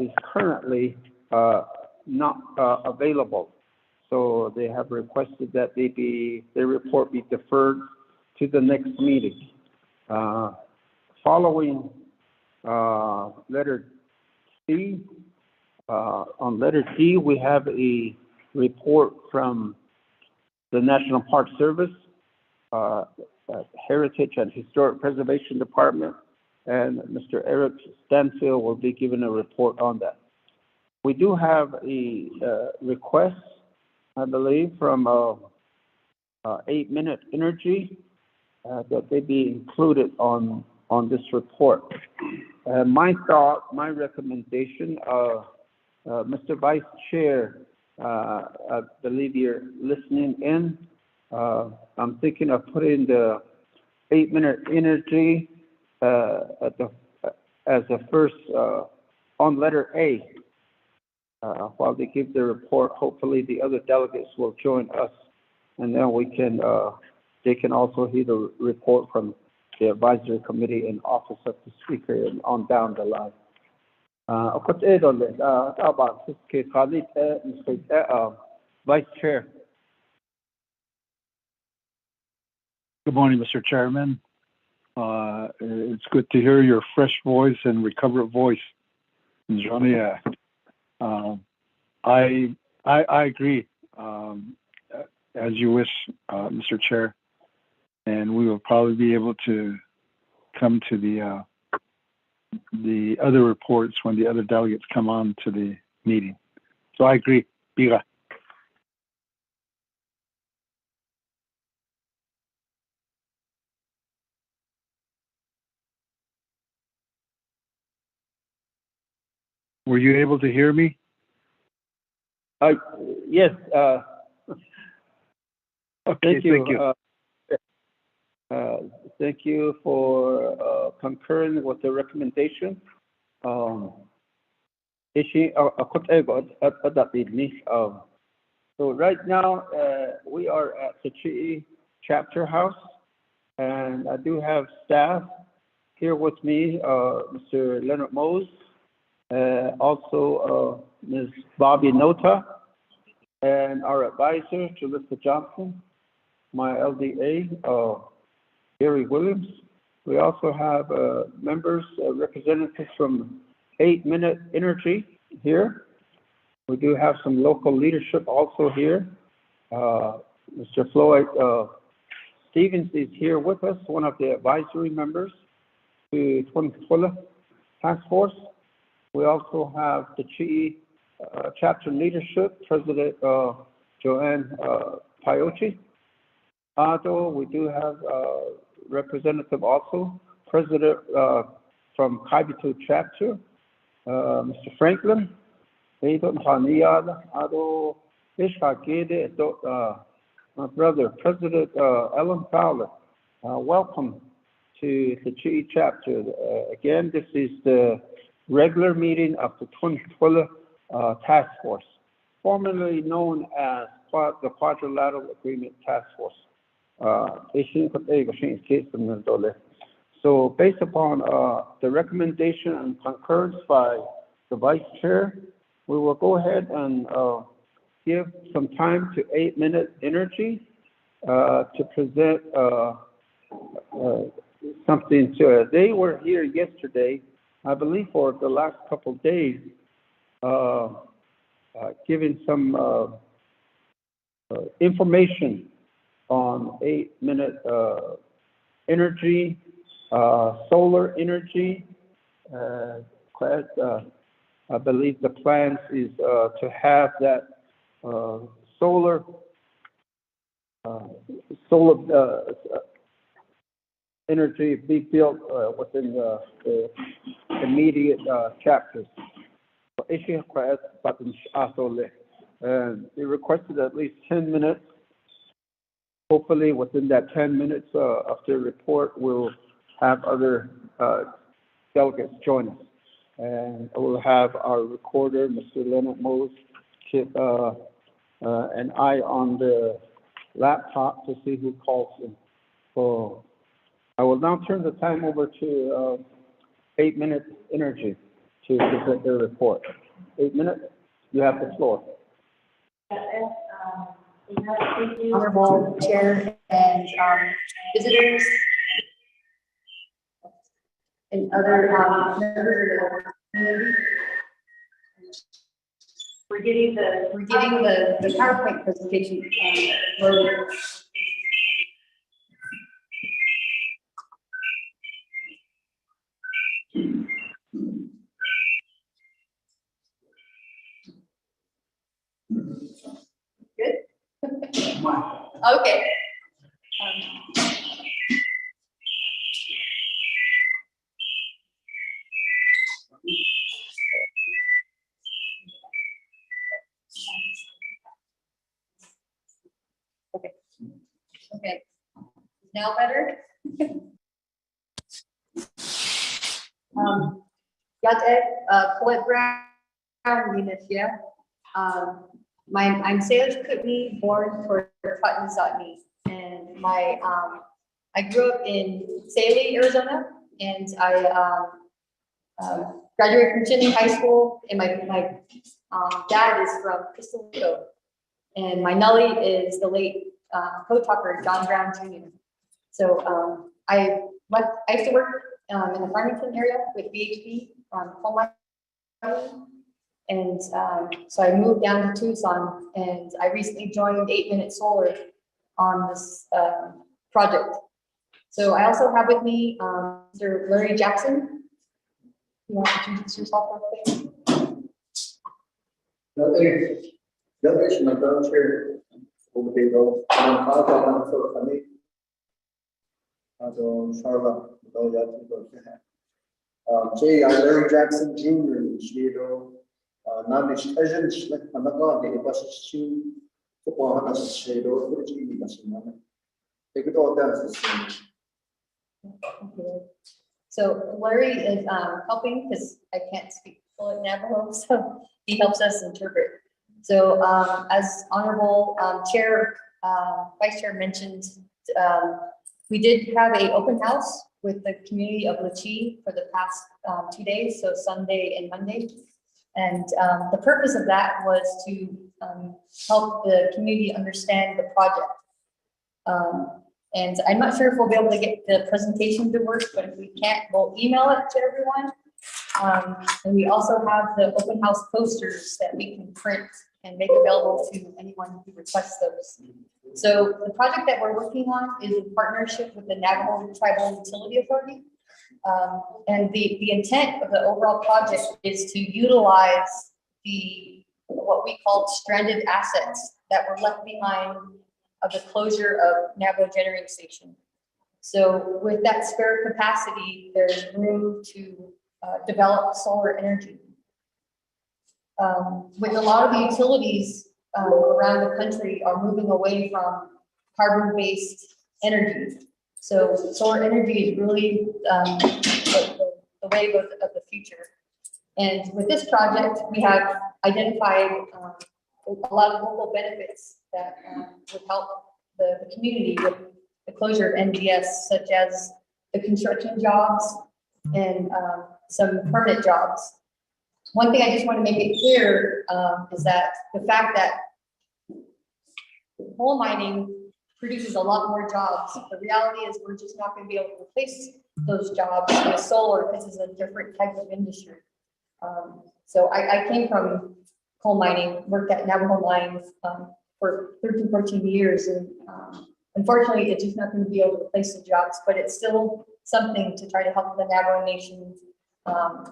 is currently not available. So they have requested that their report be deferred to the next meeting. Following letter C, on letter D, we have a report from the National Park Service, Heritage and Historic Preservation Department, and Mr. Eric Stanfield will be giving a report on that. We do have a request, I believe, from 8 Minute Energy that they be included on this report. My recommendation, Mr. Vice Chair, I believe you're listening in. I'm thinking of putting the 8 Minute Energy as a first on letter A. While they give their report, hopefully the other delegates will join us, and then they can also hear the report from the advisory committee and office of the speaker and on down the line. Vice Chair. Good morning, Mr. Chairman. It's good to hear your fresh voice and recovered voice, Johnny. I agree, as you wish, Mr. Chair, and we will probably be able to come to the other reports when the other delegates come on to the meeting. So I agree. Biga. Were you able to hear me? Yes. Okay, thank you. Thank you for concurring with the recommendation. So right now, we are at the Chi'i Chapter House, and I do have staff here with me, Mr. Leonard Mose, also Ms. Bobby Nota, and our advisor, Julissa Johnson, my LDA, Gary Williams. We also have members, representatives from 8 Minute Energy here. We do have some local leadership also here. Mr. Floyd Stevens is here with us, one of the advisory members to Twin Task Force. We also have the Chi'i chapter leadership, President Joanne Piochi. We do have representative also, President from Kaibito chapter, Mr. Franklin. My brother, President Ellen Fowler. Welcome to the Chi'i chapter. Again, this is the regular meeting of the Twin Task Force, formerly known as the Quadrilateral Agreement Task Force. So based upon the recommendation and concurrence by the Vice Chair, we will go ahead and give some time to 8 Minute Energy to present something to us. They were here yesterday, I believe for the last couple of days, giving some information on 8 Minute energy, solar energy. I believe the plan is to have that solar energy be built within the immediate chapters. And they requested at least 10 minutes. Hopefully within that 10 minutes of the report, we'll have other delegates join us. And we'll have our recorder, Mr. Leonard Mose, and I on the laptop to see who calls in. So I will now turn the time over to 8 Minute Energy. to present their report. 8 minutes, you have the floor. Honorable Chair and visitors and other members of the community. We're getting the PowerPoint presentation loaded. Good? Okay. Okay. Now better? Yatek, Colette Brown, Linetia. I'm Salish Kootenai, born for Putnam, and I grew up in Saley, Arizona, and I graduated from Chinle High School, and my dad is from Crystal Rico, and my Nully is the late code talker John Brown Jr. So I used to work in the Farmington area with BHP coal mining. And so I moved down to Tucson, and I recently joined 8 Minute Solar on this project. So I also have with me Mr. Larry Jackson. You want to introduce yourself real quick? Nothing, my daughter here. Over the go. I'm so funny. Charlotte, J. Larry Jackson Jr. Shiro. Namish Asian, Managa, the Bashi, Papa has Shiro, Fuji, Machine. Take it all down. So Larry is helping because I can't speak fluent Navajo, so he helps us interpret. So as Honorable Chair, Vice Chair mentioned, we did have an open house with the community of Lachee for the past 2 days, so Sunday and Monday. And the purpose of that was to help the community understand the project. And I'm not sure if we'll be able to get the presentation to work, but if we can't, we'll email it to everyone. And we also have the open house posters that we can print and make available to anyone who requests those. So the project that we're working on is in partnership with the Navajo Tribal Utility Authority. And the intent of the overall project is to utilize what we call stranded assets that were left behind of the closure of Navajo Generating Station. So with that spare capacity, there's room to develop solar energy. With a lot of the utilities around the country are moving away from carbon-based energy. So solar energy is really the wave of the future. And with this project, we have identified a lot of local benefits that would help the community with the closure of NGS, such as the construction jobs and some permanent jobs. One thing I just want to make it clear is that the fact that coal mining produces a lot more jobs. The reality is we're just not going to be able to replace those jobs with solar because it's a different type of industry. So I came from coal mining, worked at Navajo Mines for 13, 14 years. And unfortunately, it's just not going to be able to replace the jobs, but it's still something to try to help the Navajo Nation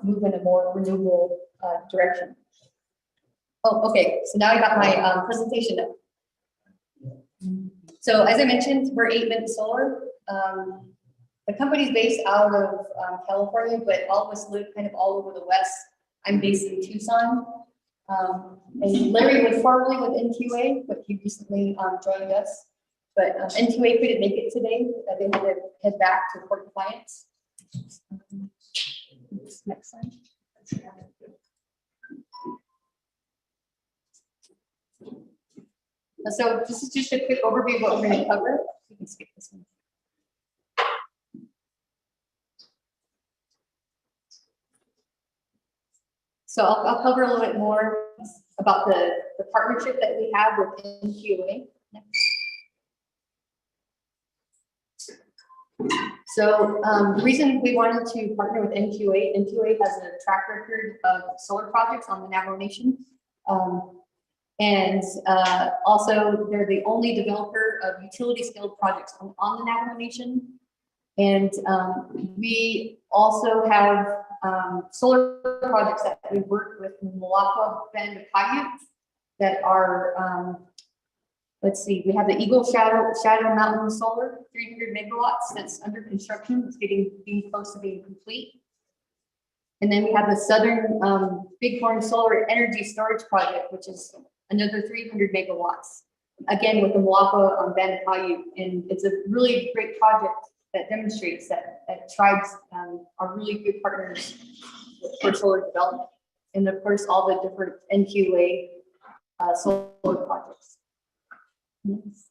move in a more renewable direction. Oh, okay. So now I got my presentation up. So as I mentioned, we're 8 Minute Solar. The company's based out of California, but all of us live kind of all over the West. I'm based in Tucson. And Larry was formerly with NQA, but he recently joined us. But NQA couldn't make it today. They had to head back to court compliance. Next slide. So this is just a quick overview of what we're going to cover. You can skip this one. So I'll cover a little bit more about the partnership that we have with NQA. So the reason we wanted to partner with NQA has a track record of solar projects on the Navajo Nation. And also they're the only developer of utility scale projects on the Navajo Nation. And we also have solar projects that we work with in Moapa Band of Paiute that are, let's see, we have the Eagle Shadow Mountain Solar, 300 megawatts that's under construction. It's being close to being complete. And then we have the Southern Bighorn Solar Energy Storage Project, which is another 300 megawatts. Again, with the Moapa Band of Paiute. And it's a really great project that demonstrates that tribes are really good partners for solar development. And of course, all the different NQA solar projects. Yes.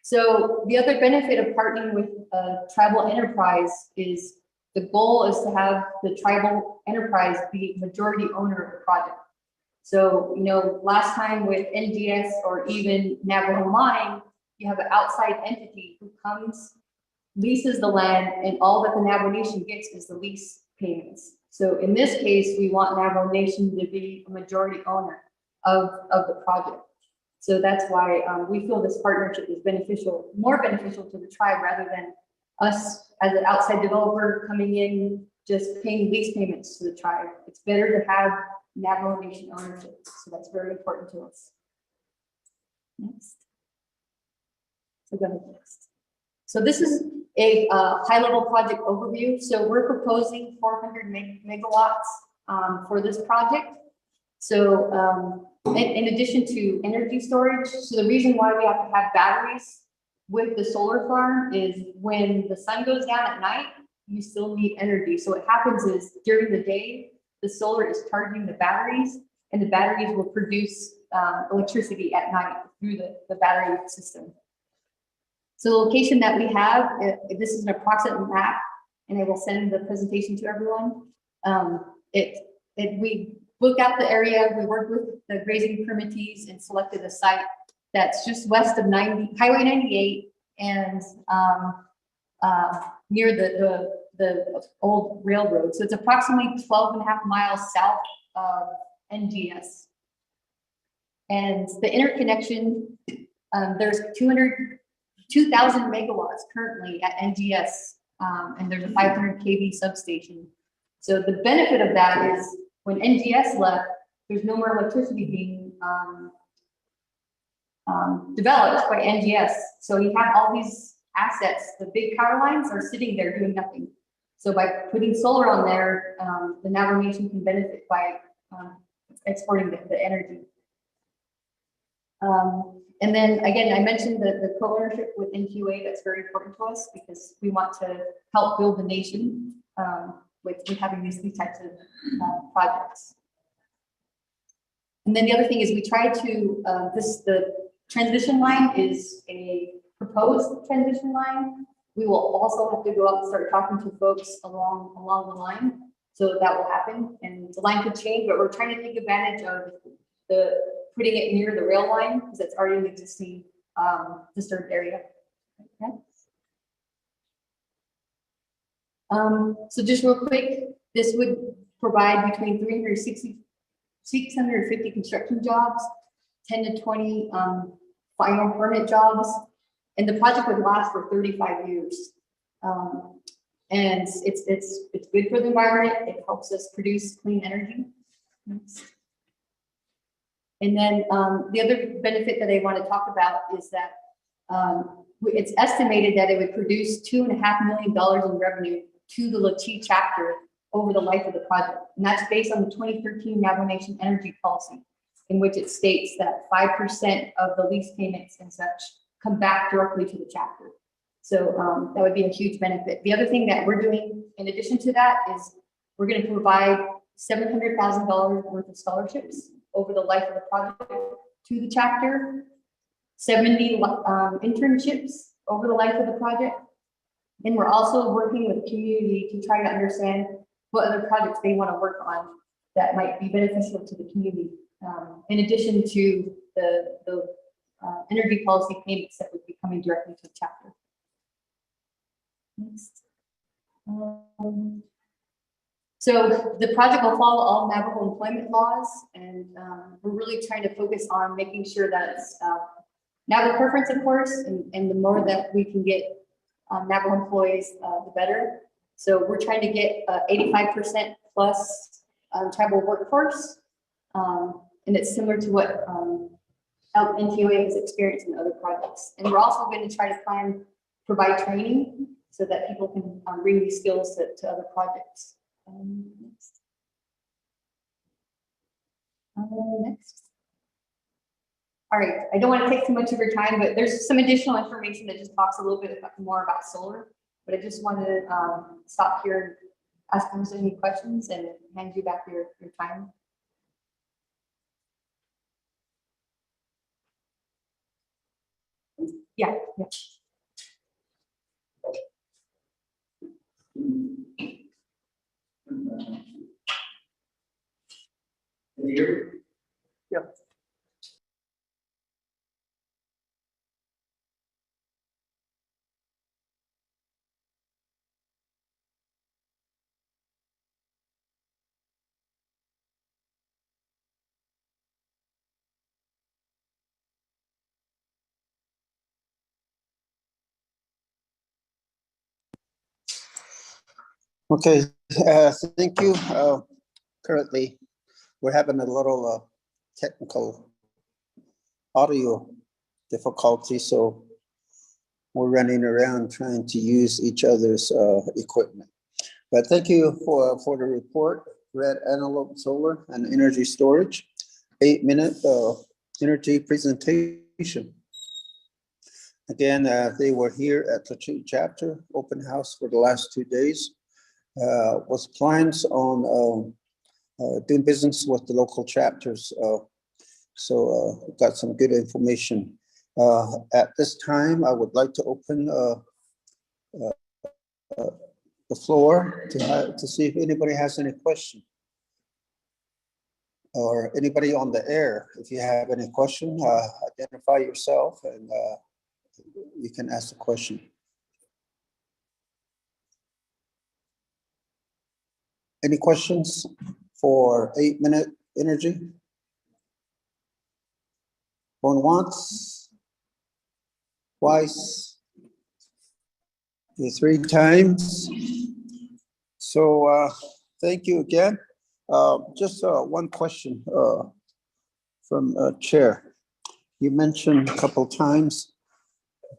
So the other benefit of partnering with a tribal enterprise is the goal is to have the tribal enterprise be majority owner of the project. So, you know, last time with NGS or even Navajo Mine, you have an outside entity who comes, leases the land, and all that the Navajo Nation gets is the lease payments. So in this case, we want Navajo Nation to be a majority owner of the project. So that's why we feel this partnership is beneficial, more beneficial to the tribe rather than us as an outside developer coming in, just paying lease payments to the tribe. It's better to have Navajo Nation ownership. So that's very important to us. Next. So go ahead next. So this is a high-level project overview. So we're proposing 400 megawatts for this project. So in addition to energy storage, so the reason why we have to have batteries with the solar farm is when the sun goes down at night, you still need energy. So what happens is during the day, the solar is charging the batteries, and the batteries will produce electricity at night through the battery system. So the location that we have, this is an approximate map, and I will send the presentation to everyone. We looked out the area, we worked with the grazing permittees and selected a site that's just west of Highway 98 and near the old railroad. So it's approximately 12.5 miles south of NGS. And the interconnection, there's 2,000 megawatts currently at NGS, and there's a 500 kV substation. So the benefit of that is when NGS left, there's no more electricity being developed by NGS. So you have all these assets, the big power lines are sitting there doing nothing. So by putting solar on there, the Navajo Nation can benefit by exporting the energy. And then again, I mentioned the co-ownership with NQA. That's very important to us because we want to help build the nation with having these types of projects. And then the other thing is we try to, the transition line is a proposed transition line. We will also have to go out and start talking to folks along the line. So that will happen, and the line could change, but we're trying to take advantage of putting it near the rail line because it's already an existing disturbed area. Okay. So just real quick, this would provide between 650 construction jobs, 10 to 20 final permit jobs, and the project would last for 35 years. And it's good for the environment. It helps us produce clean energy. Next. And then the other benefit that I want to talk about is that it's estimated that it would produce $2.5 million in revenue to the Latee chapter over the life of the project. And that's based on the 2013 Navajo Nation Energy Policy, in which it states that 5% of the lease payments and such come back directly to the chapter. So that would be a huge benefit. The other thing that we're doing in addition to that is we're going to provide $700,000 worth of scholarships over the life of the project to the chapter, 70 internships over the life of the project. And we're also working with the community to try to understand what other projects they want to work on that might be beneficial to the community. In addition to the energy policy payments that would be coming directly to the chapter. Next. So the project will follow all Navajo employment laws, and we're really trying to focus on making sure that it's Navajo preference, of course, and the more that we can get Navajo employees, the better. So we're trying to get 85% plus tribal workforce, and it's similar to what NTUA has experienced in other projects. And we're also going to try to provide training so that people can bring these skills to other projects. Next. Next. All right, I don't want to take too much of your time, but there's some additional information that just talks a little bit more about solar. But I just wanted to stop here and ask them any questions and hand you back your time. Yeah. Can you hear me? Yep. Okay, thank you. Currently, we're having a little technical audio difficulty, so we're running around trying to use each other's equipment. But thank you for the report, Red Antelope Solar and Energy Storage, 8-minute energy presentation. Again, they were here at the chapter open house for the last 2 days. Was plans on doing business with the local chapters. So got some good information. At this time, I would like to open the floor to see if anybody has any question. Or anybody on the air, if you have any question, identify yourself and you can ask the question. Any questions for 8-minute energy? Going once, twice, 3 times. So thank you again. Just one question from Chair. You mentioned a couple times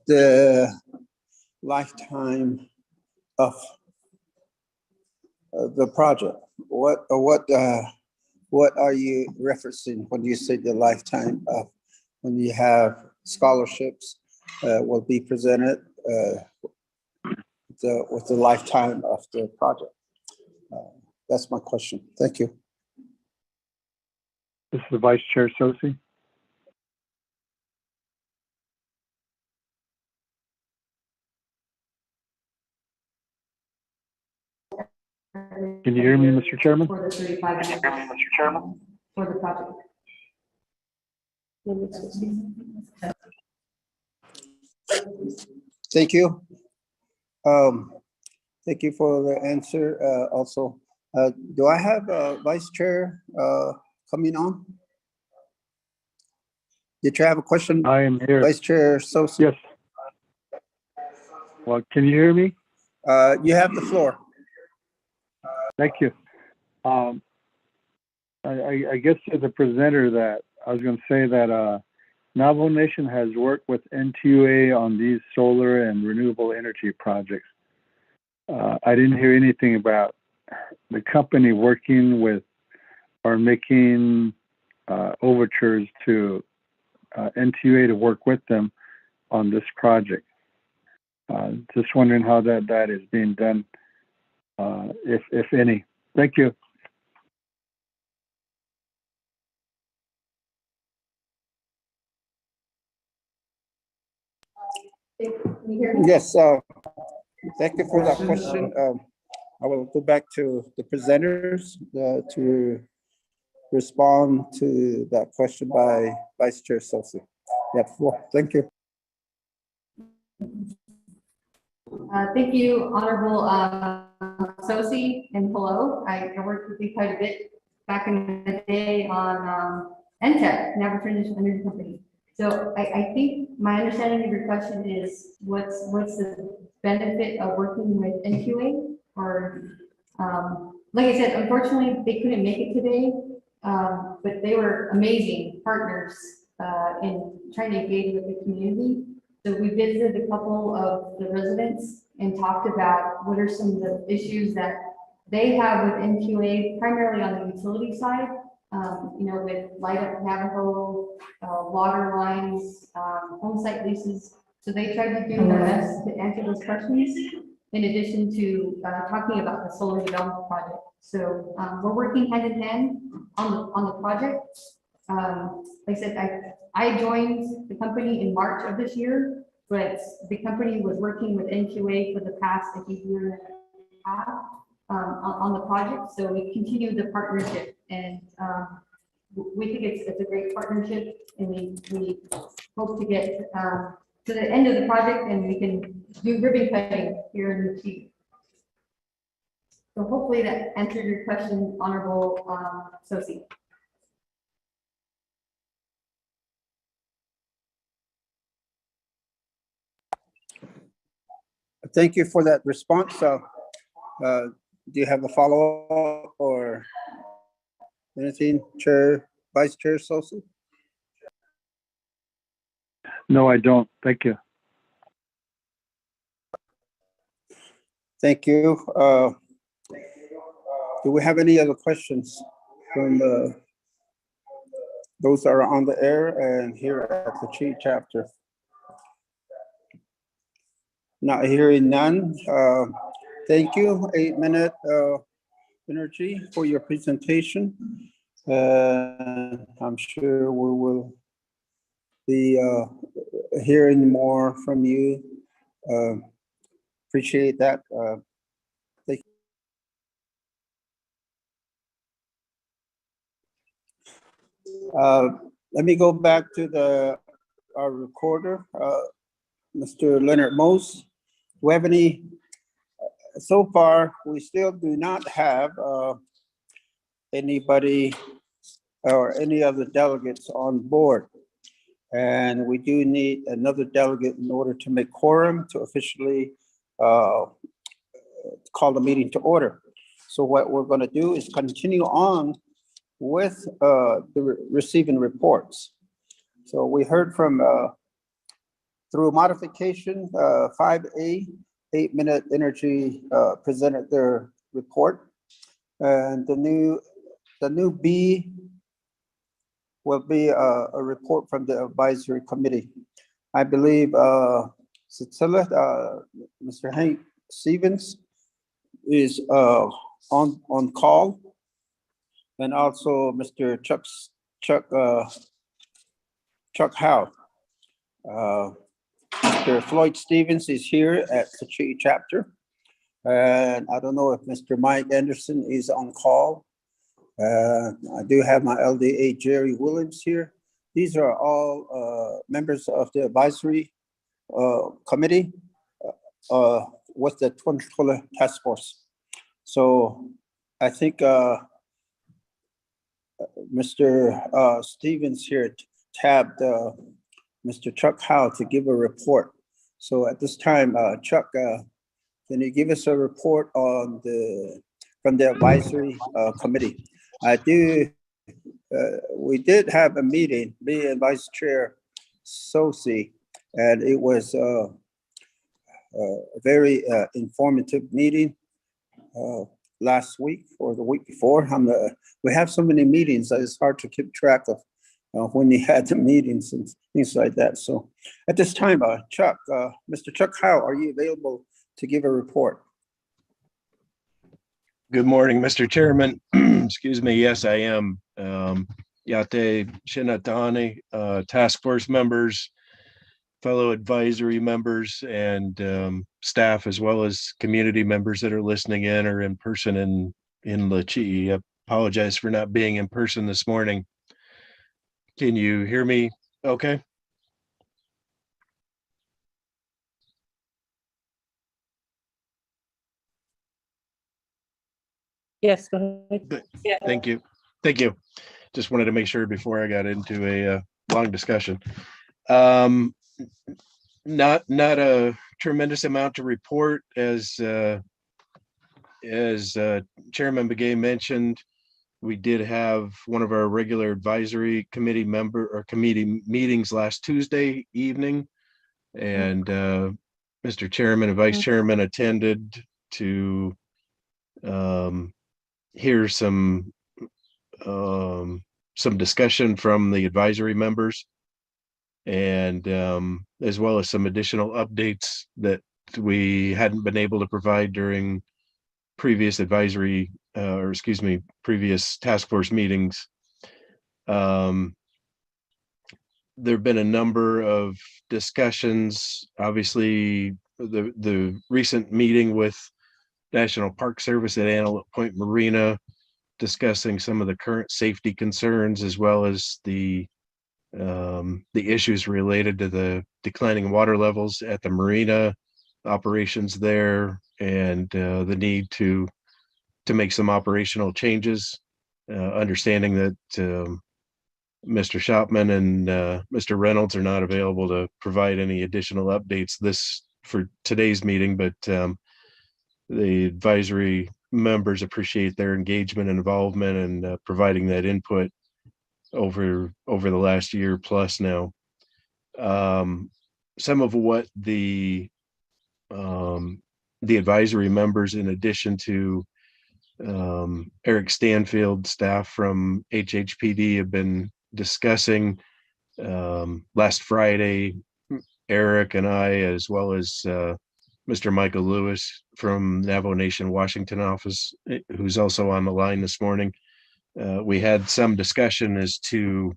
the lifetime of the project. What are you referencing when you say the lifetime of, when you have scholarships will be presented with the lifetime of the project? That's my question. Thank you. This is the Vice Chair Sosi. Can you hear me, Mr. Chairman? For the 35 Can you hear me, Mr. Chairman? for the project. Thank you. Thank you for the answer. Also, do I have Vice Chair coming on? Did you have a question? I am here. Vice Chair Sosi? Yes. Well, can you hear me? You have the floor. Thank you. I guess as a presenter that I was going to say that Navajo Nation has worked with NTUA on these solar and renewable energy projects. I didn't hear anything about the company working with or making overtures to NTUA to work with them on this project. Just wondering how that is being done, if any. Thank you. Can you hear me? Yes. Thank you for that question. I will go back to the presenters to respond to that question by Vice Chair Sosi. Yeah, floor. Thank you. Thank you, Honorable Sosi, and hello. I worked with you quite a bit back in the day on NTEC, Naval Transition Energy Company. So I think my understanding of your question is what's the benefit of working with NQA? Or like I said, unfortunately, they couldn't make it today, but they were amazing partners in trying to engage with the community. So we visited a couple of the residents and talked about what are some of the issues that they have with NQA, primarily on the utility side, you know, with Light Up Navajo, water lines, home site leases. So they tried to do their best to answer those questions, in addition to talking about the solar development project. So we're working hand in hand on the project. Like I said, I joined the company in March of this year, but the company was working with NQA for the past, I think, year and a half on the project. So we continue the partnership, and we think it's a great partnership, and we hope to get to the end of the project, and we can do ribbon cutting here in the chief. So hopefully that answered your question, Honorable Sosi. Thank you for that response. Do you have a follow-up or anything, Vice Chair Sosi? No, I don't. Thank you. Thank you. Do we have any other questions from those that are on the air and here at the Chief Chapter? Not hearing none. Thank you, 8 Minute Energy, for your presentation. I'm sure we will be hearing more from you. Appreciate that. Thank you. Let me go back to our recorder, Mr. Leonard Mose. Do we have any? So far, we still do not have anybody or any other delegates on board. And we do need another delegate in order to make quorum to officially call the meeting to order. So what we're going to do is continue on with the receiving reports. So we heard from, through modification, 5A, 8 Minute Energy presented their report. And the new B will be a report from the advisory committee. I believe Cecilia, Mr. Hank Stevens is on call, and also Mr. Chuck Howe. Mr. Floyd Stevens is here at the Chi chapter. And I don't know if Mr. Mike Anderson is on call. I do have my LDA Jerry Williams here. These are all members of the advisory committee with the Twin Tula Task Force. So I think Mr. Stevens here tabbed Mr. Chuck Howe to give a report. So at this time, Chuck, can you give us a report on from the advisory committee? We did have a meeting, me and Vice Chair Sosi, and it was a very informative meeting last week or the week before. We have so many meetings that it's hard to keep track of when we had the meetings and things like that. So at this time, Chuck, Mr. Chuck Howe, are you available to give a report? Good morning, Mr. Chairman. Excuse me. Yes, I am. Yate Shinatani, task force members, fellow advisory members and staff, as well as community members that are listening in or in person in Lachee. I apologize for not being in person this morning. Can you hear me okay? Yes, go ahead. Good. Thank you. Thank you. Just wanted to make sure before I got into a long discussion. Not a tremendous amount to report, as Chairman Begay mentioned. We did have one of our regular advisory committee committee meetings last Tuesday evening, and Mr. Chairman and Vice Chairman attended to hear some discussion from the advisory members, and as well as some additional updates that we hadn't been able to provide during previous advisory previous task force meetings. There have been a number of discussions. Obviously, the recent meeting with National Park Service at Antelope Point Marina, discussing some of the current safety concerns, as well as the issues related to the declining water levels at the marina operations there, and the need to make some operational changes, understanding that Mr. Shopman and Mr. Reynolds are not available to provide any additional updates for today's meeting, but the advisory members appreciate their engagement and involvement and providing that input over the last year plus now. Some of what the advisory members, in addition to Eric Stanfield, staff from HHPD, have been discussing last Friday. Eric and I, as well as Mr. Michael Lewis from Navajo Nation Washington office, who's also on the line this morning, we had some discussion as to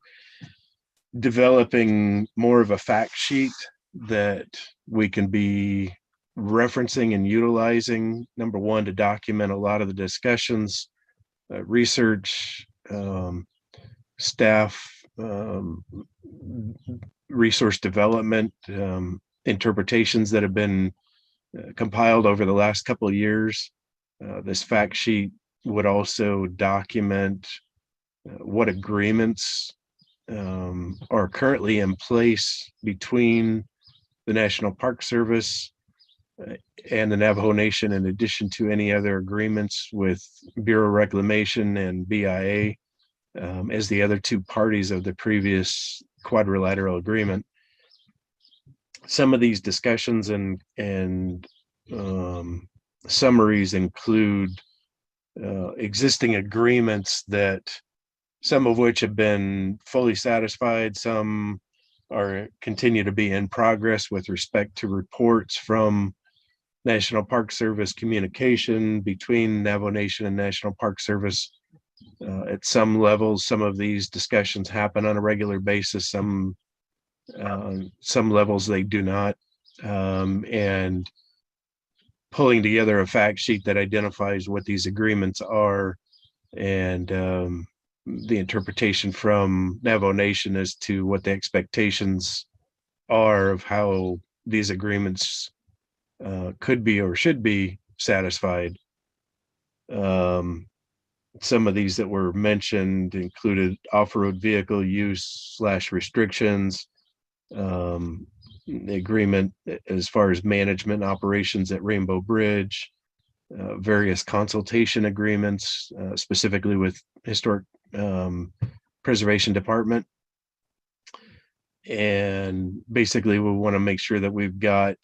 developing more of a fact sheet that we can be referencing and utilizing, number one, to document a lot of the discussions, research, staff, resource development, interpretations that have been compiled over the last couple of years. This fact sheet would also document what agreements are currently in place between the National Park Service and the Navajo Nation, in addition to any other agreements with Bureau of Reclamation and BIA as the other two parties of the previous quadrilateral agreement. Some of these discussions and summaries include existing agreements, that some of which have been fully satisfied, some continue to be in progress with respect to reports from National Park Service communication between Navajo Nation and National Park Service. At some levels, some of these discussions happen on a regular basis. Some levels they do not. And pulling together a fact sheet that identifies what these agreements are, and the interpretation from Navajo Nation as to what the expectations are of how these agreements could be or should be satisfied. Some of these that were mentioned included off-road vehicle use / restrictions, the agreement as far as management operations at Rainbow Bridge, various consultation agreements, specifically with Historic Preservation Department. And basically we want to make sure that we've got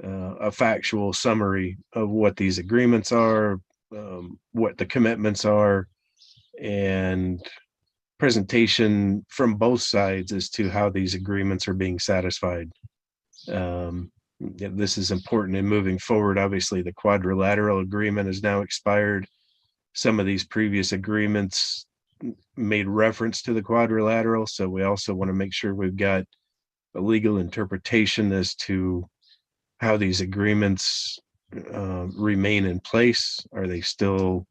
a factual summary of what these agreements are, what the commitments are, and presentation from both sides as to how these agreements are being satisfied. This is important in moving forward. Obviously, the quadrilateral agreement is now expired. Some of these previous agreements made reference to the quadrilateral, so we also want to make sure we've got a legal interpretation as to how these agreements remain in place. Are they still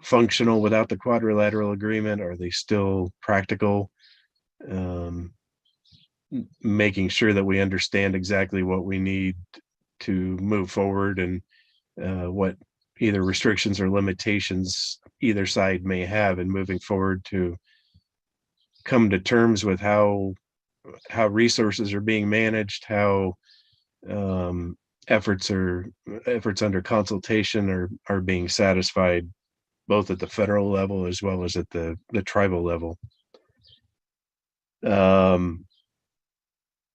functional without the quadrilateral agreement? Are they still practical? Making sure that we understand exactly what we need to move forward, and what either restrictions or limitations either side may have in moving forward, to come to terms with how resources are being managed, how efforts under consultation are being satisfied, both at the federal level as well as at the tribal level.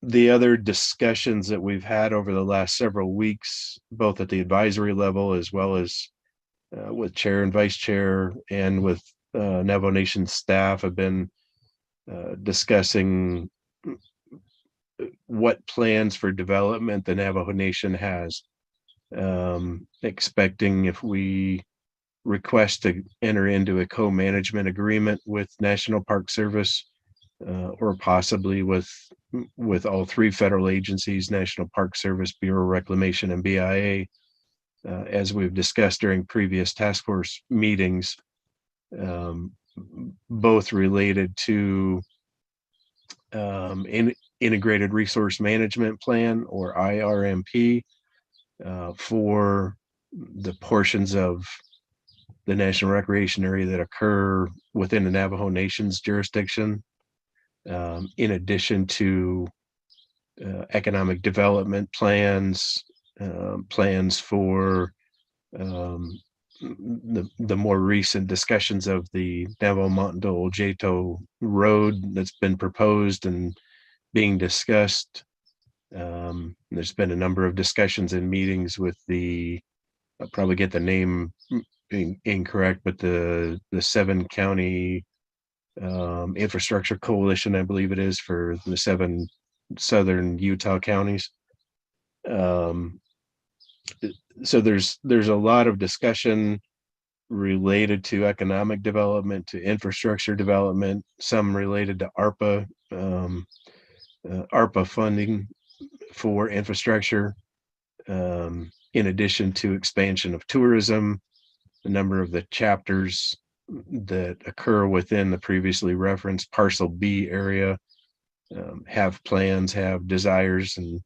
The other discussions that we've had over the last several weeks, both at the advisory level as well as with chair and vice chair and with Navajo Nation staff, have been discussing what plans for development the Navajo Nation has. Expecting, if we request to enter into a co-management agreement with National Park Service, or possibly with all three federal agencies, National Park Service, Bureau of Reclamation, and BIA, as we've discussed during previous task force meetings, both related to Integrated Resource Management Plan, or IRMP, for the portions of the National Recreation Area that occur within the Navajo Nation's jurisdiction, in addition to economic development plans, plans for the more recent discussions of the Navajo Mountain to Oljeto road that's been proposed and being discussed. There's been a number of discussions and meetings with I'll probably get the name incorrect, but the 7-county infrastructure coalition, I believe it is, for the 7 southern Utah counties. So there's a lot of discussion related to economic development, to infrastructure development, some related to ARPA, ARPA funding for infrastructure, in addition to expansion of tourism. A number of the chapters that occur within the previously referenced Parcel B area have plans, have desires, and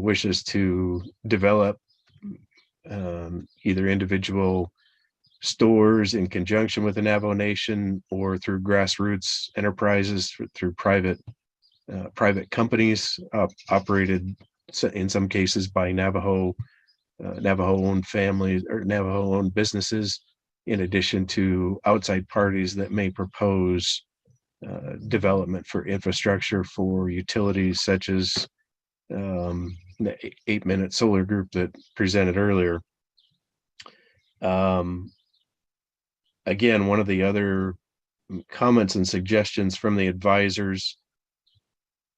wishes to develop either individual stores in conjunction with the Navajo Nation, or through grassroots enterprises, through private companies operated in some cases by Navajo-owned families or Navajo-owned businesses, in addition to outside parties that may propose development for infrastructure for utilities, such as the 8 Minute Solar Group that presented earlier. Again, one of the other comments and suggestions from the advisors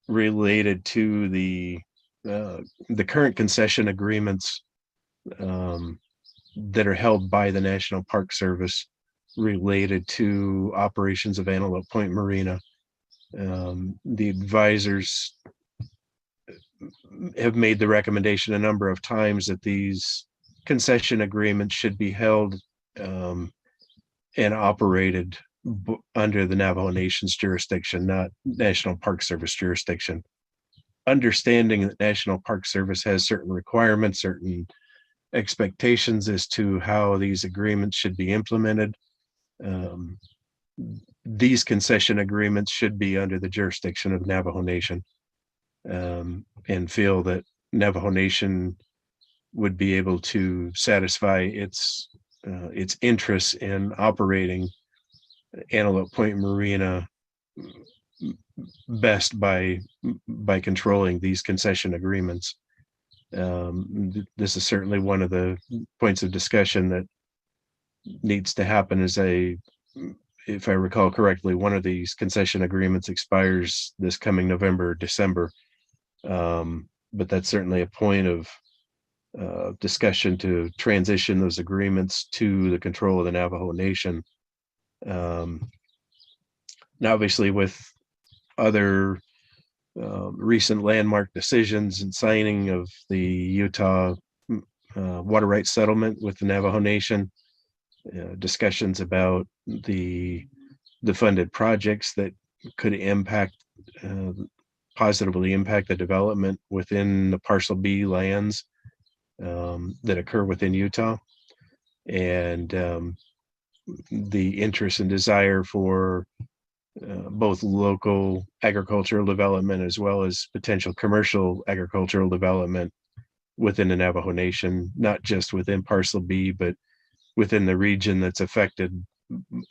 related to the current concession agreements that are held by the National Park Service related to operations of Antelope Point Marina. The advisors have made the recommendation a number of times that these concession agreements should be held and operated under the Navajo Nation's jurisdiction, not National Park Service jurisdiction. Understanding that National Park Service has certain requirements, certain expectations as to how these agreements should be implemented. These concession agreements should be under the jurisdiction of Navajo Nation, and feel that Navajo Nation would be able to satisfy its interests in operating Antelope Point Marina best by controlling these concession agreements. This is certainly one of the points of discussion that needs to happen. If I recall correctly, one of these concession agreements expires this coming November, December. But that's certainly a point of discussion to transition those agreements to the control of the Navajo Nation. Now, obviously, with other recent landmark decisions and signing of the Utah water rights settlement with the Navajo Nation, discussions about the funded projects that could positively impact the development within the Parcel B lands that occur within Utah, and the interest and desire for both local agricultural development as well as potential commercial agricultural development within the Navajo Nation, not just within Parcel B, but within the region that's affected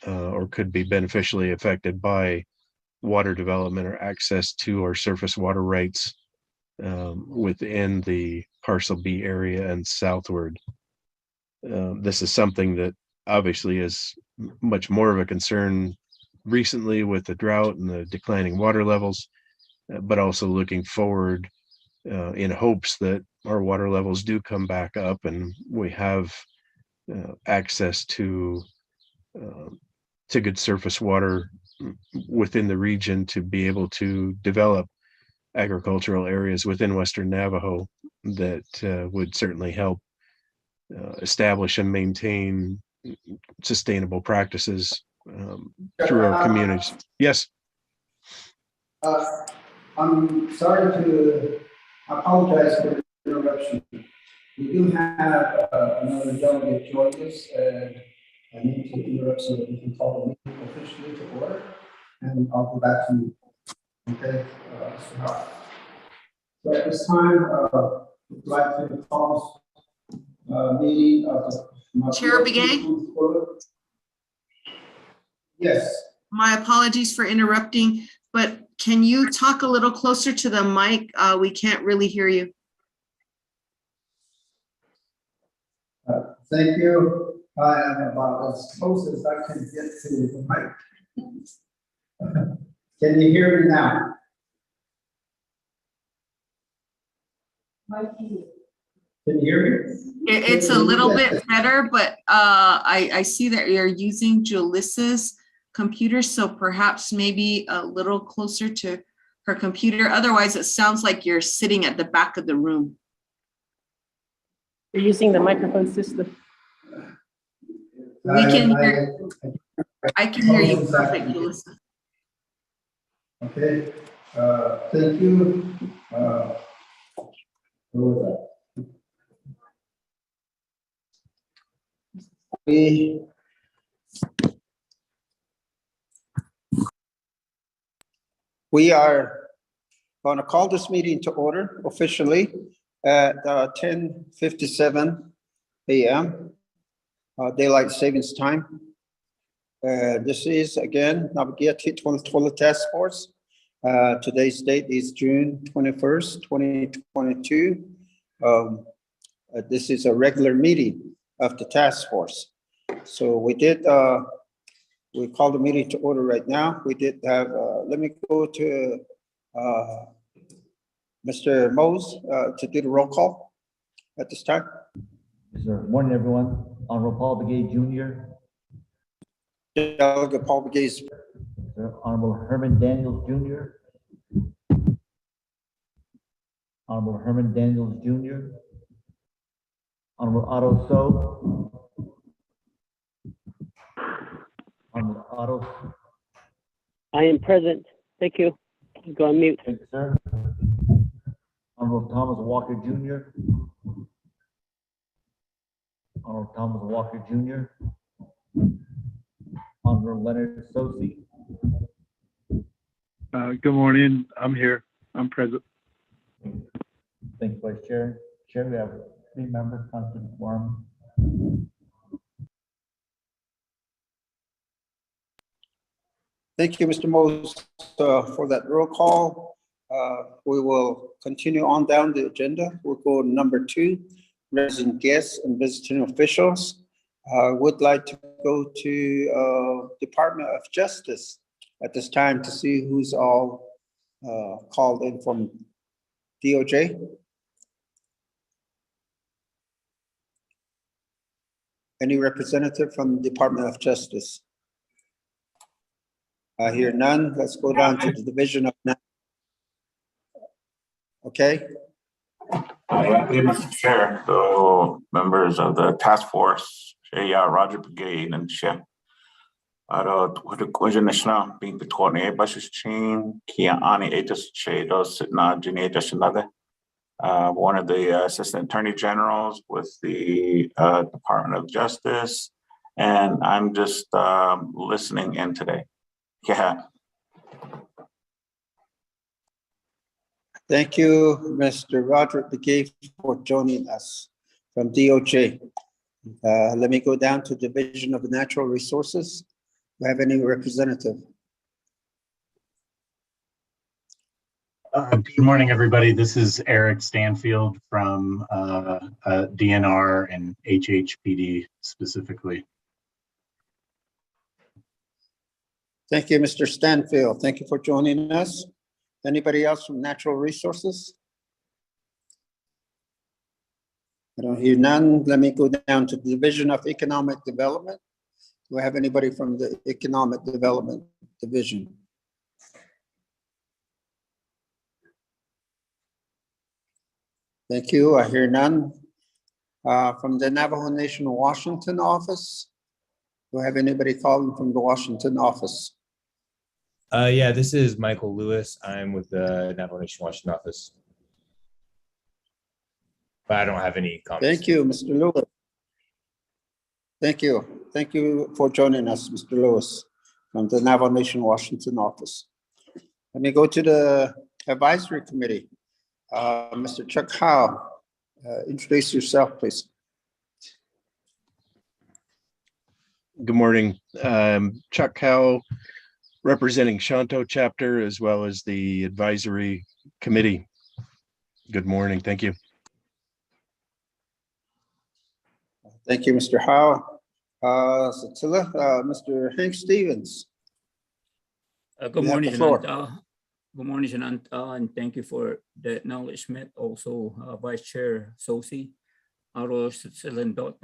or could be beneficially affected by water development or access to our surface water rights within the Parcel B area and southward. This is something that obviously is much more of a concern recently with the drought and the declining water levels, but also looking forward in hopes that our water levels do come back up and we have access to good surface water within the region to be able to develop agricultural areas within Western Navajo that would certainly help establish and maintain sustainable practices through our communities. Yes. I'm sorry to apologize for the interruption. We do have another delegate join us, and I need to interrupt so that we can call the meeting officially to order, and I'll go back to you. Okay. So at this time, we'd like to call meeting of the Chair Begay? Yes. My apologies for interrupting, but can you talk a little closer to the mic? We can't really hear you. Thank you. I am about as close as I can get to the mic. Can you hear me now? Can you hear me? It's a little bit better, but I see that you're using Julissa's computer, so perhaps maybe a little closer to her computer. Otherwise, it sounds like you're sitting at the back of the room. You're using the microphone system. We can hear. I can hear you perfect, Julissa. Okay. Thank you. Who was that? We are going to call this meeting to order officially at 10:57 a.m. Daylight Savings Time. This is again Navigated Toilet Task Force. Today's date is June 21st, 2022. This is a regular meeting of the task force. So we called the meeting to order right now. We did have, let me go to Mr. Mose to do the roll call at this time. Yes, sir. Morning, everyone. Honorable Paul Begay Jr. Delegate Paul Begay. Sir. Honorable Herman Daniels Jr. Honorable Herman Daniels Jr. Honorable Otto So. Honorable Otto. I am present. Thank you. Go on mute. Thank you, sir. Honorable Thomas Walker Jr. Honorable Thomas Walker Jr. Honorable Leonard Sosi. Good morning. I'm here. I'm present. Thank you, Vice Chair. Chair, we have 3 members constituting quorum. Thank you, Mr. Mose, for that roll call. We will continue on down the agenda. We'll go to number 2, resident guests and visiting officials. Would like to go to Department of Justice at this time to see who's all called in from DOJ. Any representative from the Department of Justice? I hear none. Let's go down to the Division of. Okay, Mr. Chair, so members of the task force, Roger Brigade and Chair. With the question national being the Tony Buses chain, Kia Ani Aegis Chados, Jini Jashanada. One of the assistant attorney generals with the Department of Justice, and I'm just listening in today. Yeah. thank you, Mr. Roderick McGee, for joining us from DOJ. Let me go down to Division of Natural Resources. Do you have any representative? Good morning, everybody. This is Eric Stanfield from DNR and HHPD specifically. Thank you, Mr. Stanfield. Thank you for joining us. Anybody else from Natural Resources? I don't hear none. Let me go down to Division of Economic Development. Do I have anybody from the Economic Development Division? Thank you. I hear none. From the Navajo Nation Washington office, do I have anybody calling from the Washington office? Yeah, this is Michael Lewis. I'm with the Navajo Nation Washington office. But I don't have any comments. Thank you, Mr. Lewis. Thank you. Thank you for joining us, Mr. Lewis, from the Navajo Nation Washington office. Let me go to the advisory committee. Mr. Chuck Howe, introduce yourself, please. Good morning. Chuck Howe, representing Shanto chapter as well as the advisory committee. Good morning. Thank you. Thank you, Mr. Howe. Mr. Hank Stevens. Good morning, Jananta. Good morning, Jananta, and thank you for the acknowledgement. Also, Vice Chair Sosi, Aro Silendot,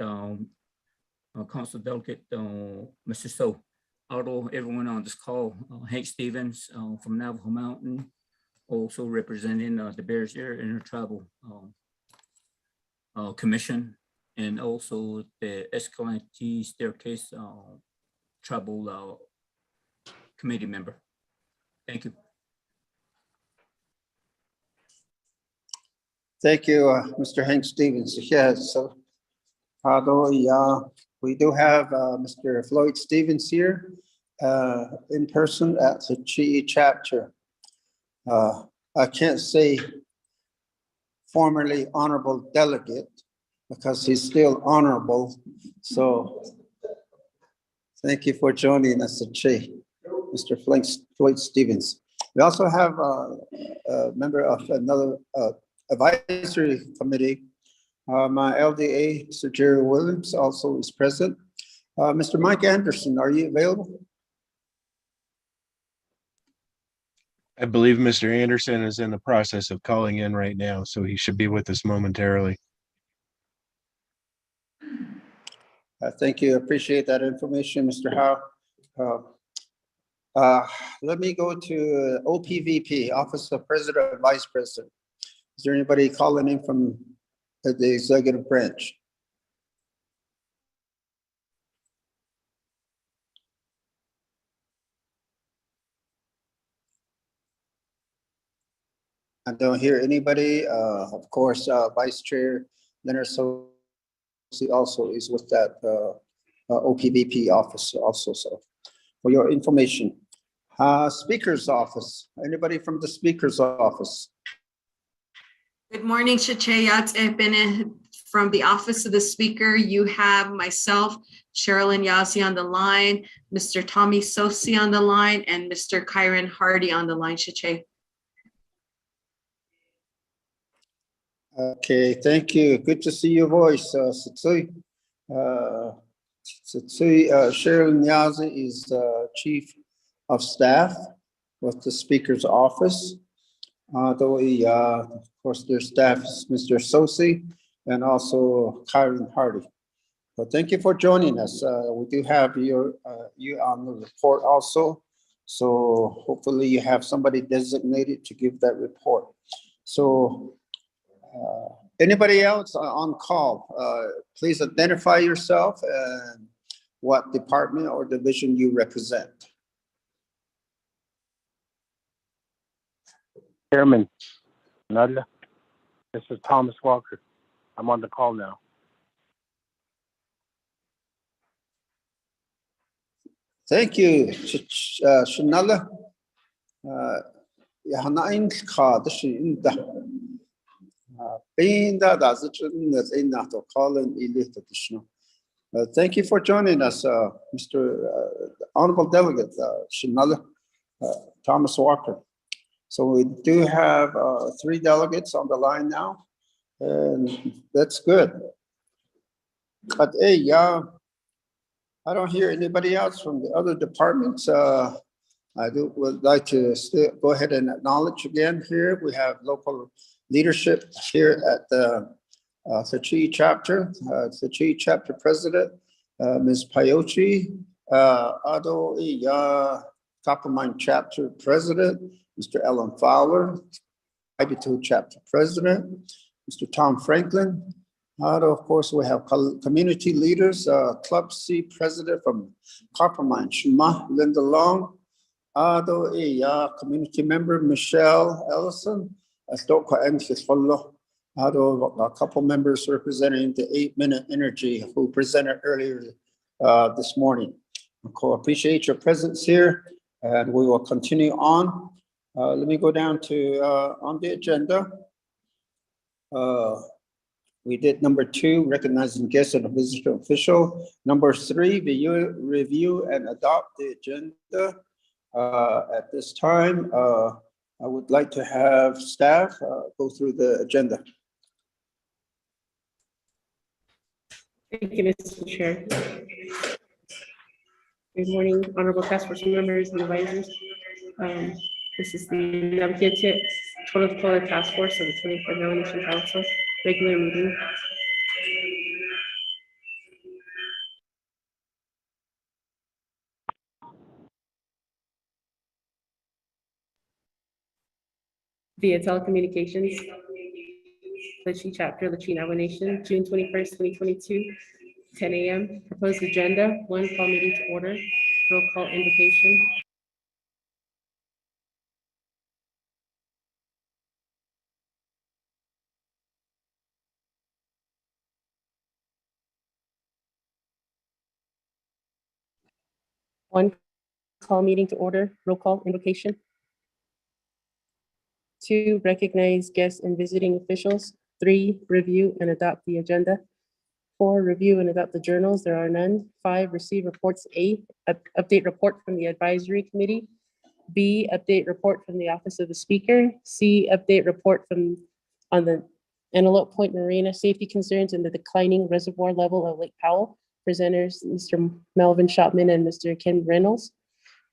Council Delegate Mr. So, Aro, everyone on this call, Hank Stevens from Navajo Mountain, also representing the Bears Ear Intertribal Commission, and also the Escalante Staircase Tribal Committee member. Thank you. Thank you, Mr. Hank Stevens. Yes, so we do have Mr. Floyd Stevens here in person at the Chi chapter. I can't say formerly honorable delegate because he's still honorable. So thank you for joining us at Chi, Mr. Floyd Stevens. We also have a member of another advisory committee. My LDA, Sir Jerry Williams, also is present. Mr. Mike Anderson, are you available? I believe Mr. Anderson is in the process of calling in right now, so he should be with us momentarily. Thank you. Appreciate that information, Mr. Howe. Let me go to OPVP, Office of President and Vice President. Is there anybody calling in from the executive branch? I don't hear anybody. Of course, Vice Chair Leonard Sosi also is with that OPVP office also. So for your information, Speaker's office, anybody from the Speaker's office? Good morning, Shachayat Ebene. From the Office of the Speaker, you have myself, Sherilyn Yazzie on the line, Mr. Tommy Sosi on the line, and Mr. Kyron Hardy on the line, Shachay. Okay, thank you. Good to see your voice, Satsui. Sherilyn Yazzie is Chief of Staff with the Speaker's office. Of course, their staff is Mr. Sosi and also Kyron Hardy. So thank you for joining us. We do have you on the report also. So hopefully you have somebody designated to give that report. So anybody else on call, please identify yourself and what department or division you represent. Chairman, Nadia, this is Thomas Walker. I'm on the call now. Thank you, Shanala. Yahanain ka the shinda. Binda that's it that's in that calling elite additional. Thank you for joining us, Mr. Honorable Delegate Shanala Thomas Walker. So we do have 3 delegates on the line now, and that's good. But hey, yeah, I don't hear anybody else from the other departments. Would like to still go ahead and acknowledge again here. We have local leadership here at the Sachi chapter, Sachi chapter president, Ms. Payochi, Ado Iya Kapamine chapter president, Mr. Ellen Fowler, IB2 chapter president, Mr. Tom Franklin. Of course, we have community leaders, Club C president from Kapamine, Shema Linda Long, community member Michelle Ellison, a couple members representing the 8-Minute Energy who presented earlier this morning. Appreciate your presence here, and we will continue on. Let me go down to on the agenda. We did number 2, recognizing guests and a visitor official. Number 3, review and adopt the agenda. At this time, I would like to have staff go through the agenda. Thank you, Mr. Chair. Good morning, honorable task force members and advisors. This is the Navigate Total Dakota Task Force of the 24th Nomination Council regular meeting. Via telecommunications, Lachi chapter, Lachi Navajo Nation, June 21st, 2022, 10 a.m. Proposed agenda, 1, call meeting to order, roll call invocation. One, call meeting to order, roll call invocation. 2, recognize guests and visiting officials. 3, review and adopt the agenda. 4, review and adopt the journals. There are none. 5, receive reports. A, update report from the advisory committee. B, update report from the office of the speaker. C, update report on the Antelope Point Marina safety concerns and the declining reservoir level of Lake Powell. Presenters, Mr. Melvin Shopman and Mr. Ken Reynolds.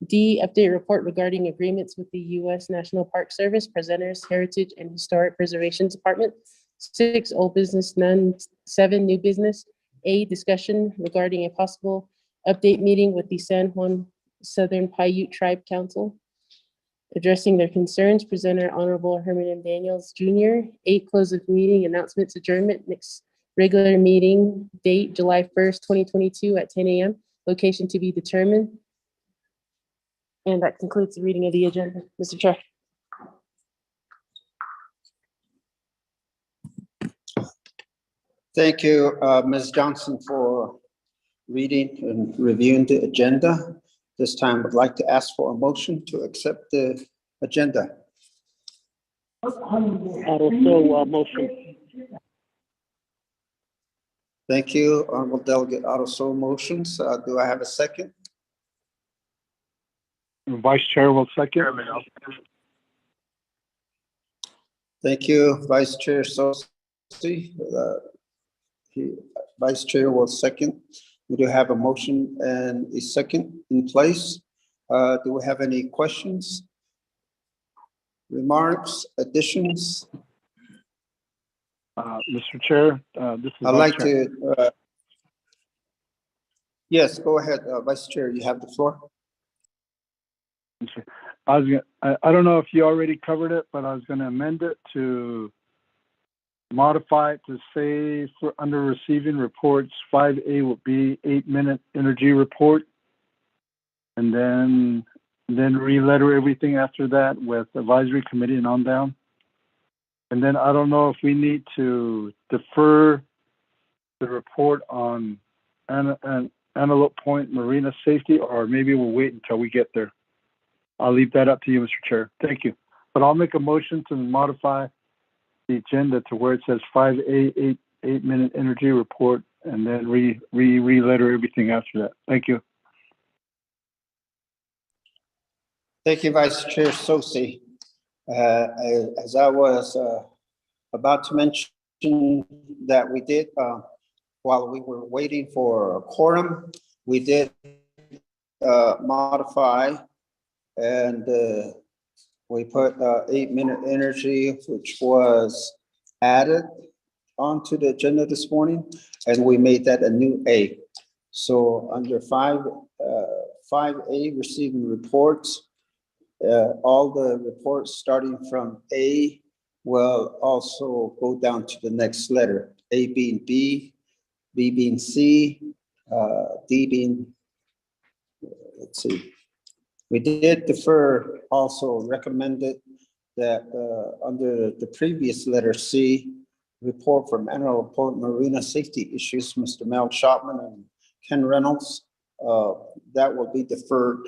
D, update report regarding agreements with the U.S. National Park Service. Presenters, Heritage and Historic Preservation Department. 6, old business, none. 7, new business. A, discussion regarding a possible update meeting with the San Juan Southern Paiute Tribe Council, addressing their concerns. Presenter, Honorable Herman M. Daniels, Jr. 8, close of meeting, announcements, adjournment. Next regular meeting date, July 1st, 2022 at 10 a.m. Location to be determined. And that concludes the reading of the agenda, Mr. Chair. Thank you, Ms. Johnson, for reading and reviewing the agenda. This time, I'd like to ask for a motion to accept the agenda. Also, motion. Thank you, Honorable Delegate Otto. Motions. Do I have a second? Vice Chair will second. Thank you, Vice Chair Sosi. Vice Chair will second. We do have a motion and a second in place. Do we have any questions, remarks, additions? Mr. Chair, this is I'd like Vice Chair. to, yes, go ahead, Vice Chair, you have the floor. I don't know if you already covered it, but I was gonna amend it to modify it to say for under receiving reports, 5A will be 8-minute energy report. And then re-letter everything after that with advisory committee and on down. And then I don't know if we need to defer the report on Antelope Point Marina safety, or maybe we'll wait until we get there. I'll leave that up to you, Mr. Chair. Thank you. But I'll make a motion to modify the agenda to where it says 5A, 8-minute energy report, and then re-letter everything after that. Thank you. Thank you, Vice Chair Sosi. As I was about to mention that we did, while we were waiting for a quorum, we did modify, and we put 8-minute energy, which was added onto the agenda this morning, and we made that a new A. So under 5A, receiving reports, all the reports starting from A will also go down to the next letter, A being B, B being C, D being, let's see. We did defer, also recommended that under the previous letter C, report from Antelope Point Marina safety issues, Mr. Mel Shopman and Ken Reynolds, that will be deferred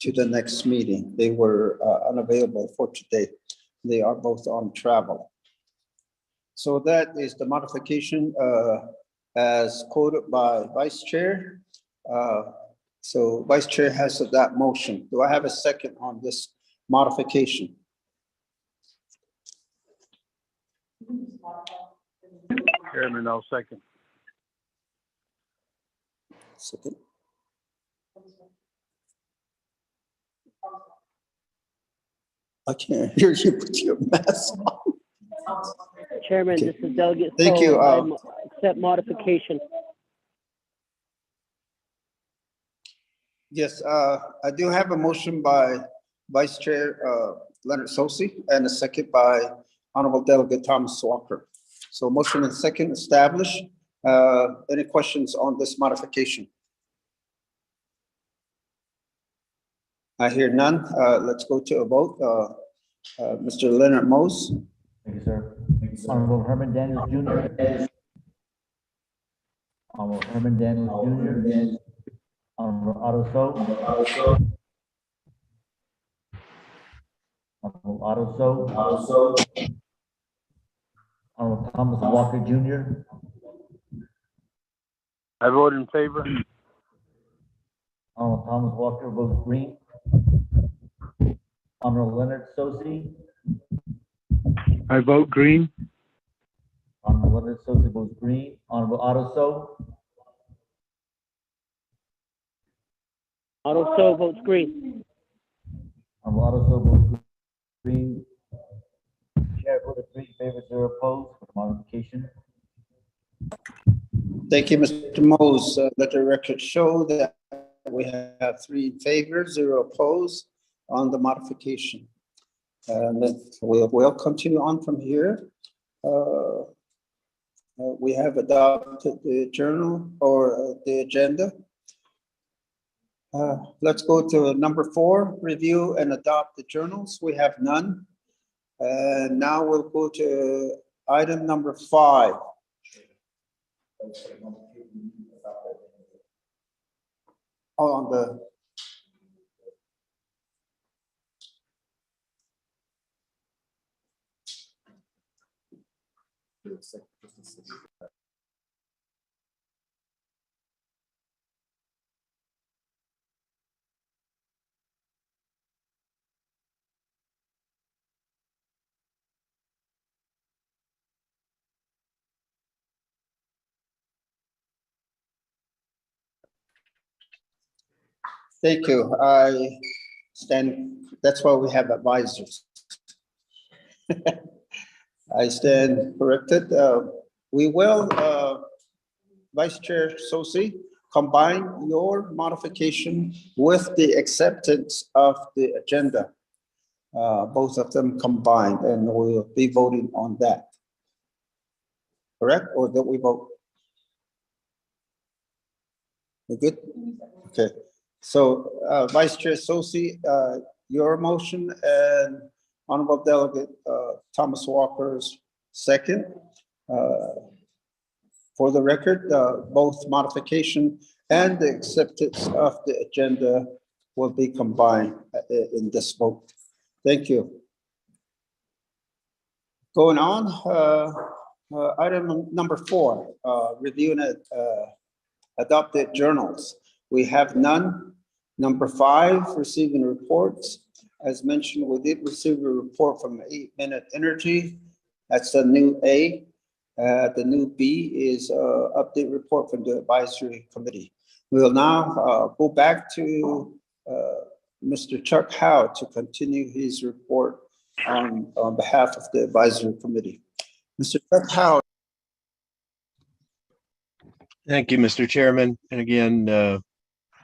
to the next meeting. They were unavailable for today. They are both on travel. So that is the modification as quoted by Vice Chair. So Vice Chair has that motion. Do I have a second on this modification? Chairman, I'll second. Second. I can't hear you with your mask on. Chairman, Okay. this is Delegate. Thank you. Accept modification. Yes, I do have a motion by Vice Chair Leonard Sosi and a second by Honorable Delegate Thomas Walker. So motion and second established. Any questions on this modification? I hear none. Let's go to a vote. Mr. Leonard Mose. Thank you, sir. Honorable Herman Daniels Jr. Honorable Herman Daniels Jr. Honorable Otto So. Honorable Otto So. Honorable Thomas Walker Jr. I vote in favor. Honorable Thomas Walker votes green. Honorable Leonard Sosi. I vote green. Honorable Leonard Sosi votes green. Honorable Otto So. Otto So votes green. Honorable Otto So votes green. Chair voted 3 in favor, 0 opposed for the modification. Thank you, Mr. Mose. Let the record show that we have 3 in favor, 0 opposed on the modification. And then we'll continue on from here. We have adopted the journal or the agenda. Let's go to number 4, review and adopt the journals. We have none. And now we'll go to item number 5. Oh, on the Thank you. I stand, that's why we have advisors. I stand corrected. We will, Vice Chair Sosi, combine your modification with the acceptance of the agenda. both of them combined, and we'll be voting on that. Correct, or don't we vote? You good? Okay, so Vice Chair Sosi, your motion and Honorable Delegate Thomas Walker's second. For the record, both modification and the acceptance of the agenda will be combined in this vote. Thank you. Going on, item number 4, review and adopted journals. We have none. Number 5, receiving reports. As mentioned, we did receive a report from 8 Minute Energy. That's the new A. The new B is update report from the advisory committee. We will now go back to Mr. Chuck Howe to continue his report on behalf of the advisory committee. Mr. Chuck Howe. Thank you, Mr. Chairman. And again,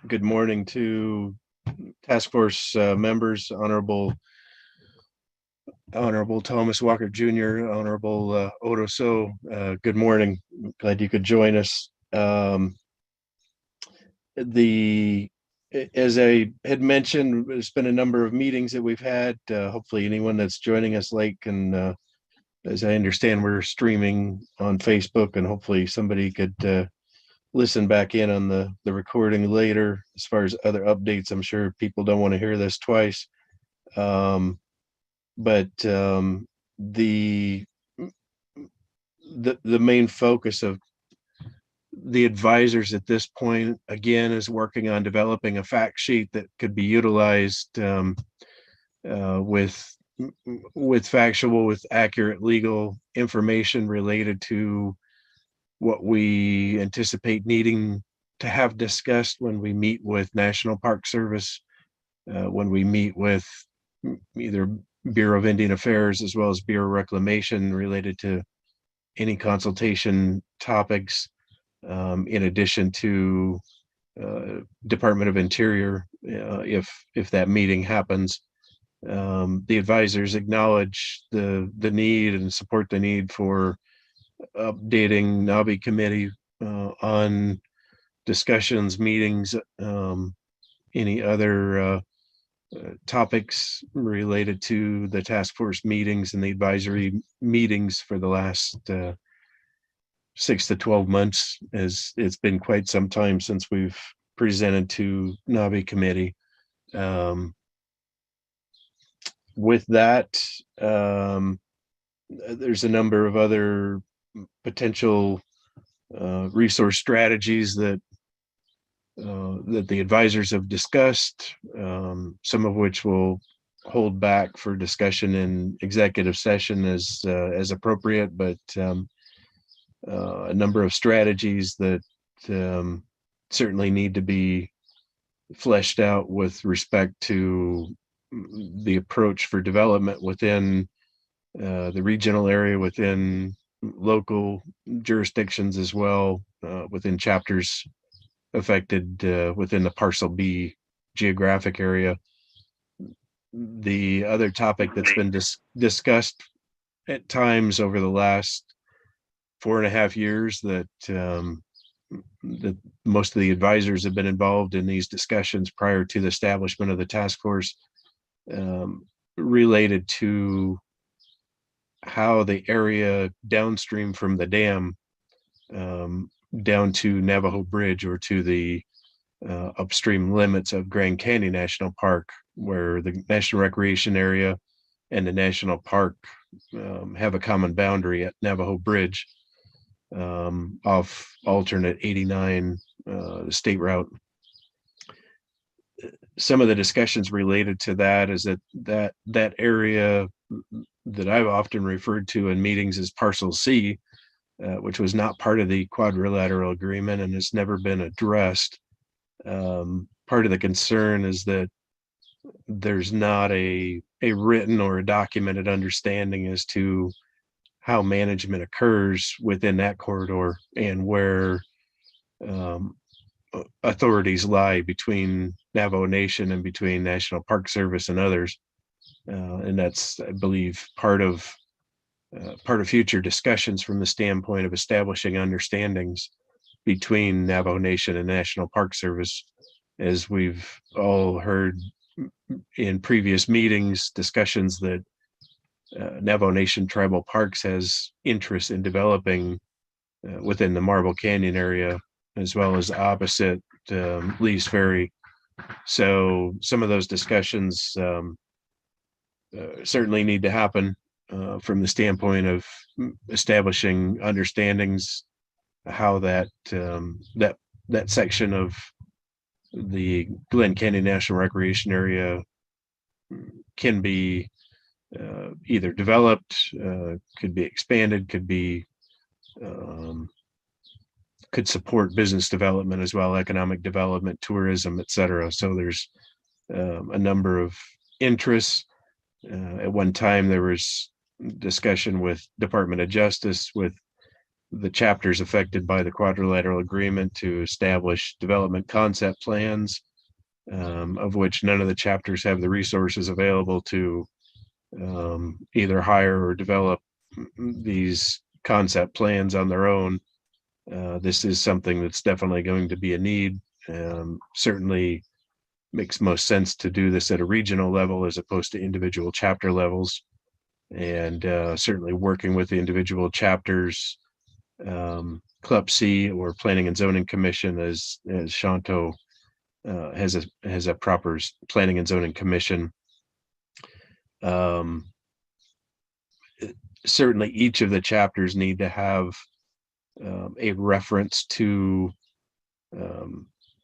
good morning to task force members, Honorable Thomas Walker Jr., Honorable Odo So. Good morning. Glad you could join us. As I had mentioned, there's been a number of meetings that we've had. Hopefully anyone that's joining us late can, as I understand, we're streaming on Facebook, and hopefully somebody could listen back in on the recording later. As far as other updates, I'm sure people don't want to hear this twice. But the main focus of the advisors at this point, again, is working on developing a fact sheet that could be utilized with accurate legal information related to what we anticipate needing to have discussed when we meet with National Park Service, when we meet with either Bureau of Indian Affairs as well as Bureau of Reclamation related to any consultation topics, in addition to Department of Interior, if that meeting happens. The advisors acknowledge the need and support the need for updating NABI committee on discussions, meetings, any other topics related to the task force meetings and the advisory meetings for the last 6 to 12 months, as it's been quite some time since we've presented to NABI committee. With that, there's a number of other potential resource strategies that the advisors have discussed, some of which will hold back for discussion in executive session as appropriate, but a number of strategies that certainly need to be fleshed out with respect to the approach for development within the regional area, within local jurisdictions as well, within chapters affected within the Parcel B geographic area. The other topic that's been discussed at times over the last 4.5 years that that most of the advisors have been involved in these discussions prior to the establishment of the task force, related to how the area downstream from the dam down to Navajo Bridge, or to the upstream limits of Grand Canyon National Park, where the National Recreation Area and the National Park have a common boundary at Navajo Bridge, off alternate 89 state route. Some of the discussions related to that is that area that I've often referred to in meetings as Parcel C, which was not part of the quadrilateral agreement and has never been addressed. Part of the concern is that there's not a written or a documented understanding as to how management occurs within that corridor, and where authorities lie between Navajo Nation and between National Park Service and others. And that's, I believe, part of future discussions from the standpoint of establishing understandings between Navajo Nation and National Park Service. As we've all heard in previous meetings, discussions that Navajo Nation Tribal Parks has interest in developing within the Marble Canyon area, as well as opposite Lee's Ferry. So some of those discussions certainly need to happen from the standpoint of establishing understandings how that that section of the Glen Canyon National Recreation Area can be either developed, could be expanded, could support business development as well, economic development, tourism, et cetera. So there's a number of interests. At one time, there was discussion with Department of Justice with the chapters affected by the quadrilateral agreement to establish development concept plans, of which none of the chapters have the resources available to either hire or develop these concept plans on their own. This is something that's definitely going to be a need. Certainly makes most sense to do this at a regional level as opposed to individual chapter levels. And certainly working with the individual chapters, CLUP-C or Planning and Zoning Commission, as Shanto has a proper Planning and Zoning Commission. Certainly each of the chapters need to have a reference to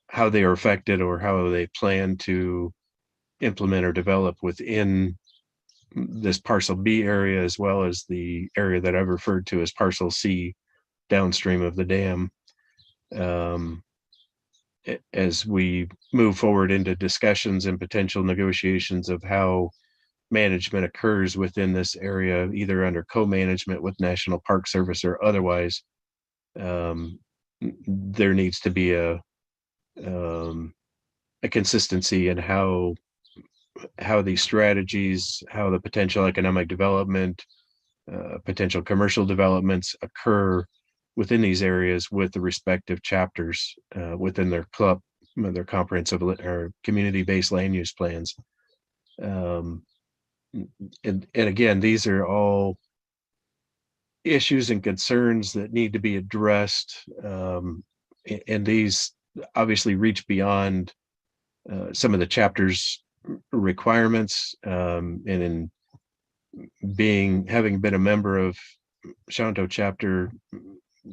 how they are affected or how they plan to implement or develop within this parcel B area, as well as the area that I've referred to as parcel C downstream of the dam. As we move forward into discussions and potential negotiations of how management occurs within this area, either under co-management with National Park Service or otherwise, there needs to be a consistency in how these strategies, how the potential economic development, potential commercial developments occur within these areas with the respective chapters within their club, their comprehensive or community-based land use plans. And again, these are all issues and concerns that need to be addressed. And these obviously reach beyond some of the chapters requirements, and in having been a member of Shanto chapter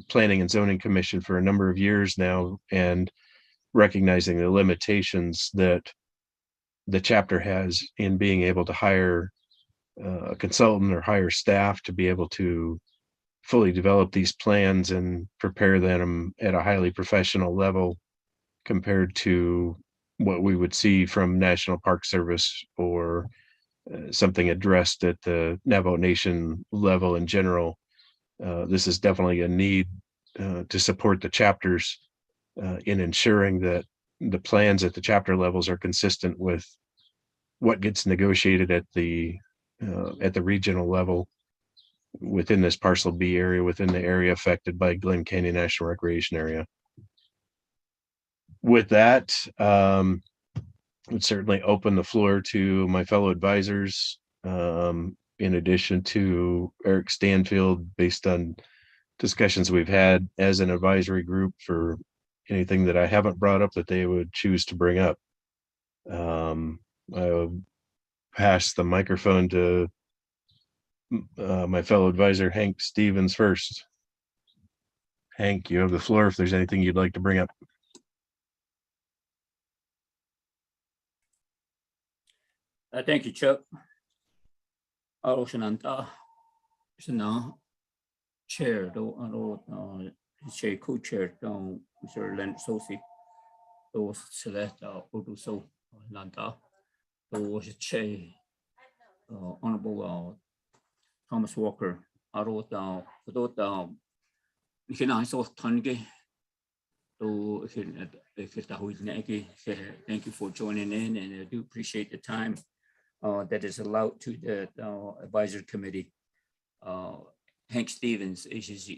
Planning and Zoning Commission for a number of years now, and recognizing the limitations that the chapter has in being able to hire a consultant or hire staff to be able to fully develop these plans and prepare them at a highly professional level compared to what we would see from National Park Service or something addressed at the Navajo Nation level in general. This is definitely a need to support the chapters in ensuring that the plans at the chapter levels are consistent with what gets negotiated at the regional level within this parcel B area, within the area affected by Glen Canyon National Recreation Area. With that, would certainly open the floor to my fellow advisors, in addition to Eric Stanfield, based on discussions we've had as an advisory group, for anything that I haven't brought up that they would choose to bring up. I'll pass the microphone to my fellow advisor, Hank Stevens, first. Hank, you have the floor if there's anything you'd like to bring up. Thank you, Chuck. Aroshananta, Chair, Chair Co-Chair, Mr. Leonard Sosi, select Oduso Nanta, Chair, Honorable Thomas Walker, Arota, Nikina Iso Tange, thank you for joining in, and I do appreciate the time that is allowed to the advisory committee. Hank Stevens is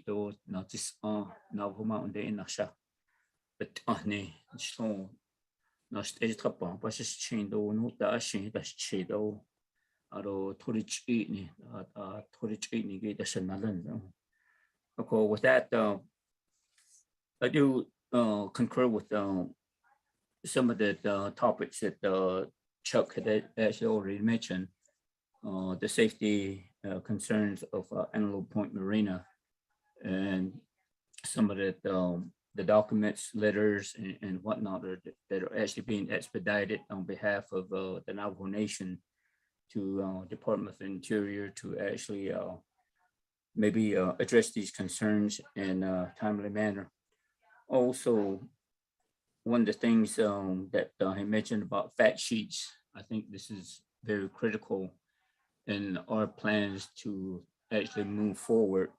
not just now mountain day in Nasha, but so not stage couple, but just chain do no dash that's chido. Aro torich eat ni get the shanalan. Okay, with that, I do concur with some of the topics that Chuck had actually already mentioned. The safety concerns of Antelope Point Marina, and some of the documents, letters, and whatnot that are actually being expedited on behalf of the Navajo Nation to Department of Interior to actually maybe address these concerns in a timely manner. Also, one of the things that he mentioned about fact sheets, I think this is very critical in our plans to actually move forward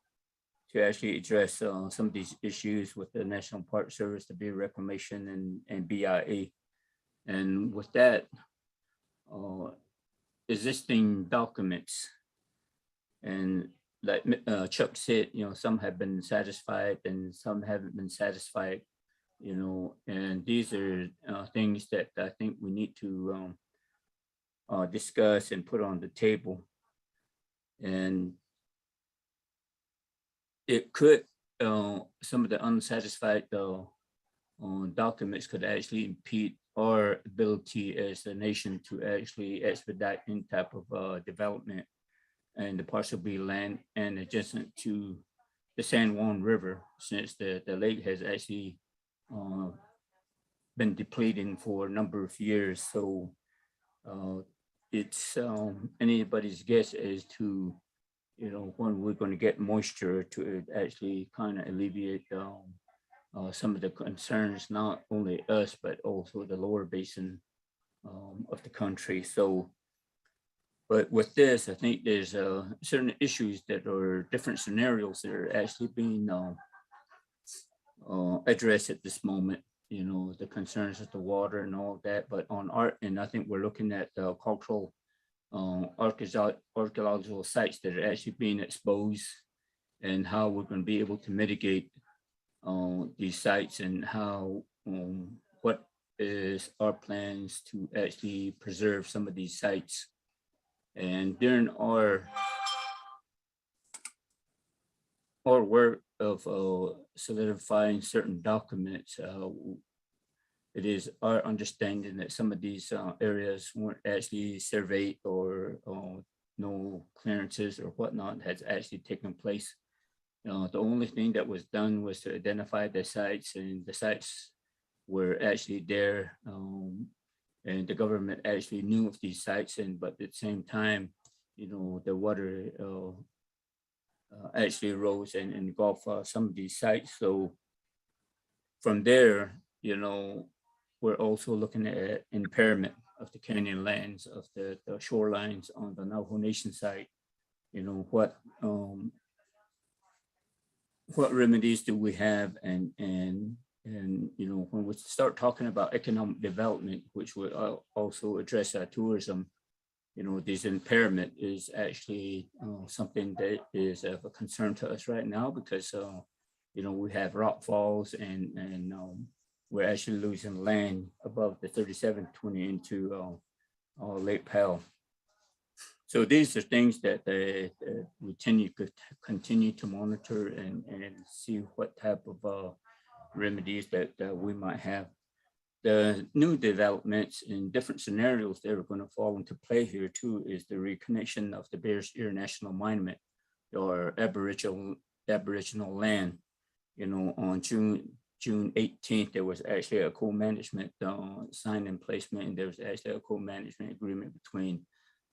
to actually address some of these issues with the National Park Service, the Bear Reclamation, and BIA. And with that, existing documents, and like Chuck said, some have been satisfied and some haven't been satisfied, and these are things that I think we need to discuss and put on the table. And it could, some of the unsatisfied documents could actually impede our ability as a nation to actually expedite any type of development and the parcel B land and adjacent to the San Juan River, since the lake has actually been depleting for a number of years. So it's anybody's guess as to when we're going to get moisture to actually kind of alleviate some of the concerns, not only us, but also the lower basin of the country. So, but with this, I think there's certain issues that are different scenarios that are actually being addressed at this moment, the concerns of the water and all of that. But on our end, I think we're looking at cultural archaeological sites that are actually being exposed, and how we're going to be able to mitigate these sites, and how what is our plans to actually preserve some of these sites. And during our work of solidifying certain documents, it is our understanding that some of these areas weren't actually surveyed, or no clearances or whatnot has actually taken place. The only thing that was done was to identify the sites, and the sites were actually there, and the government actually knew of these sites. But at the same time, the water actually rose and engulfed some of these sites. So from there, we're also looking at impairment of the canyon lands, of the shorelines on the Navajo Nation side. What remedies do we have, and when we start talking about economic development, which will also address tourism, this impairment is actually something that is of a concern to us right now, because we have rock falls, and we're actually losing land above the 3720 into Lake Powell. So these are things that we continue to monitor and see what type of remedies that we might have. The new developments in different scenarios that are going to fall into play here too is the reconnection of the Bears Ear National Monument, or Aboriginal land. On June 18th, there was actually a co-management sign in placement, and there was actually a co-management agreement between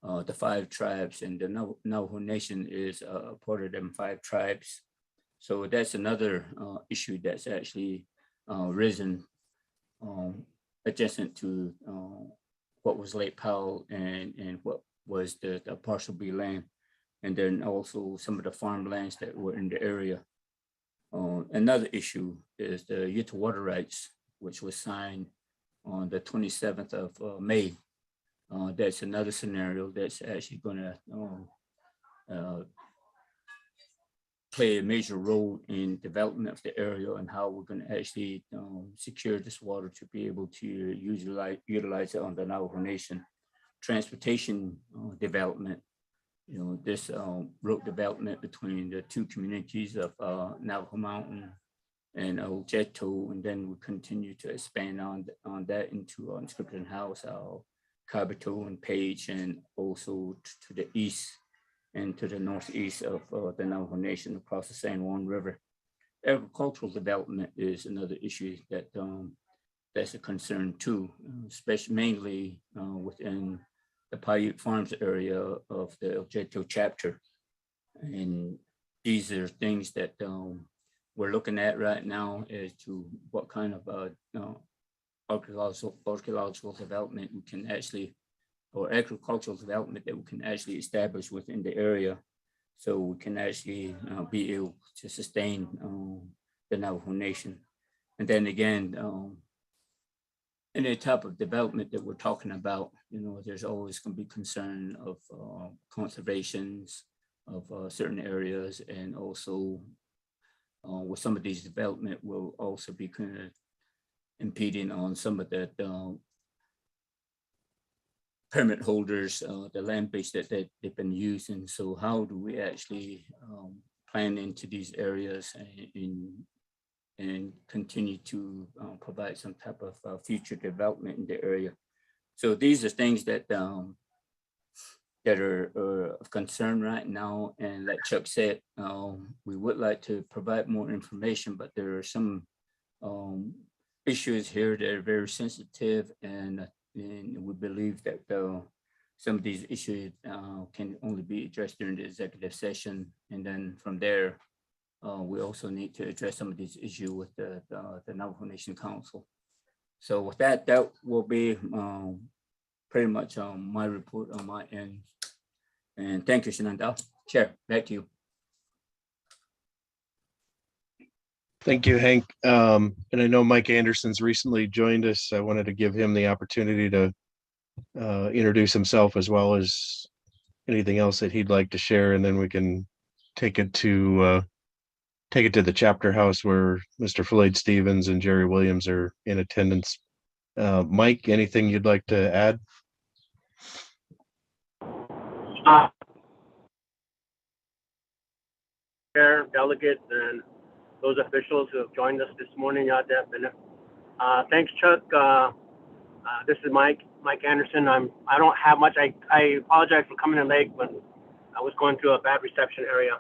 the 5 tribes, and the Navajo Nation is a part of them 5 tribes. So that's another issue that's actually risen adjacent to what was Lake Powell and what was the parcel B land, and then also some of the farmlands that were in the area. Another issue is the Utah water rights, which was signed on the 27th of May That's another scenario that's actually gonna play a major role in development of the area and how we're going to actually secure this water to be able to utilize it on the Navajo Nation. Transportation development, this road development between the two communities of Navajo Mountain and Ojeto, and then we continue to expand on that into Inscription House, Kabato and Page, and also to the east and to the northeast of the Navajo Nation across the San Juan River. Agricultural development is another issue that that's a concern too, especially mainly within the Paiute Farms area of the Ojeto chapter. And these are things that we're looking at right now as to what kind of archaeological development we can actually, or agricultural development that we can actually establish within the area, so we can actually be able to sustain the Navajo Nation. And then again, any type of development that we're talking about, there's always going to be concern of conservations of certain areas, and also with some of these development will also be kind of impeding on some of the permit holders, the land base that they've been using. So how do we actually plan into these areas and continue to provide some type of future development in the area? So these are things that that are of concern right now. And like Chuck said, we would like to provide more information, but there are some issues here that are very sensitive, and we believe that some of these issues can only be addressed during the executive session. And then from there, we also need to address some of these issues with the Navajo Nation Council. So with that will be pretty much my report on my end. And thank you, Shenandoah. Chair, back to you. Thank you, Hank. And I know Mike Anderson's recently joined us. I wanted to give him the opportunity to introduce himself, as well as anything else that he'd like to share, and then we can take it to the chapter house where Mr. Floyd Stevens and Jerry Williams are in attendance. Mike, anything you'd like to add? Chair, delegates, and those officials who have joined us this morning. Thanks, Chuck. This is Mike Anderson. I don't have much. I apologize for coming in late when I was going through a bad reception area.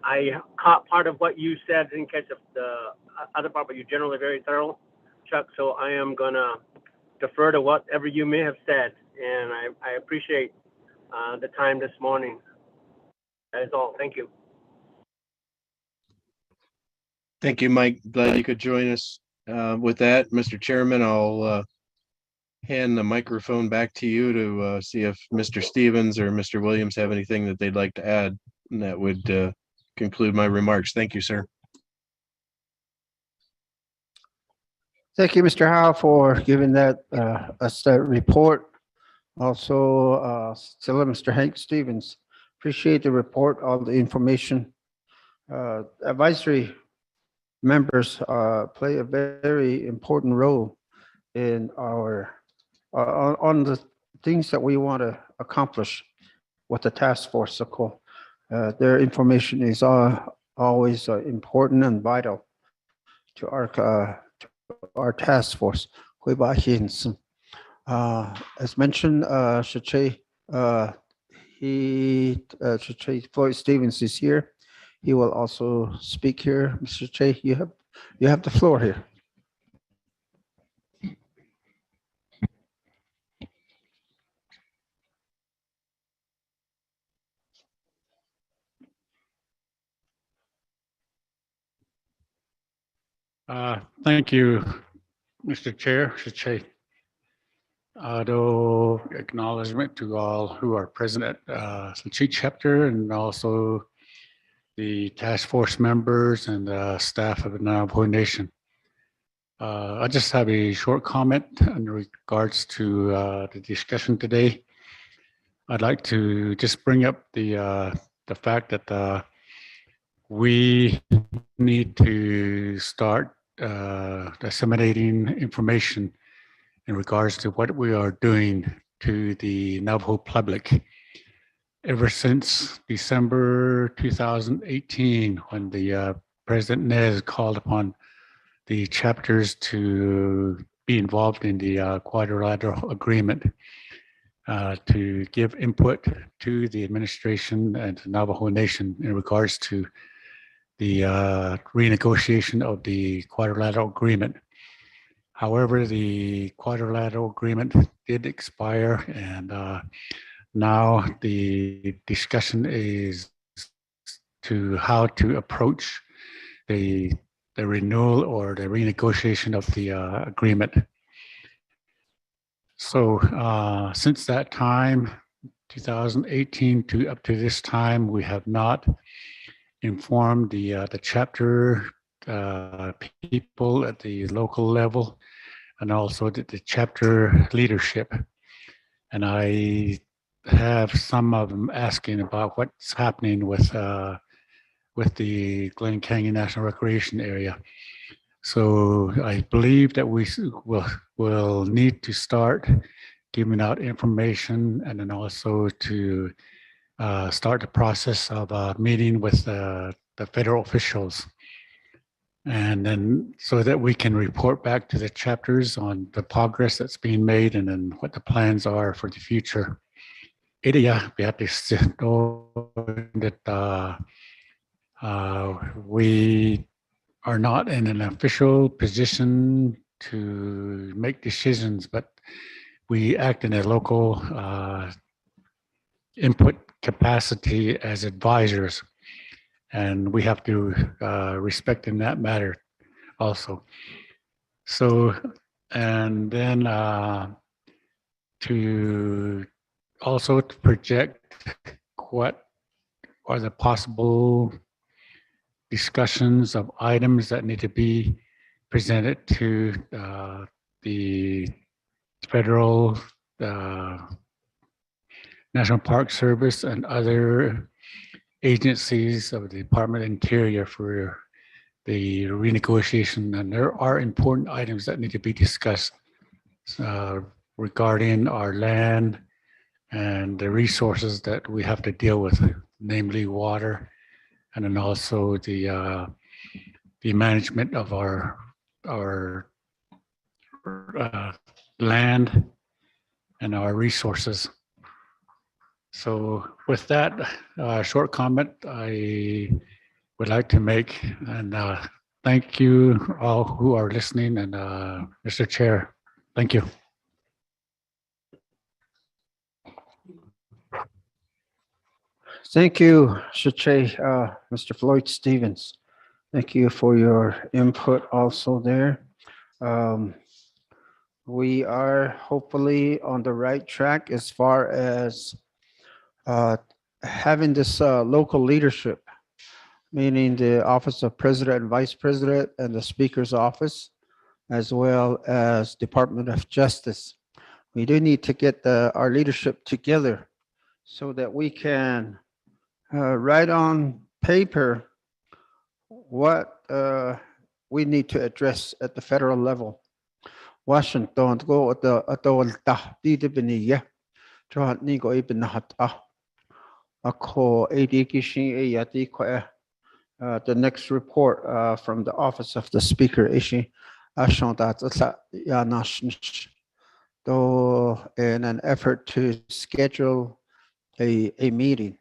I caught part of what you said, didn't catch the other part, but you're generally very thorough, Chuck. So I am gonna defer to whatever you may have said, and I appreciate the time this morning. That is all. Thank you. Thank you, Mike. Glad you could join us. With that, Mr. Chairman, I'll hand the microphone back to you to see if Mr. Stevens or Mr. Williams have anything that they'd like to add, and that would conclude my remarks. Thank you, sir. Thank you, Mr. Howe, for giving us that report. Also, still Mr. Hank Stevens. Appreciate the report, all the information. Advisory members play a very important role in our on the things that we want to accomplish with the task force. So their information is always important and vital to our task force. As mentioned, Floyd Stevens is here. He will also speak here. Mr. Che, you have the floor here. Thank you, Mr. Chair. Mr. Che. Acknowledgement to all who are present at Sanchi chapter, and also the task force members and staff of the Navajo Nation. I just have a short comment in regards to the discussion today. I'd like to just bring up the fact that we need to start disseminating information in regards to what we are doing to the Navajo public. Ever since December 2018, when the President Nez called upon the chapters to be involved in the quadrilateral agreement to give input to the administration and the Navajo Nation in regards to the renegotiation of the quadrilateral agreement. However, the quadrilateral agreement did expire, and now the discussion is to how to approach the renewal or the renegotiation of the agreement. So since that time, 2018 to up to this time, we have not informed the chapter people at the local level and also the chapter leadership. And I have some of them asking about what's happening with the Glen Canyon National Recreation Area. So I believe that we will need to start giving out information, and then also to start the process of meeting with the federal officials. And then so that we can report back to the chapters on the progress that's being made and then what the plans are for the future. We are not in an official position to make decisions, but we act in a local input capacity as advisors, and we have to respect in that matter also. So, and then to also to project what are the possible discussions of items that need to be presented to the federal National Park Service and other agencies of the Department of Interior for the renegotiation. And there are important items that need to be discussed regarding our land and the resources that we have to deal with, namely water, and then also the management of our land and our resources. So with that short comment, I would like to make, and thank you all who are listening, and Mr. Chair, thank you. Thank you, Shache, Mr. Floyd Stevens. Thank you for your input also there. We are hopefully on the right track as far as having this local leadership, meaning the Office of President and Vice President and the Speaker's Office, as well as Department of Justice. We do need to get our leadership together so that we can write on paper what we need to address at the federal level. Washington go at the the next report from the Office of the Speaker in an effort to schedule a meeting.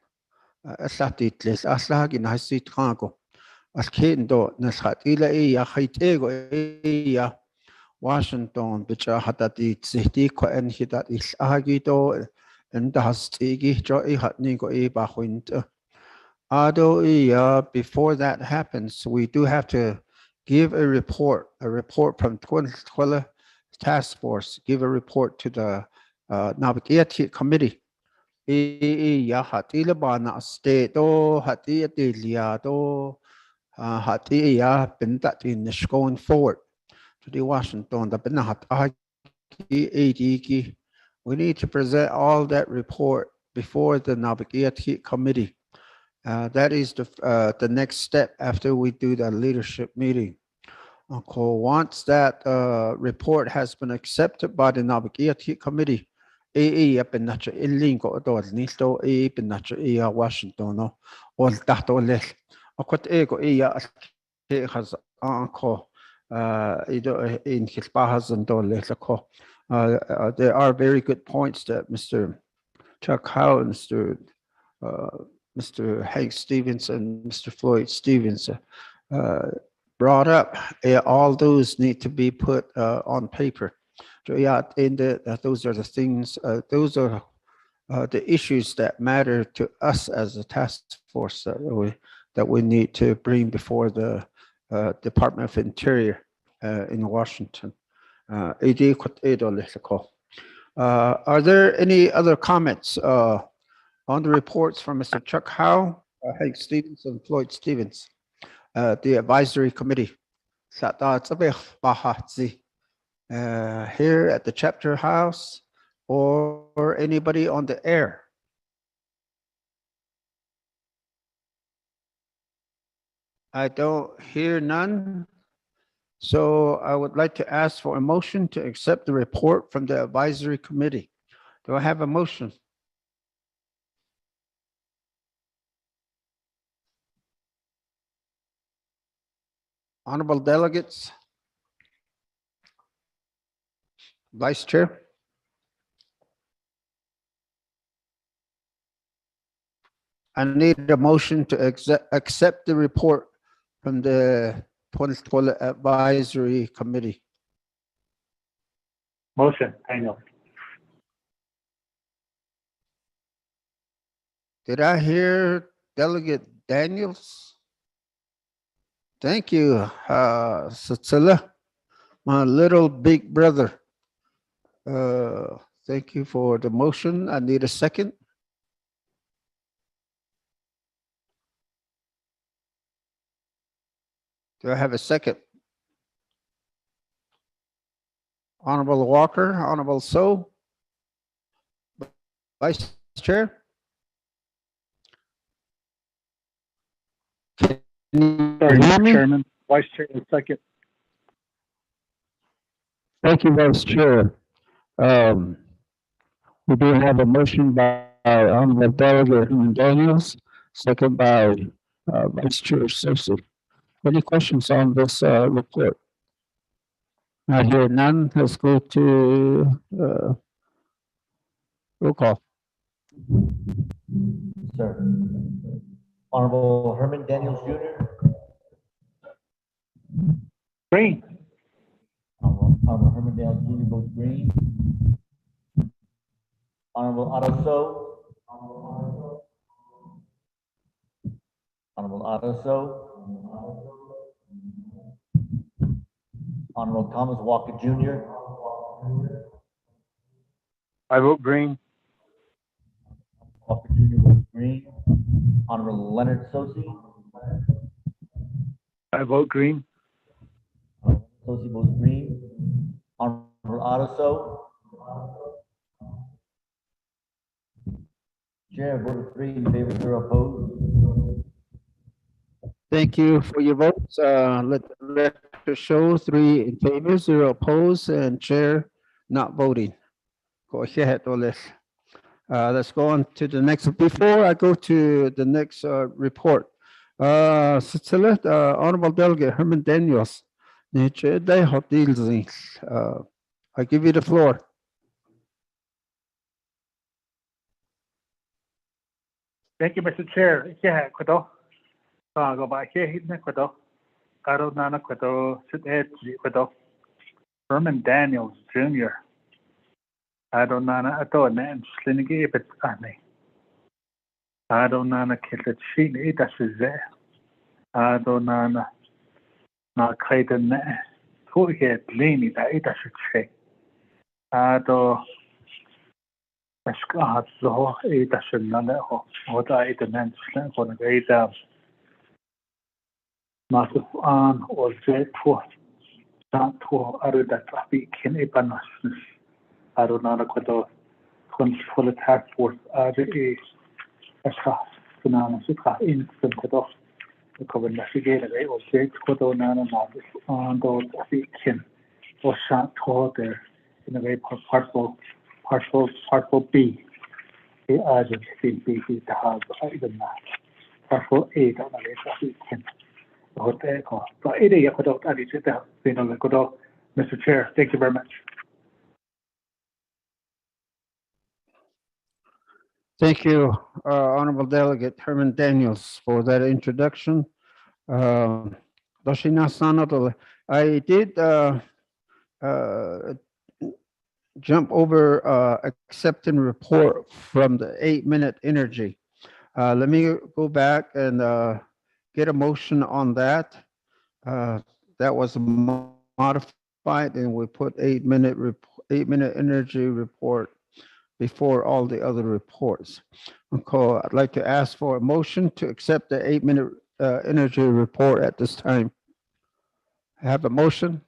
Washington bicha hatati tsihti ko en hitat is agito and das tigi jo I hatni go I bahwint. Before that happens, we do have to give a report from Twila Task Force, give a report to the Navigated Committee. Ya hatila bana state do hati atilia do hati ya bentat in going forward. to the Washington, the Benahat, we need to present all that report before the Nabagiat committee. That is the next step after we do the leadership meeting. Once that report has been accepted by the Nabagiat committee, Washington, no, or that or less. In his there are very good points that Mr. Chuck Howe and Mr. Hank Stevens and Mr. Floyd Stevens brought up. All those need to be put on paper. So yeah, those are the things. Those are the issues that matter to us as a task force that we need to bring before the Department of Interior in Washington. Are there any other comments on the reports from Mr. Chuck Howe, Hank Stevens, and Floyd Stevens, the advisory committee? Here at the chapter house, or anybody on the air? I don't hear none. So I would like to ask for a motion to accept the report from the advisory committee. Do I have a motion? Honorable delegates, Vice Chair. I need a motion to accept the report from the Political Advisory Committee. Motion, Daniel. Did I hear Delegate Daniels? Thank you, Satsila, my little big brother. Thank you for the motion. I need a second. Do I have a second? Honorable Walker, Honorable So, Vice Chair. Sorry, Chairman, Vice Chair, second. Thank you, Vice Chair. We do have a motion by Honorable Delegate Daniels, second by Vice Chair Cersei. Any questions on this report? I hear none. Let's go to roll call. Sir. Honorable Herman Daniels Jr. Green. Honorable Herman Daniels Jr. votes green. Honorable Otto So. Honorable Otto So. Honorable Thomas Walker Jr. I vote green. Walker Jr. votes green. Honorable Leonard Sosi. I vote green. Sosi votes green. Honorable Otto So. Chair voted 3 in favor, 0 opposed. Thank you for your votes. Let the record show 3 in favor, 0 opposed, and Chair not voting. Go ahead, Oles. Let's go on to the next. Before I go to the next report, select Honorable Delegate Herman Daniels. I give you the floor. Thank you, Mr. Chair. Yeah, Kodo. Go back here, hit Kodo. Karo Nana Kodo, sit head, Kodo. Herman Daniels Jr. Adonana Adona, Slinigi, but Annie. Adonana Kilachin, it as is there. Adonana Nakaitan, who get leaning, it as it say. Ado Ascot, so it as another, what I eat and then slant on the way down. Massive on or Z4. to arudat api kin epanas arunana kodo control task force RA asha sunana suka instant kodo the cover navigator or state kodo nana nabis on those api kin or shot to there in a way partial B. The urgent B to have even that. Partial A on the api kin. Mr. Chair, thank you very much. Thank you, Honorable Delegate Herman Daniels, for that introduction. I did jump over accepting report from the 8-minute energy. Let me go back and get a motion on that. That was modified, and we put 8-minute energy report before all the other reports. Okay, I'd like to ask for a motion to accept the 8-minute energy report at this time. Have a motion.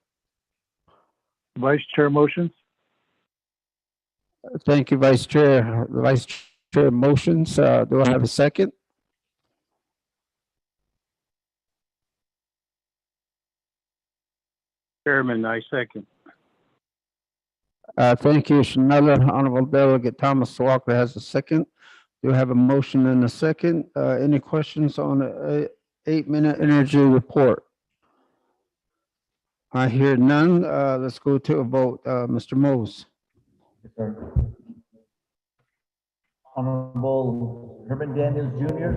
Vice Chair motions. Thank you, Vice Chair. The Vice Chair motions. Do I have a second? Chairman, I second. Thank you, Schneider. Honorable Delegate Thomas Walker has a second. Do you have a motion and a second? Any questions on the 8-minute energy report? I hear none. Let's go to a vote. Mr. Mose. Yes, sir. Honorable Herman Daniels Jr.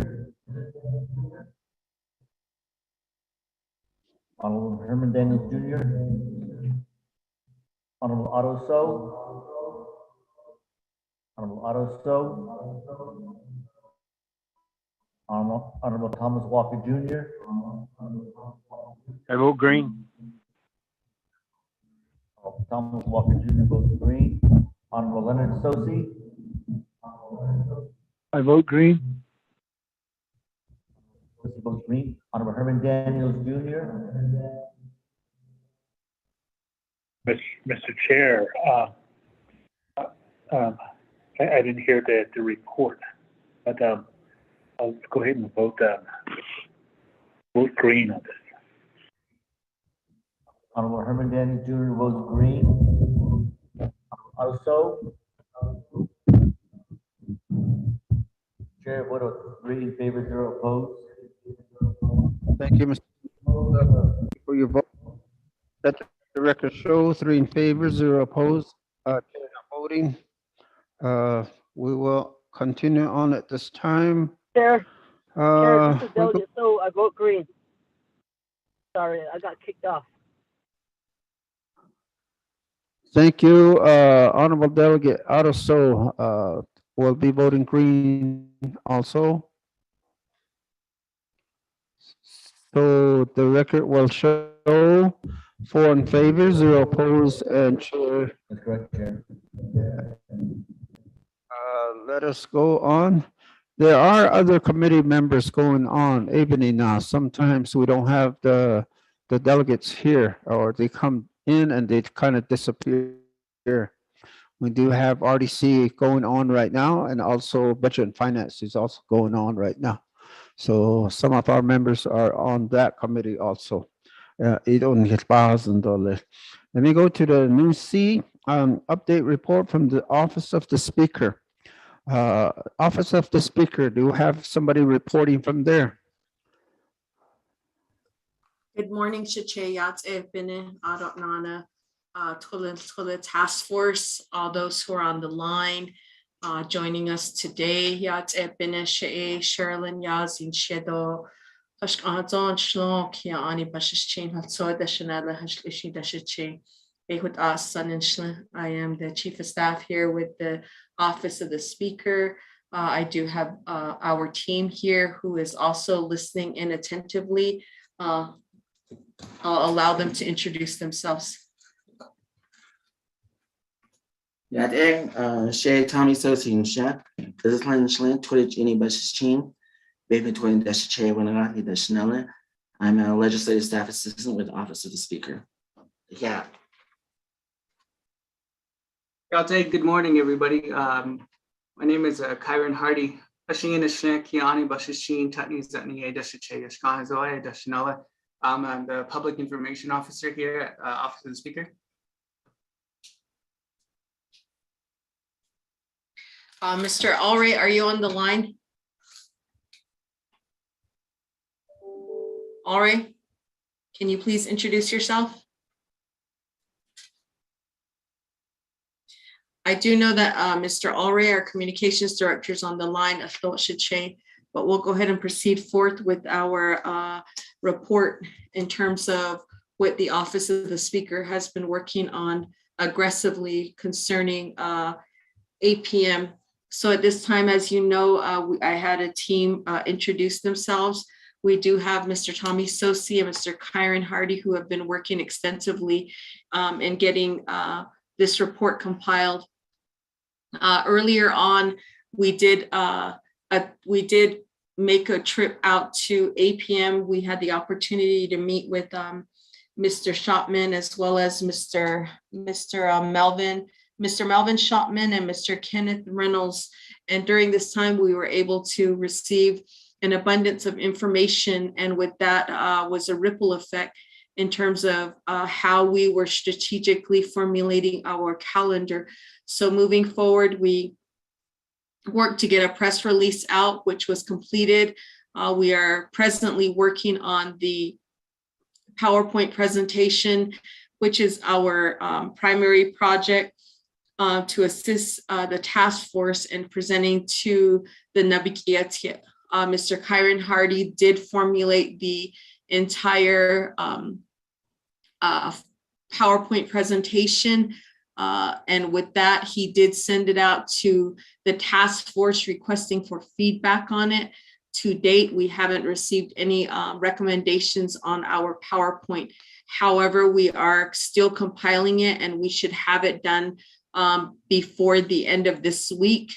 Honorable Herman Daniels Jr. Honorable Otto So. Honorable Otto So. Honorable Thomas Walker Jr. I vote green. Thomas Walker Jr. votes green. Honorable Leonard Sosi. I vote green. Sosi votes green. Honorable Herman Daniels Jr. Mr. Chair, I didn't hear the report, but I'll go ahead and vote green on this. Honorable Herman Daniels Jr. votes green. Also, Chair vote of 3 in favor, 0 opposed. Thank you, Mr. for your vote. Let the record show 3 in favor, 0 opposed. Chair not voting. We will continue on at this time. Chair, this is we'll Delegate, so I vote green. Sorry, I got kicked off. Thank you, Honorable Delegate Otto So will be voting green also. So the record will show 4 in favor, 0 opposed, and Chair. That's correct, Chair. Let us go on. There are other committee members going on, evening now. Sometimes we don't have the delegates here, or they come in and they kind of disappear. We do have RDC going on right now, and also Budget and Finance is also going on right now. So some of our members are on that committee also. Let me go to the new C, update report from the Office of the Speaker. Office of the Speaker, do you have somebody reporting from there? Good morning, Shachayat Ebene, Adot Nana, Tula Task Force, all those who are on the line joining us today. Yat Ebene Shea, Sherilyn Yazin Shedo, Hashkazon Shlon, Kia Ani Bashichin, Hatsoy Dashanella Hashlishi Dashichi, Ehud Asan and Shlin. I am the Chief of Staff here with the Office of the Speaker. I do have our team here who is also listening in attentively. I'll allow them to introduce themselves. Yat Shay Tommy Sosin Sha, this is Lynn Schlin, Twitch any Bashichin, Baby Twin Dash Chair Winagaki Dashnella. I'm a legislative staff assistant with the Office of the Speaker. Yeah. Good morning, everybody. My name is Kyron Hardy. I'm the Public Information Officer here at Office of the Speaker. Mr. Alray, are you on the line? Alray, can you please introduce yourself? I do know that Mr. Alray, our Communications Director, is on the line, but we'll go ahead and proceed forth with our report in terms of what the Office of the Speaker has been working on aggressively concerning APM. So at this time, as you know, I had a team introduce themselves. We do have Mr. Tommy Sosi and Mr. Kyron Hardy, who have been working extensively in getting this report compiled. Earlier on, we did make a trip out to APM. We had the opportunity to meet with Mr. Shopman as well as Mr. Melvin Shopman and Mr. Kenneth Reynolds. And during this time, we were able to receive an abundance of information. And with that was a ripple effect in terms of how we were strategically formulating our calendar. So moving forward, we worked to get a press release out, which was completed. We are presently working on the PowerPoint presentation, which is our primary project to assist the task force in presenting to the Nabikiatia. Mr. Kyron Hardy did formulate the entire PowerPoint presentation. And with that, he did send it out to the task force requesting for feedback on it. To date, we haven't received any recommendations on our PowerPoint. However, we are still compiling it and we should have it done before the end of this week.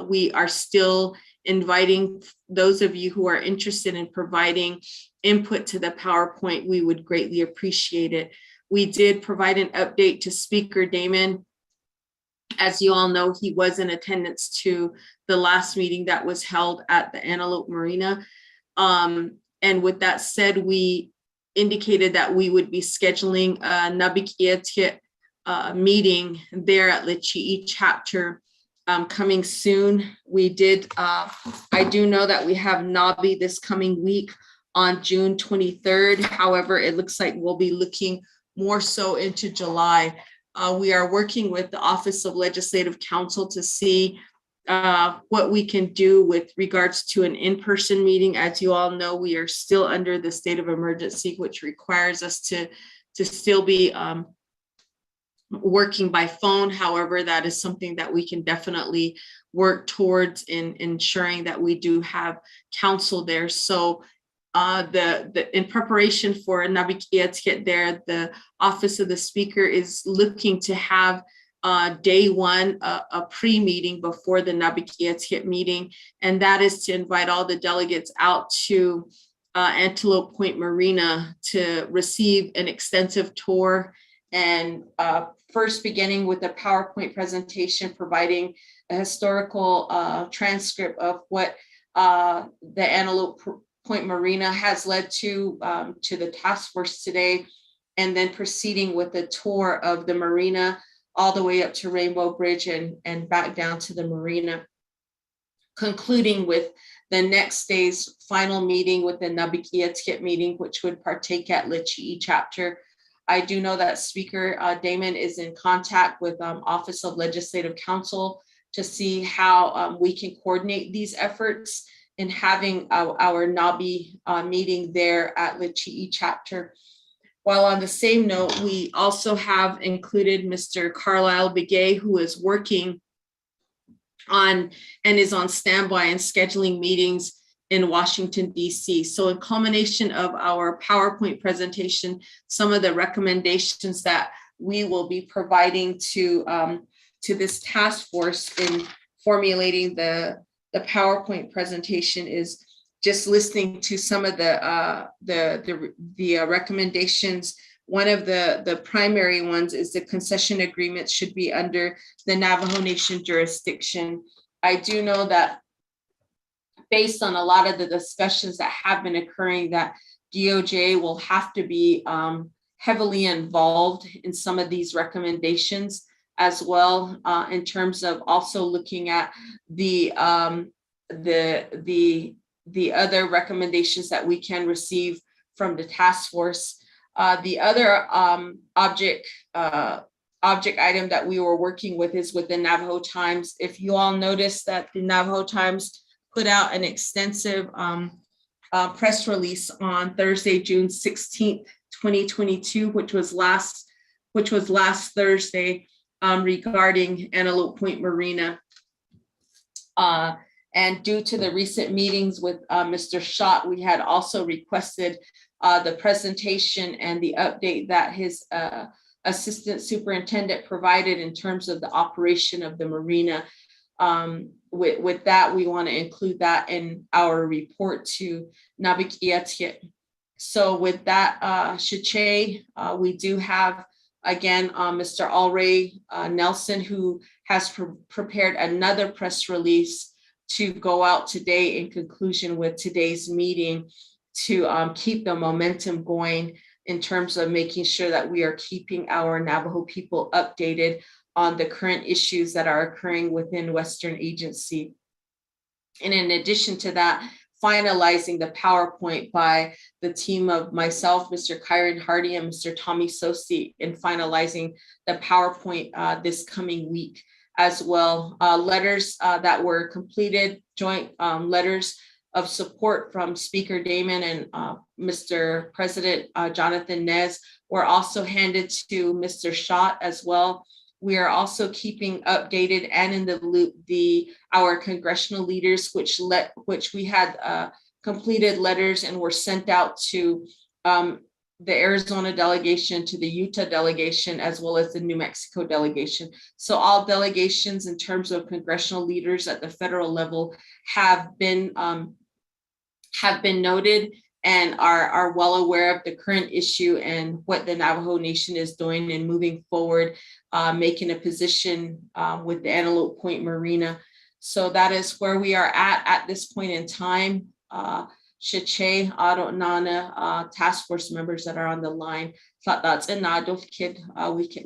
We are still inviting those of you who are interested in providing input to the PowerPoint. We would greatly appreciate it. We did provide an update to Speaker Damon. As you all know, he was in attendance to the last meeting that was held at the Antelope Marina. And with that said, we indicated that we would be scheduling a Nabikiatia meeting there at Lichi'i chapter coming soon. We did, I do know that we have Nabi this coming week on June 23rd. However, it looks like we'll be looking more so into July. We are working with the Office of Legislative Counsel to see what we can do with regards to an in-person meeting. As you all know, we are still under the state of emergency, which requires us to still be working by phone. However, that is something that we can definitely work towards in ensuring that we do have counsel there. So in preparation for Nabikiatia there, the Office of the Speaker is looking to have day one, a pre-meeting before the Nabikiatia meeting, and that is to invite all the delegates out to Antelope Point Marina to receive an extensive tour, and first beginning with a PowerPoint presentation providing a historical transcript of what the Antelope Point Marina has led to the task force today, and then proceeding with a tour of the marina all the way up to Rainbow Bridge and back down to the marina, concluding with the next day's final meeting with the Nabikiatia meeting, which would partake at Lichi'i chapter. I do know that Speaker Damon is in contact with Office of Legislative Counsel to see how we can coordinate these efforts in having our Nabi meeting there at Lichi'i chapter. While on the same note, we also have included Mr. Carlisle Begay, who is working on and is on standby and scheduling meetings in Washington, DC. So in culmination of our PowerPoint presentation, some of the recommendations that we will be providing to this task force in formulating the PowerPoint presentation is just listening to some of the recommendations one of the primary ones is the concession agreements should be under the Navajo Nation jurisdiction. I do know that based on a lot of the discussions that have been occurring, that DOJ will have to be heavily involved in some of these recommendations as well, in terms of also looking at the other recommendations that we can receive from the task force. The other object item that we were working with is with the Navajo Times. If you all noticed that the Navajo Times put out an extensive press release on Thursday, June 16th, 2022, which was last Thursday, regarding Antelope Point Marina. And due to the recent meetings with Mr. Schott, we had also requested the presentation and the update that his assistant superintendent provided in terms of the operation of the marina. With that, we want to include that in our report to Nabikiatia. So with that, Shiche, we do have, again, Mr. Alray Nelson, who has prepared another press release to go out today in conclusion with today's meeting to keep the momentum going in terms of making sure that we are keeping our Navajo people updated on the current issues that are occurring within Western Agency. And in addition to that, finalizing the PowerPoint by the team of myself, Mr. Kyron Hardy, and Mr. Tommy Sosi in finalizing the PowerPoint this coming week as well. Letters that were completed, joint letters of support from Speaker Damon and Mr. President Jonathan Nez were also handed to Mr. Schott as well. We are also keeping updated and in the loop our congressional leaders, which we had completed letters and were sent out to the Arizona delegation, to the Utah delegation, as well as the New Mexico delegation. So all delegations in terms of congressional leaders at the federal level have been noted and are well aware of the current issue and what the Navajo Nation is doing and moving forward, making a position with the Antelope Point Marina. So that is where we are at this point in time. Shiche, Ado Nana, task force members that are on the line,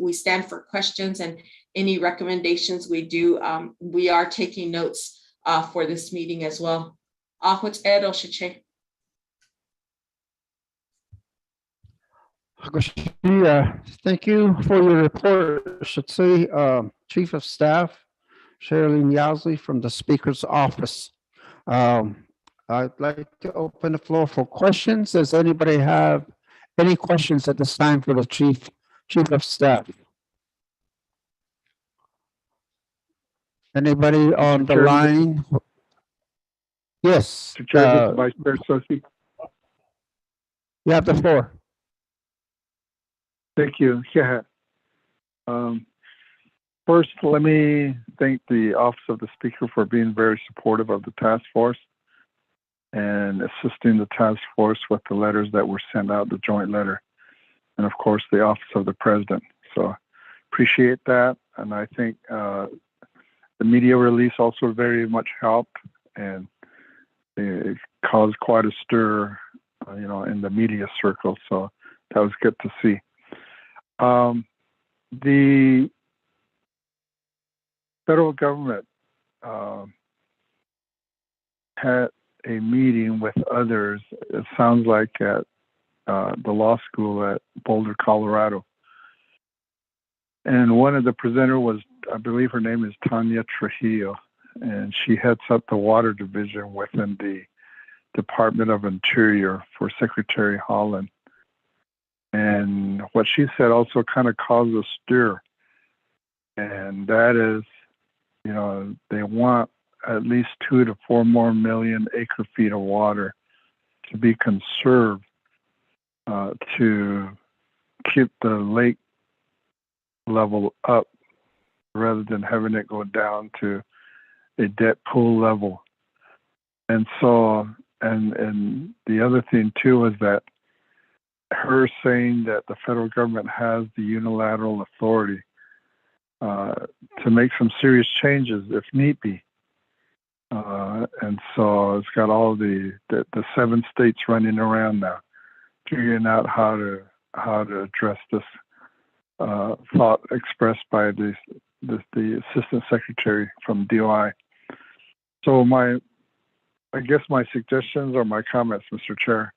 we stand for questions and any recommendations we do. We are taking notes for this meeting as well. Shiche. Thank you for your report, Shiche. Chief of Staff, Sherilyn Yowsley from the Speaker's Office. I'd like to open the floor for questions. Does anybody have any questions at this time for the Chief of Staff? Anybody on the line? Yes. Mr. Chair, this is Vice Chair Sosi. You have the floor. Thank you. Yeah. First, let me thank the Office of the Speaker for being very supportive of the task force and assisting the task force with the letters that were sent out, the joint letter, and of course, the Office of the President. So appreciate that. And I think the media release also very much helped, and it caused quite a stir, in the media circle. So that was good to see. The federal government had a meeting with others, it sounds like at the law school at Boulder, Colorado. And one of the presenter was, I believe her name is Tanya Trujillo, and she heads up the water division within the Department of Interior for Secretary Holland. And what she said also kind of caused a stir. And that is, they want at least 2 to 4 more million acre feet of water to be conserved to keep the lake level up rather than having it go down to a dead pool level. And so, and the other thing too is that her saying that the federal government has the unilateral authority to make some serious changes if need be. And so it's got all the 7 states running around now, figuring out how to address this thought expressed by the assistant secretary from DOI. So I guess my suggestions or my comments, Mr. Chair,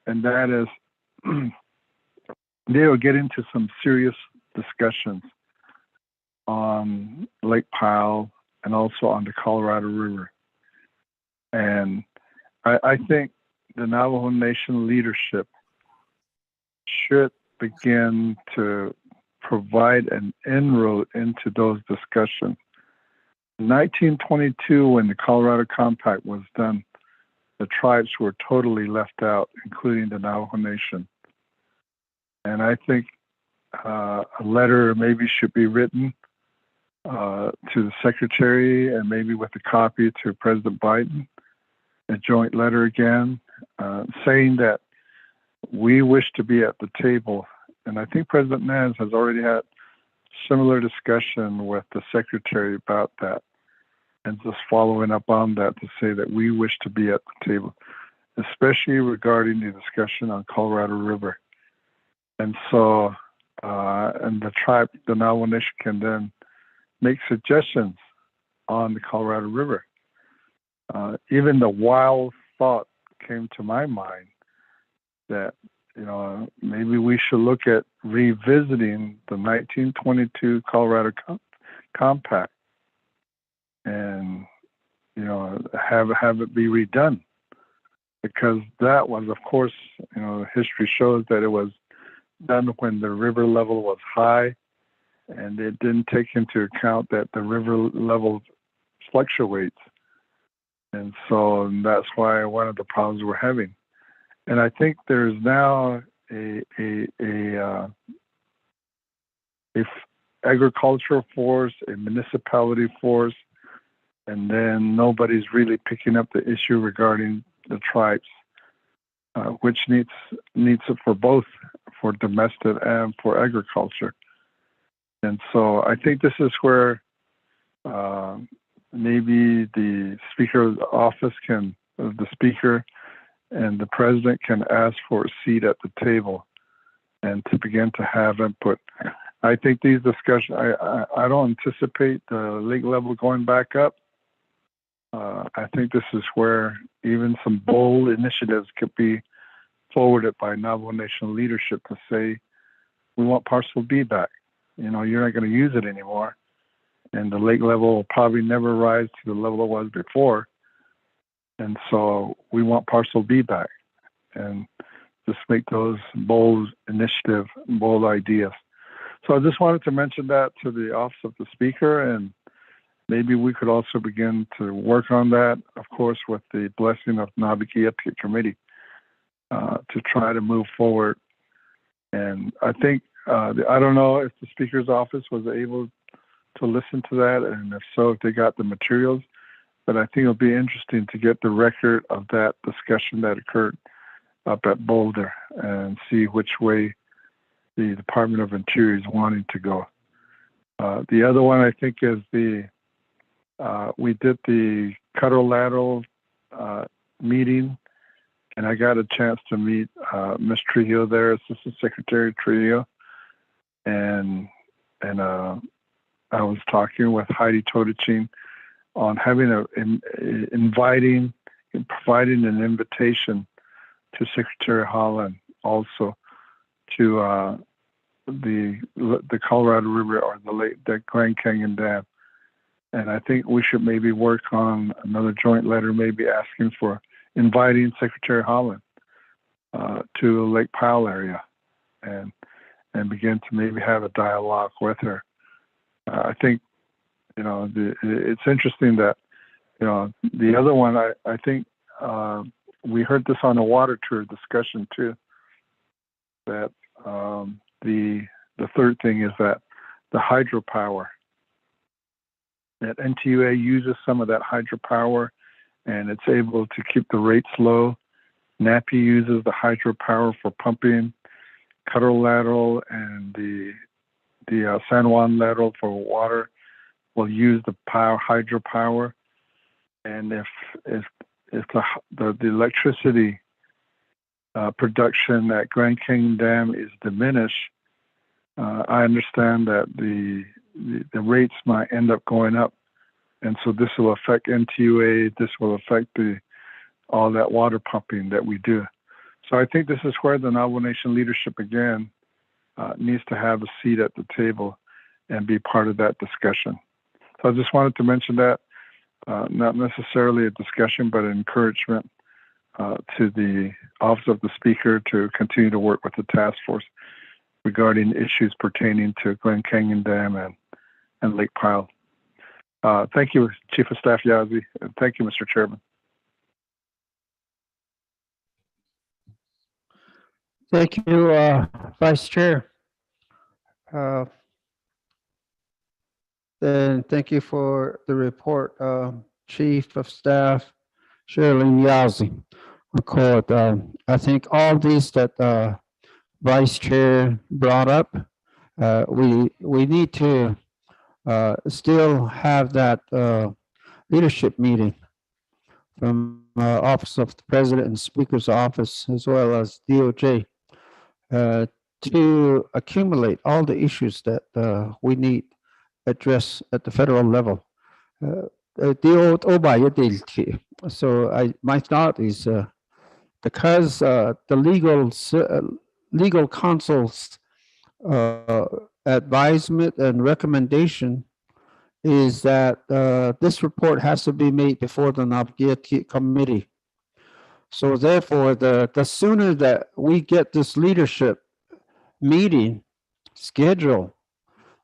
and that is they will get into some serious discussions on Lake Powell and also on the Colorado River. And I think the Navajo Nation leadership should begin to provide an inroad into those discussions. In 1922, when the Colorado Compact was done, the tribes were totally left out, including the Navajo Nation. And I think a letter maybe should be written to the secretary and maybe with a copy to President Biden, a joint letter again, saying that we wish to be at the table. And I think President Nez has already had similar discussion with the secretary about that, and just following up on that to say that we wish to be at the table, especially regarding the discussion on Colorado River. And so, and the tribe, the Navajo Nation, can then make suggestions on the Colorado River. Even the wild thought came to my mind that, maybe we should look at revisiting the 1922 Colorado Compact and, have it be redone. Because that was, of course, history shows that it was done when the river level was high, and it didn't take into account that the river level fluctuates. And so that's why one of the problems we're having. And I think there's now a agricultural force, a municipality force, and then nobody's really picking up the issue regarding the tribes, which needs it for both, for domestic and for agriculture. And so I think this is where maybe the Speaker's office the Speaker and the President can ask for a seat at the table and to begin to have input. I think these discussions, I don't anticipate the lake level going back up. I think this is where even some bold initiatives could be forwarded by Navajo Nation leadership to say, we want Parcel B back. You're not going to use it anymore. And the lake level will probably never rise to the level it was before. And so we want Parcel B back. And just make those bold initiative, bold ideas. So I just wanted to mention that to the Office of the Speaker, and maybe we could also begin to work on that, of course, with the blessing of Navigae Etiquette Committee to try to move forward. And I think, I don't know if the Speaker's office was able to listen to that, and if so, if they got the materials. But I think it'll be interesting to get the record of that discussion that occurred up at Boulder and see which way the Department of Interior is wanting to go. The other one I think is we did the Cuddle meeting, and I got a chance to meet Ms. Trujillo there, Assistant Secretary Trujillo, and I was talking with Heidi Todichin on having providing an invitation to Secretary Holland also to the Colorado River or the Grand Canyon Dam. And I think we should maybe work on another joint letter, maybe asking for inviting Secretary Holland to Lake Powell area and begin to maybe have a dialogue with her. I think, it's interesting that, the other one, I think we heard this on a water tour discussion too, that the third thing is that the hydropower, that NTUA uses some of that hydropower and it's able to keep the rates low. NAPI uses the hydropower for pumping Cutter lateral and the San Juan lateral for water will use the hydropower. And if the electricity production at Grand Canyon Dam is diminished, I understand that the rates might end up going up. And so this will affect NTUA, this will affect all that water pumping that we do. So I think this is where the Navajo Nation leadership again needs to have a seat at the table and be part of that discussion. So I just wanted to mention that, not necessarily a discussion, but an encouragement to the Office of the Speaker to continue to work with the task force regarding issues pertaining to Glen Canyon Dam and Lake Powell. Thank you, Chief of Staff Yazzie, and thank you, Mr. Chairman. Thank you, Vice Chair. Then thank you for the report, Chief of Staff Sherilyn Yazzie. I think all these that Vice Chair brought up, we need to still have that leadership meeting from Office of the President and Speaker's Office, as well as DOJ, to accumulate all the issues that we need address at the federal level. So my thought is because the legal counsel's advisement and recommendation is that this report has to be made before the Navigator Committee. So therefore, the sooner that we get this leadership meeting scheduled,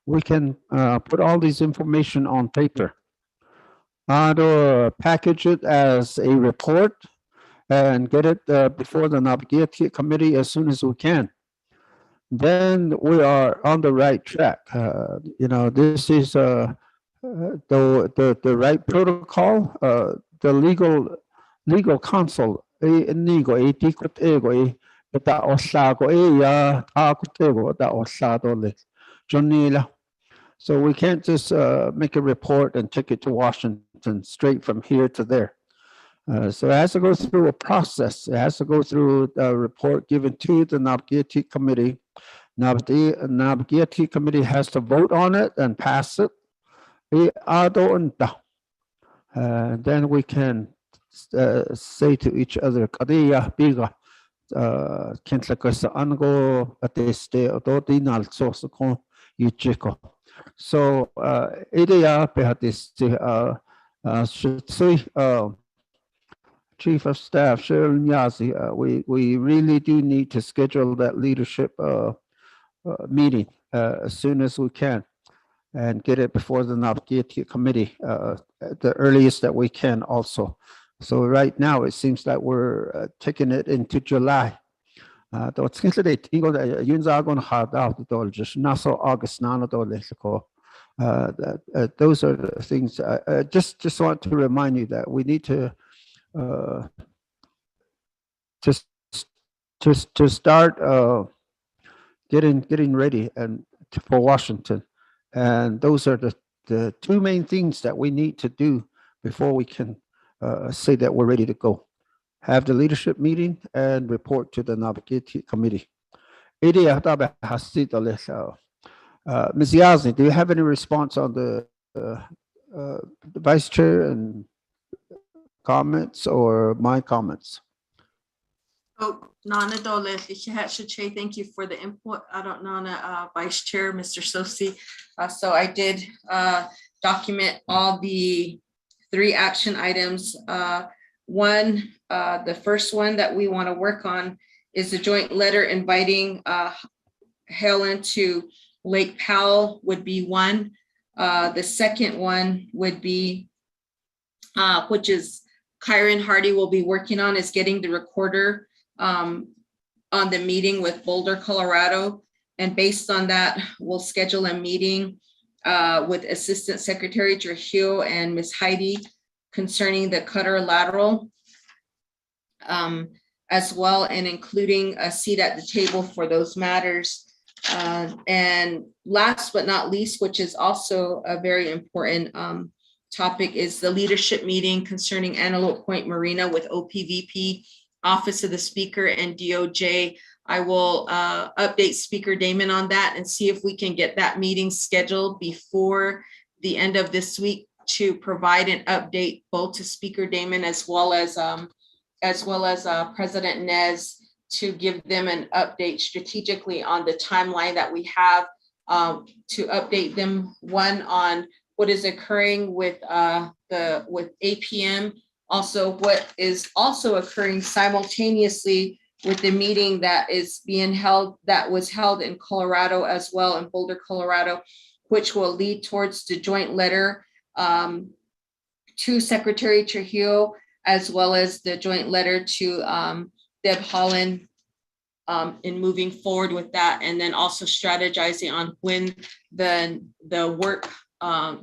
we can put all this information on paper. Package it as a report and get it before the Navigator Committee as soon as we can. Then we are on the right track. This is the right protocol. The legal counsel so we can't just make a report and take it to Washington straight from here to there. So it has to go through a process. It has to go through a report given to the Navigator Committee. Navigator Committee has to vote on it and pass it. Then we can say to each other, so Chief of Staff Sherilyn Yazzie, we really do need to schedule that leadership meeting as soon as we can and get it before the Navigator Committee the earliest that we can also. So right now it seems that we're taking it into July. Those are the things. Just want to remind you that we need to start getting ready for Washington, and those are the two main things that we need to do before we can say that we're ready to go. Have the leadership meeting and report to the Navigator Committee. Ms. Yazzie, do you have any response on the Vice Chair and comments or my comments? Oh, Nana Dole, thank you for the input. I don't know, Vice Chair, Mr. Sosi. So I did document all the 3 action items. One, the first one that we want to work on is the joint letter inviting Helen to Lake Powell would be one. The second one would be, which is Kyron Hardy will be working on, is getting the recorder on the meeting with Boulder, Colorado. And based on that, we'll schedule a meeting with Assistant Secretary Trujillo and Ms. Heidi concerning the Cutter lateral. as well, and including a seat at the table for those matters. And last but not least, which is also a very important topic, is the leadership meeting concerning Antelope Point Marina with OPVP, Office of the Speaker, and DOJ. I will update Speaker Damon on that and see if we can get that meeting scheduled before the end of this week to provide an update both to Speaker Damon as well as President Nez, to give them an update strategically on the timeline that we have, to update them, one, on what is occurring with APM, also what is also occurring simultaneously with the meeting that is being held, that was held in Colorado as well, in Boulder, Colorado, which will lead towards the joint letter to Secretary Trujillo, as well as the joint letter to Deb Haaland in moving forward with that, and then also strategizing on when the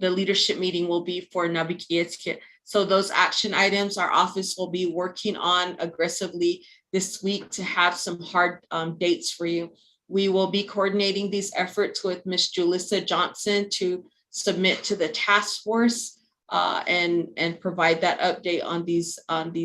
leadership meeting will be for Navikietskit. So those action items our office will be working on aggressively this week to have some hard dates for you. We will be coordinating these efforts with Ms. Julissa Johnson to submit to the task force and provide that update on these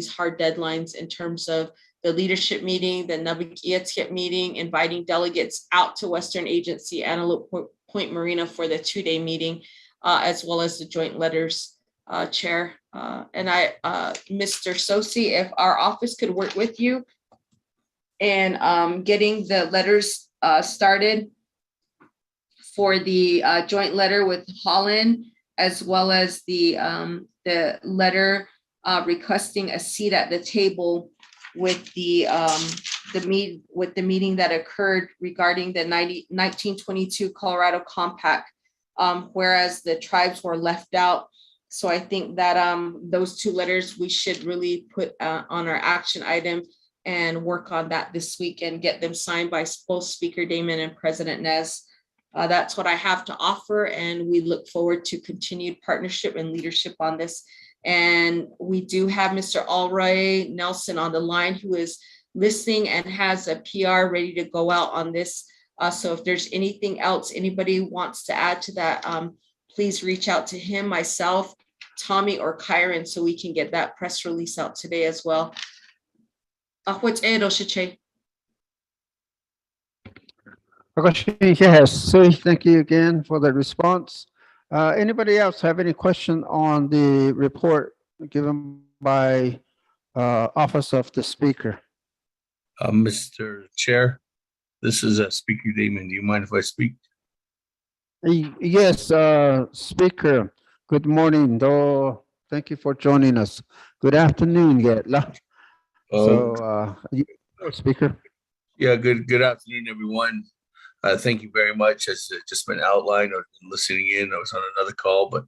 hard deadlines in terms of the leadership meeting, the Navikietskit meeting, inviting delegates out to Western Agency Antelope Point Marina for the 2-day meeting, as well as the joint letters, Chair. And Mr. Sosi, if our office could work with you and getting the letters started for the joint letter with Holland, as well as the letter requesting a seat at the table with the meeting that occurred regarding the 1922 Colorado Compact, whereas the tribes were left out. So I think that those two letters we should really put on our action item and work on that this week and get them signed by both Speaker Damon and President Nez. That's what I have to offer, and we look forward to continued partnership and leadership on this. And we do have Mr. Alroy Nelson on the line, who is listening and has a PR ready to go out on this. So if there's anything else anybody wants to add to that, please reach out to him, myself, Tommy, or Kyron, so we can get that press release out today as well. Yes, so thank you again for the response. Anybody else have any question on the report given by Office of the Speaker? Mr. Chair, this is Speaker Damon. Do you mind if I speak? Yes, Speaker. Good morning. Thank you for joining us. Good afternoon, Getla. Speaker. Yeah, good afternoon, everyone. Thank you very much. As just been outlined, I've been listening in. I was on another call, but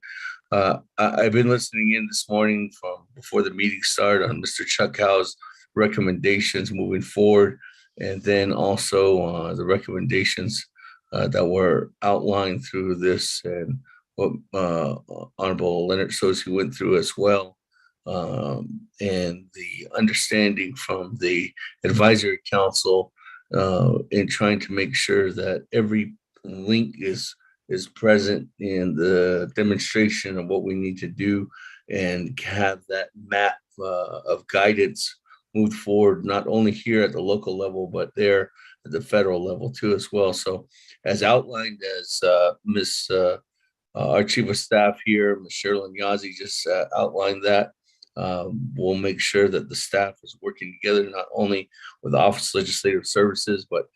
I've been listening in this morning from before the meeting started on Mr. Chuck Howe's recommendations moving forward, and then also the recommendations that were outlined through this, and what Honorable Leonard Sosi went through as well, and the understanding from the Advisory Council in trying to make sure that every link is present in the demonstration of what we need to do, and have that map of guidance move forward, not only here at the local level, but there at the federal level too as well. So as outlined, as our Chief of Staff here, Ms. Sherilyn Yazzie, just outlined that, we'll make sure that the staff is working together, not only with the Office of Legislative Services, but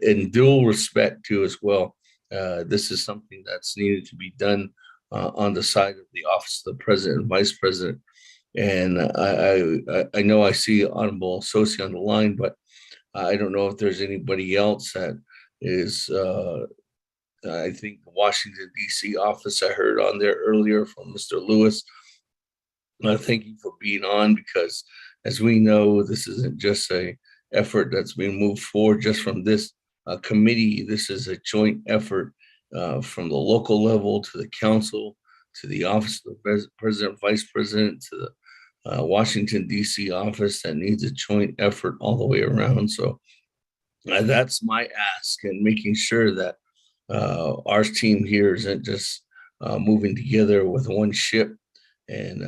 in dual respect too as well. This is something that's needed to be done on the side of the Office of the President and Vice President. And I know I see Honorable Sosi on the line, but I don't know if there's anybody else that is, I think the Washington, D.C. office I heard on there earlier from Mr. Lewis. Thank you for being on, because as we know, this isn't just a effort that's being moved forward just from this committee. This is a joint effort from the local level to the council, to the Office of the President, Vice President, to Washington DC office that needs a joint effort all the way around. So that's my ask, and making sure that our team here isn't just moving together with one ship, and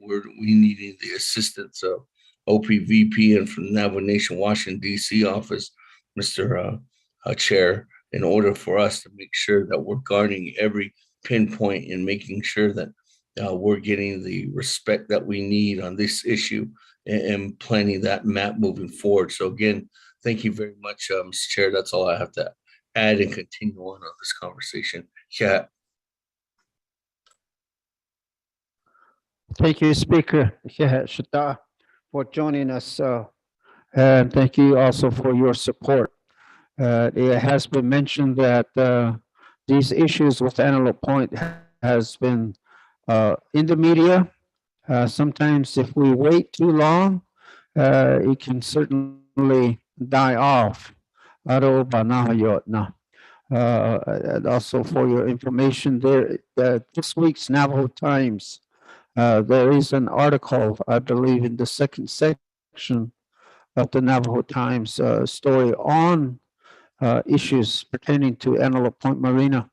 we needing the assistance of OPVP and from the Navajo Nation Washington DC office, Mr. Chair, in order for us to make sure that we're guarding every pinpoint and making sure that we're getting the respect that we need on this issue and planning that map moving forward. So again, thank you very much, Mr. Chair. That's all I have to add and continue on this conversation. Yeah. Thank you, Speaker Shata, for joining us. And thank you also for your support. It has been mentioned that these issues with Antelope Point has been in the media. Sometimes if we wait too long, it can certainly die off. And also for your information, there this week's Navajo Times, there is an article, I believe, in the second section of the Navajo Times story on issues pertaining to Antelope Point Marina.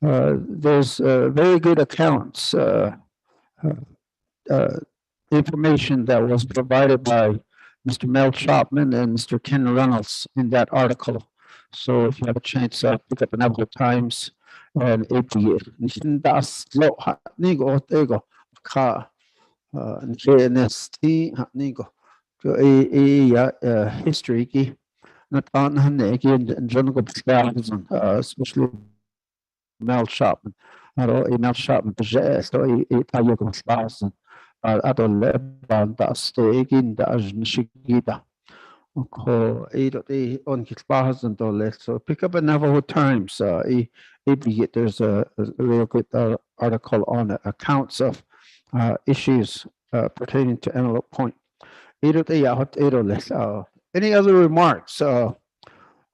There's very good accounts, information that was provided by Mr. Mel Chapman and Mr. Ken Reynolds in that article. So if you have a chance, pick up the Navajo Times and history especially Mel Chapman. Mel Chapman so pick up a Navajo Times. There's a real good article on accounts of issues pertaining to Antelope Point. Any other remarks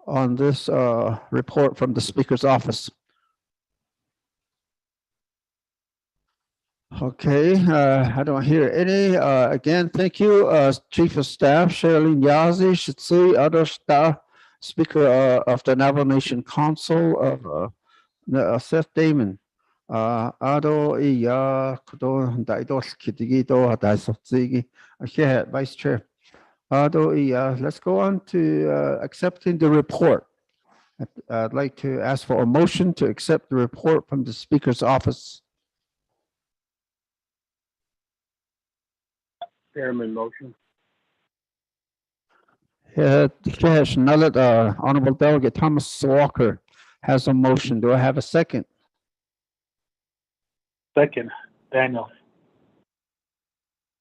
on this report from the Speaker's office? Okay, I don't hear any. Again, thank you, Chief of Staff Sherilyn Yazzie, Shitsi, other staff, Speaker of the Navajo Nation Council of Seth Damon. Vice Chair. Let's go on to accepting the report. I'd like to ask for a motion to accept the report from the Speaker's office. Chairman, motion. Yes, now that Honorable Delegate Thomas Walker has a motion. Do I have a second? Second, Daniel.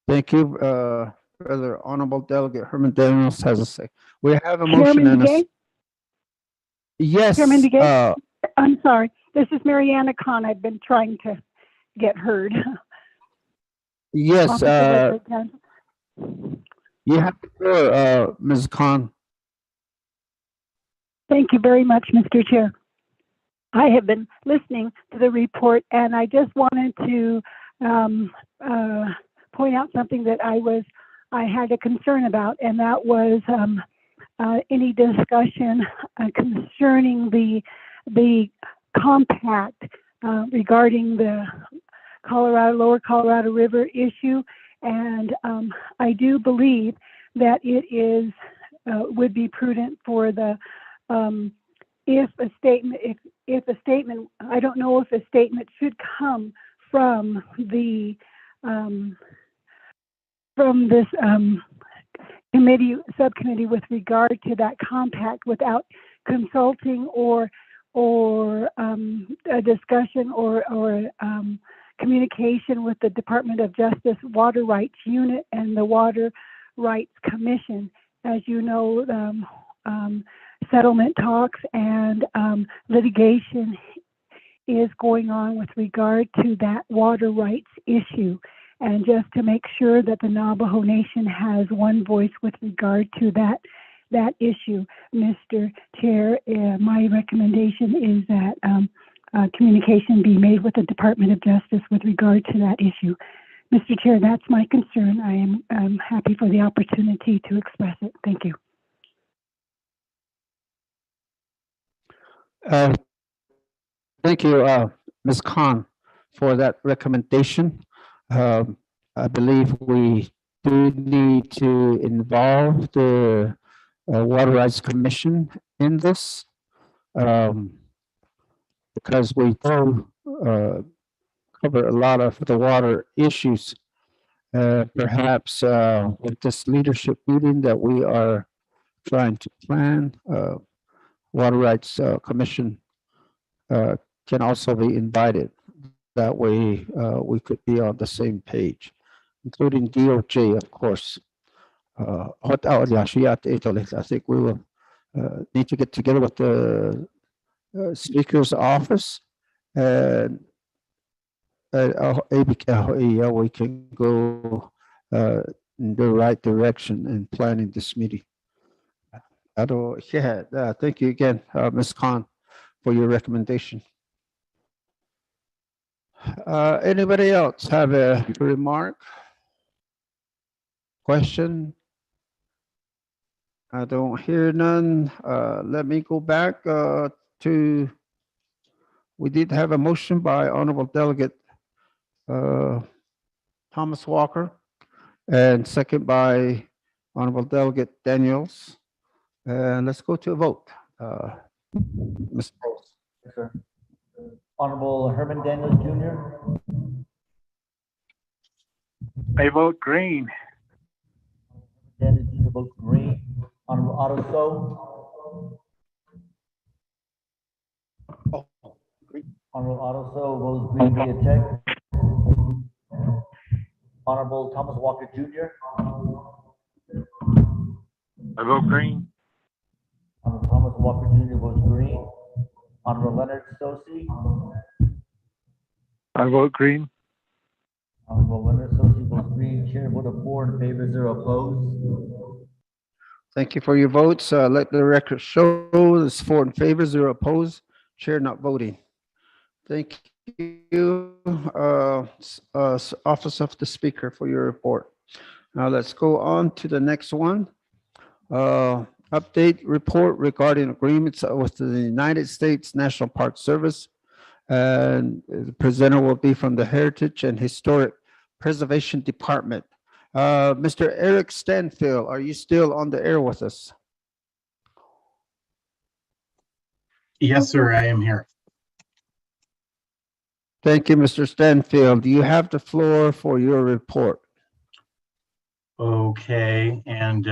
Thank you, Brother Honorable Delegate Herman Daniels has a second. We have a motion and a. Yes. Chairman DeGay, I'm sorry. This is Mariana Khan. I've been trying to get heard. Yes. You have the floor, Ms. Khan. Thank you very much, Mr. Chair. I have been listening to the report, and I just wanted to point out something that I had a concern about, and that was any discussion concerning the compact regarding the Lower Colorado River issue. And I do believe that it is would be prudent for the if a statement, I don't know if a statement should come from the from this subcommittee with regard to that compact without consulting or a discussion or communication with the Department of Justice Water Rights Unit and the Water Rights Commission. As you know, settlement talks and litigation is going on with regard to that water rights issue. And just to make sure that the Navajo Nation has one voice with regard to that issue, Mr. Chair, my recommendation is that communication be made with the Department of Justice with regard to that issue. Mr. Chair, that's my concern. I am happy for the opportunity to express it. Thank you. Thank you, Ms. Khan, for that recommendation. I believe we do need to involve the Water Rights Commission in this, because we do cover a lot of the water issues. Perhaps with this leadership meeting that we are trying to plan, Water Rights Commission can also be invited. That way we could be on the same page, including DOJ, of course. I think we will need to get together with the Speaker's office and we can go in the right direction in planning this meeting. Thank you again, Ms. Khan, for your recommendation. Anybody else have a remark? Question? I don't hear none. Let me go back to, we did have a motion by Honorable Delegate Thomas Walker and second by Honorable Delegate Daniels. And let's go to a vote. Mr. Bowles. Yes, sir. Honorable Herman Daniels Jr. I vote green. Daniels Jr. votes green. Honorable Otto So. Honorable Otto So votes green via text. Honorable Thomas Walker Jr. I vote green. Honorable Thomas Walker Jr. votes green. Honorable Leonard Sosi. I vote green. Honorable Leonard Sosi votes green. Chair vote of 4 in favor, 0 opposed. Thank you for your votes. Let the record show it's 4 in favor, 0 opposed. Chair not voting. Thank you, Office of the Speaker, for your report. Now let's go on to the next one. Update report regarding agreements with the United States National Park Service. And the presenter will be from the Heritage and Historic Preservation Department. Mr. Eric Stanfield, are you still on the air with us? Yes, sir, I am here. Thank you, Mr. Stanfield. You have the floor for your report. Okay, and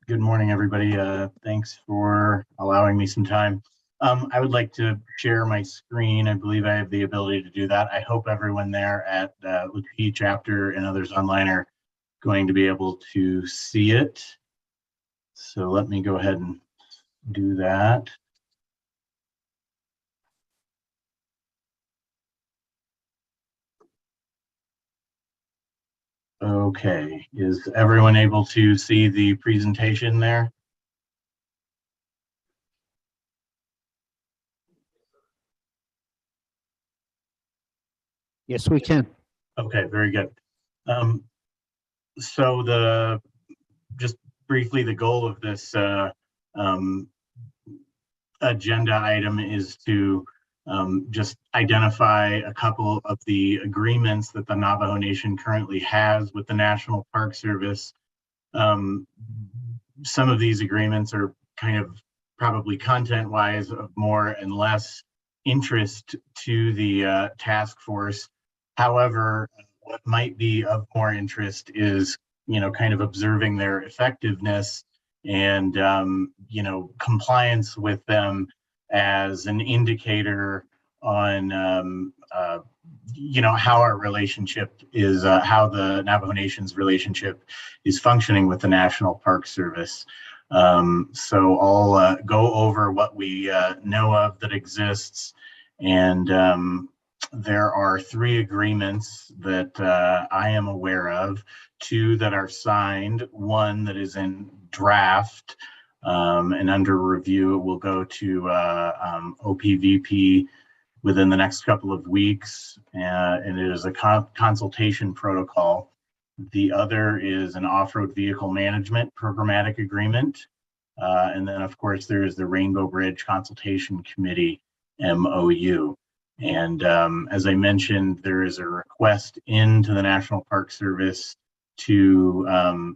good morning, everybody. Thanks for allowing me some time. I would like to share my screen. I believe I have the ability to do that. I hope everyone there at Lupi chapter and others online are going to be able to see it. So let me go ahead and do that. Okay, is everyone able to see the presentation there? Yes, we can. Okay, very good. So just briefly, the goal of this agenda item is to just identify a couple of the agreements that the Navajo Nation currently has with the National Park Service. Some of these agreements are kind of probably content-wise of more and less interest to the task force. However, what might be of more interest is, kind of observing their effectiveness and, compliance with them as an indicator on, how our relationship is, how the Navajo Nation's relationship is functioning with the National Park Service. So I'll go over what we know of that exists, and there are 3 agreements that I am aware of, 2 that are signed, 1 that is in draft, and under review it will go to OPVP within the next couple of weeks, and it is a consultation protocol. The other is an off-road vehicle management programmatic agreement. And then, of course, there is the Rainbow Bridge Consultation Committee MOU. And as I mentioned, there is a request into the National Park Service to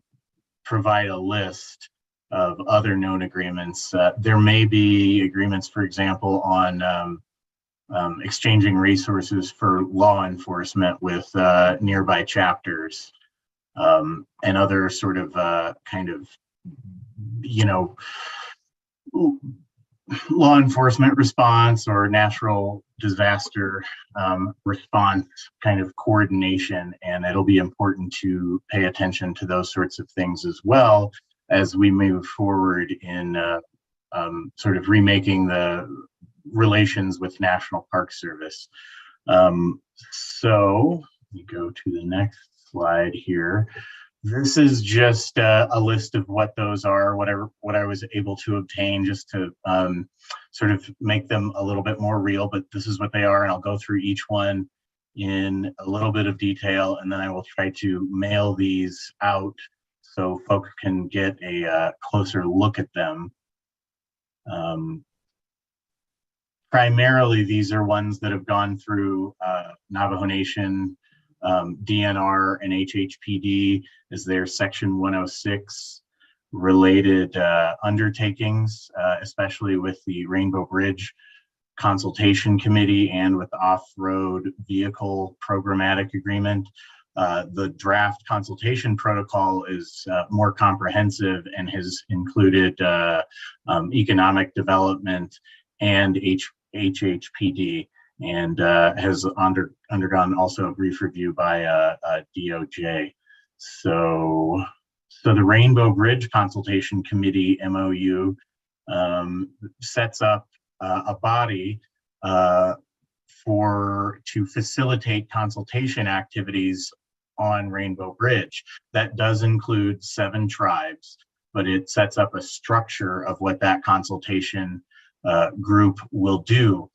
provide a list of other known agreements. There may be agreements, for example, on exchanging resources for law enforcement with nearby chapters, and other sort of kind of, you know, law enforcement response or natural disaster response kind of coordination. And it'll be important to pay attention to those sorts of things as well as we move forward in sort of remaking the relations with National Park Service. So let me go to the next slide here. This is just a list of what those are, what I was able to obtain, just to sort of make them a little bit more real, but this is what they are, and I'll go through each one in a little bit of detail, and then I will try to mail these out so folks can get a closer look at them. Primarily, these are ones that have gone through Navajo Nation, DNR, and HHPD as their Section 106 related undertakings, especially with the Rainbow Bridge Consultation Committee and with the Off-Road Vehicle Programmatic Agreement. The draft consultation protocol is more comprehensive and has included economic development and HHPD, and has undergone also a brief review by DOJ. So the Rainbow Bridge Consultation Committee MOU sets up a body to facilitate consultation activities on Rainbow Bridge. That does include 7 tribes, but it sets up a structure of what that consultation group will do.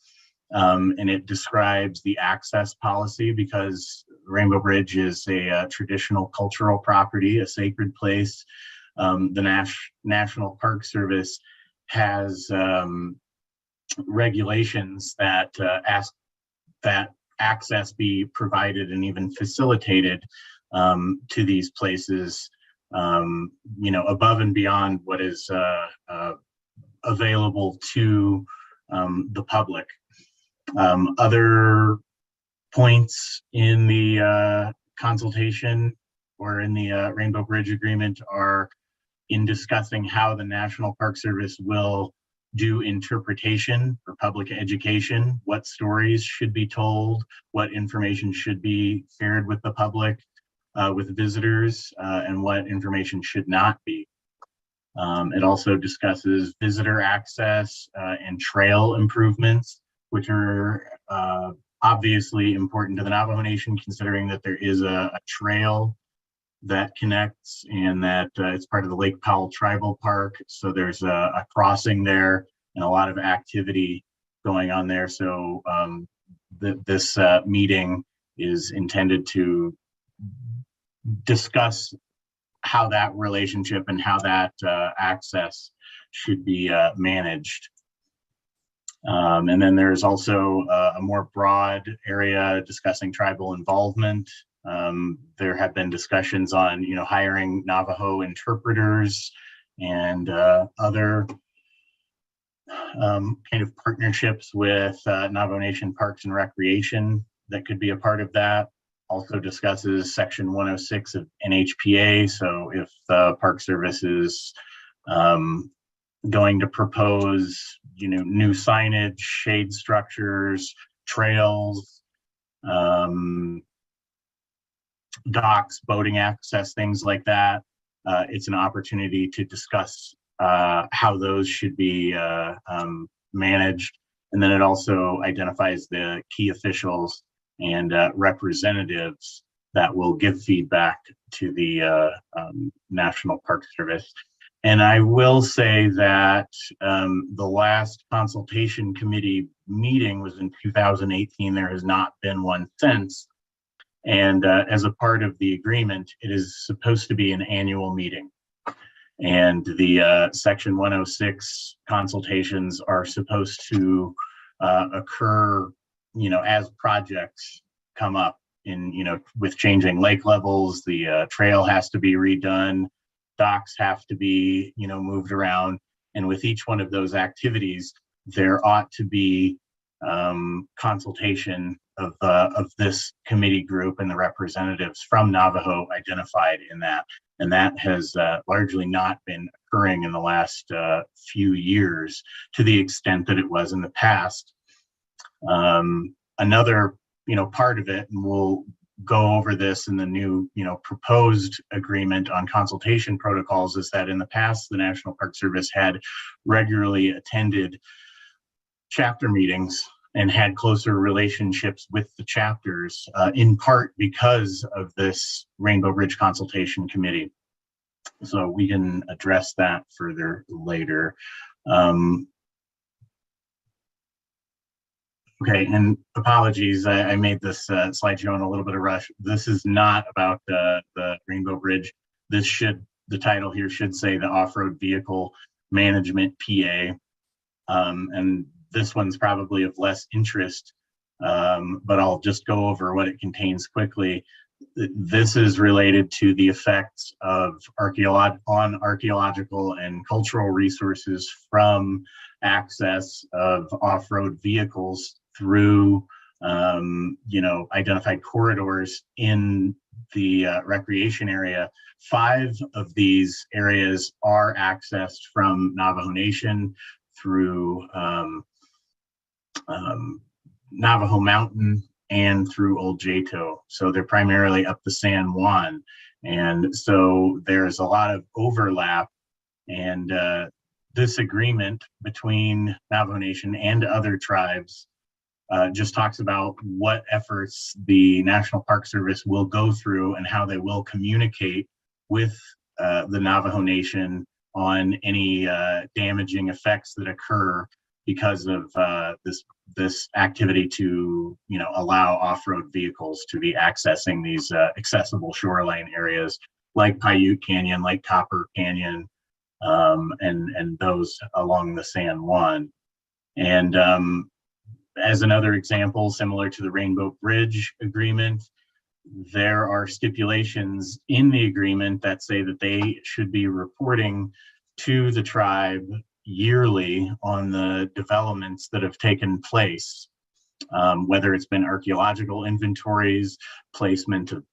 And it describes the access policy, because Rainbow Bridge is a traditional cultural property, a sacred place. The National Park Service has regulations that ask that access be provided and even facilitated to these places, you know, above and beyond what is available to the public. Other points in the consultation or in the Rainbow Bridge Agreement are in discussing how the National Park Service will do interpretation for public education, what stories should be told, what information should be shared with the public, with visitors, and what information should not be. It also discusses visitor access and trail improvements, which are obviously important to the Navajo Nation, considering that there is a trail that connects and that it's part of the Lake Powell Tribal Park. So there's a crossing there and a lot of activity going on there. So this meeting is intended to discuss how that relationship and how that access should be managed. And then there's also a more broad area discussing tribal involvement. There have been discussions on, you know, hiring Navajo interpreters and other kind of partnerships with Navajo Nation Parks and Recreation that could be a part of that. Also discusses Section 106 of NHPA. So if the Park Service is going to propose, you know, new signage, shade structures, trails, docks, boating access, things like that, it's an opportunity to discuss how those should be managed. And then it also identifies the key officials and representatives that will give feedback to the National Park Service. And I will say that the last consultation committee meeting was in 2018. There has not been one since. And as a part of the agreement, it is supposed to be an annual meeting. And the Section 106 consultations are supposed to occur, as projects come up in, with changing lake levels, the trail has to be redone, docks have to be, moved around. And with each one of those activities, there ought to be consultation of this committee group and the representatives from Navajo identified in that. And that has largely not been occurring in the last few years to the extent that it was in the past. Another, part of it, and we'll go over this in the new, proposed agreement on consultation protocols, is that in the past, the National Park Service had regularly attended chapter meetings and had closer relationships with the chapters, in part because of this Rainbow Bridge Consultation Committee. So we can address that further later. Okay, and apologies, I made this slideshow in a little bit of rush. This is not about the Rainbow Bridge. The title here should say the Off-Road Vehicle Management PA. And this one's probably of less interest, but I'll just go over what it contains quickly. This is related to the effects of archaeological and cultural resources from access of off-road vehicles through, identified corridors in the recreation area. 5 of these areas are accessed from Navajo Nation through Navajo Mountain and through Old Jato. So they're primarily up the San Juan. And so there's a lot of overlap, and this agreement between Navajo Nation and other tribes just talks about what efforts the National Park Service will go through and how they will communicate with the Navajo Nation on any damaging effects that occur because of this activity to allow off-road vehicles to be accessing these accessible shoreline areas like Paiute Canyon, like Copper Canyon, and those along the San Juan. And as another example, similar to the Rainbow Bridge Agreement, there are stipulations in the agreement that say that they should be reporting to the tribe yearly on the developments that have taken place, whether it's been archaeological inventories, placement of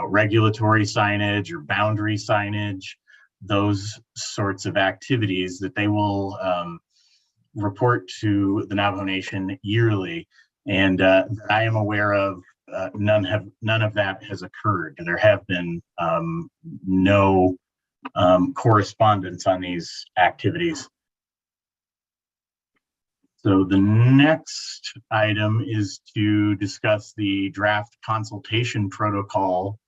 regulatory signage or boundary signage, those sorts of activities that they will report to the Navajo Nation yearly. And I am aware of none of that has occurred. There have been no correspondence on these activities. So the next item is to discuss the draft consultation protocol.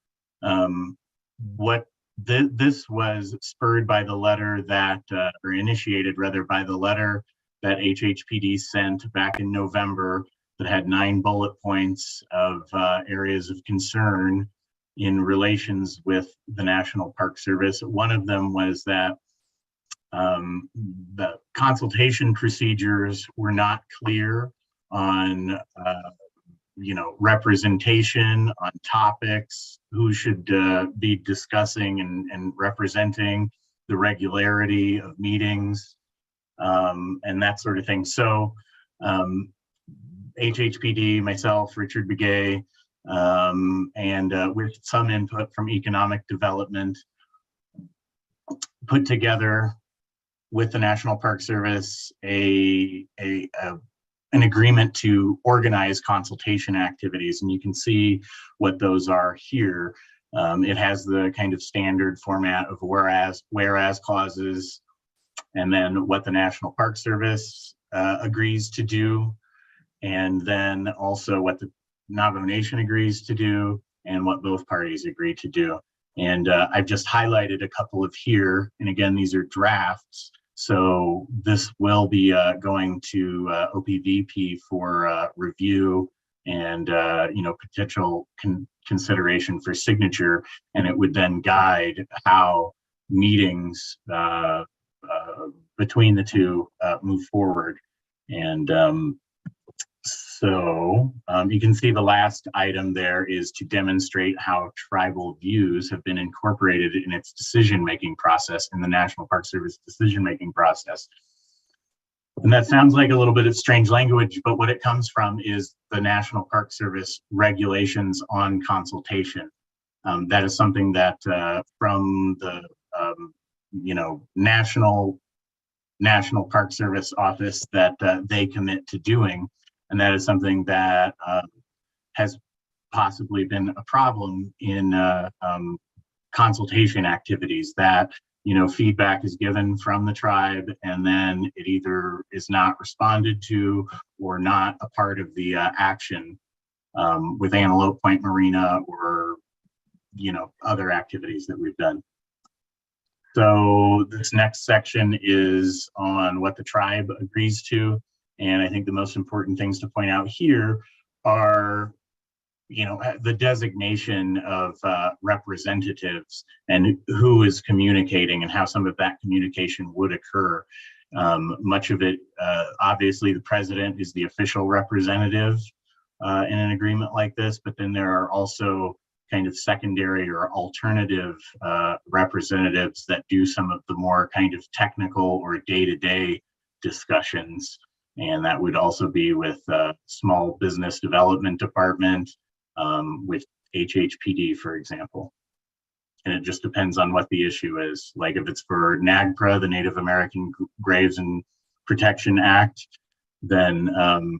This was spurred by the letter that, or initiated rather by the letter that HHPD sent back in November that had 9 bullet points of areas of concern in relations with the National Park Service. One of them was that the consultation procedures were not clear on, representation, on topics, who should be discussing and representing, the regularity of meetings, and that sort of thing. So HHPD, myself, Richard Begay, and with some input from economic development, put together with the National Park Service an agreement to organize consultation activities. And you can see what those are here. It has the kind of standard format of whereas clauses, and then what the National Park Service agrees to do, and then also what the Navajo Nation agrees to do, and what both parties agree to do. And I've just highlighted a couple of here. And again, these are drafts. So this will be going to OPVP for review and potential consideration for signature. And it would then guide how meetings between the two move forward. And so you can see the last item there is to demonstrate how tribal views have been incorporated in its decision-making process, in the National Park Service decision-making process. And that sounds like a little bit of strange language, but what it comes from is the National Park Service regulations on consultation. That is something that from the National Park Service office that they commit to doing. And that is something that has possibly been a problem in consultation activities, that feedback is given from the tribe and then it either is not responded to or not a part of the action with Antelope Point Marina or other activities that we've done. So this next section is on what the tribe agrees to. And I think the most important things to point out here are, the designation of representatives and who is communicating and how some of that communication would occur. Much of it, obviously, the president is the official representative in an agreement like this, but then there are also kind of secondary or alternative representatives that do some of the more kind of technical or day-to-day discussions. And that would also be with Small Business Development Department, with HHPD, for example. And it just depends on what the issue is. Like if it's for NAGPRA, the Native American Graves and Protection Act, then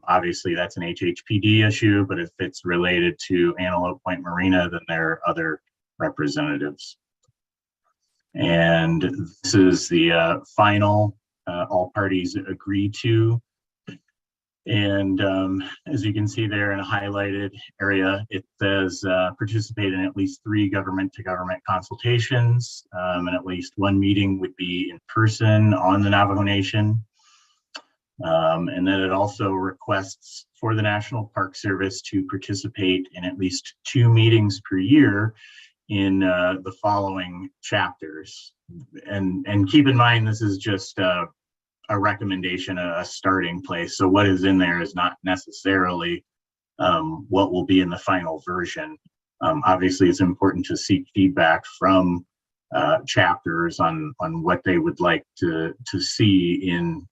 obviously that's an HHPD issue. But if it's related to Antelope Point Marina, then there are other representatives. And this is the final all parties agree to. And as you can see there in a highlighted area, it says participate in at least 3 government-to-government consultations, and at least 1 meeting would be in person on the Navajo Nation. And then it also requests for the National Park Service to participate in at least 2 meetings per year in the following chapters. And keep in mind, this is just a recommendation, a starting place. So what is in there is not necessarily what will be in the final version. Obviously, it's important to seek feedback from chapters on what they would like to see in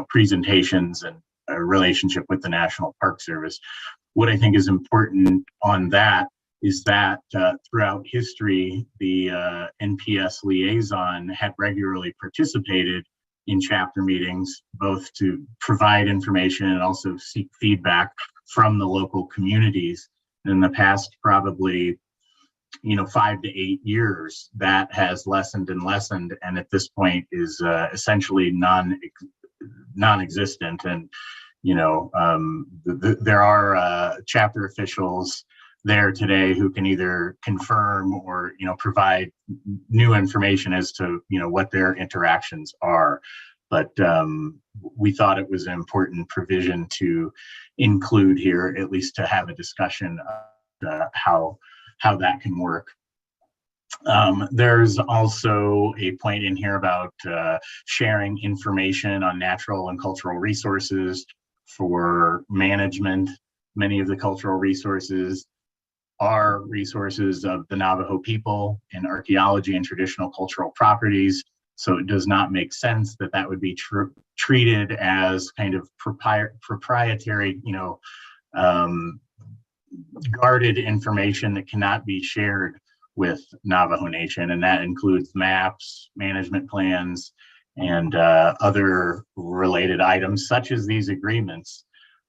presentations and a relationship with the National Park Service. What I think is important on that is that throughout history, the NPS liaison had regularly participated in chapter meetings, both to provide information and also seek feedback from the local communities. In the past, probably, 5 to 8 years, that has lessened and lessened, and at this point is essentially non-existent. And there are chapter officials there today who can either confirm or provide new information as to what their interactions are. But we thought it was an important provision to include here, at least to have a discussion of how that can work. There's also a point in here about sharing information on natural and cultural resources for management. Many of the cultural resources are resources of the Navajo people in archaeology and traditional cultural properties. So it does not make sense that that would be treated as kind of proprietary, guarded information that cannot be shared with Navajo Nation. And that includes maps, management plans, and other related items such as these agreements.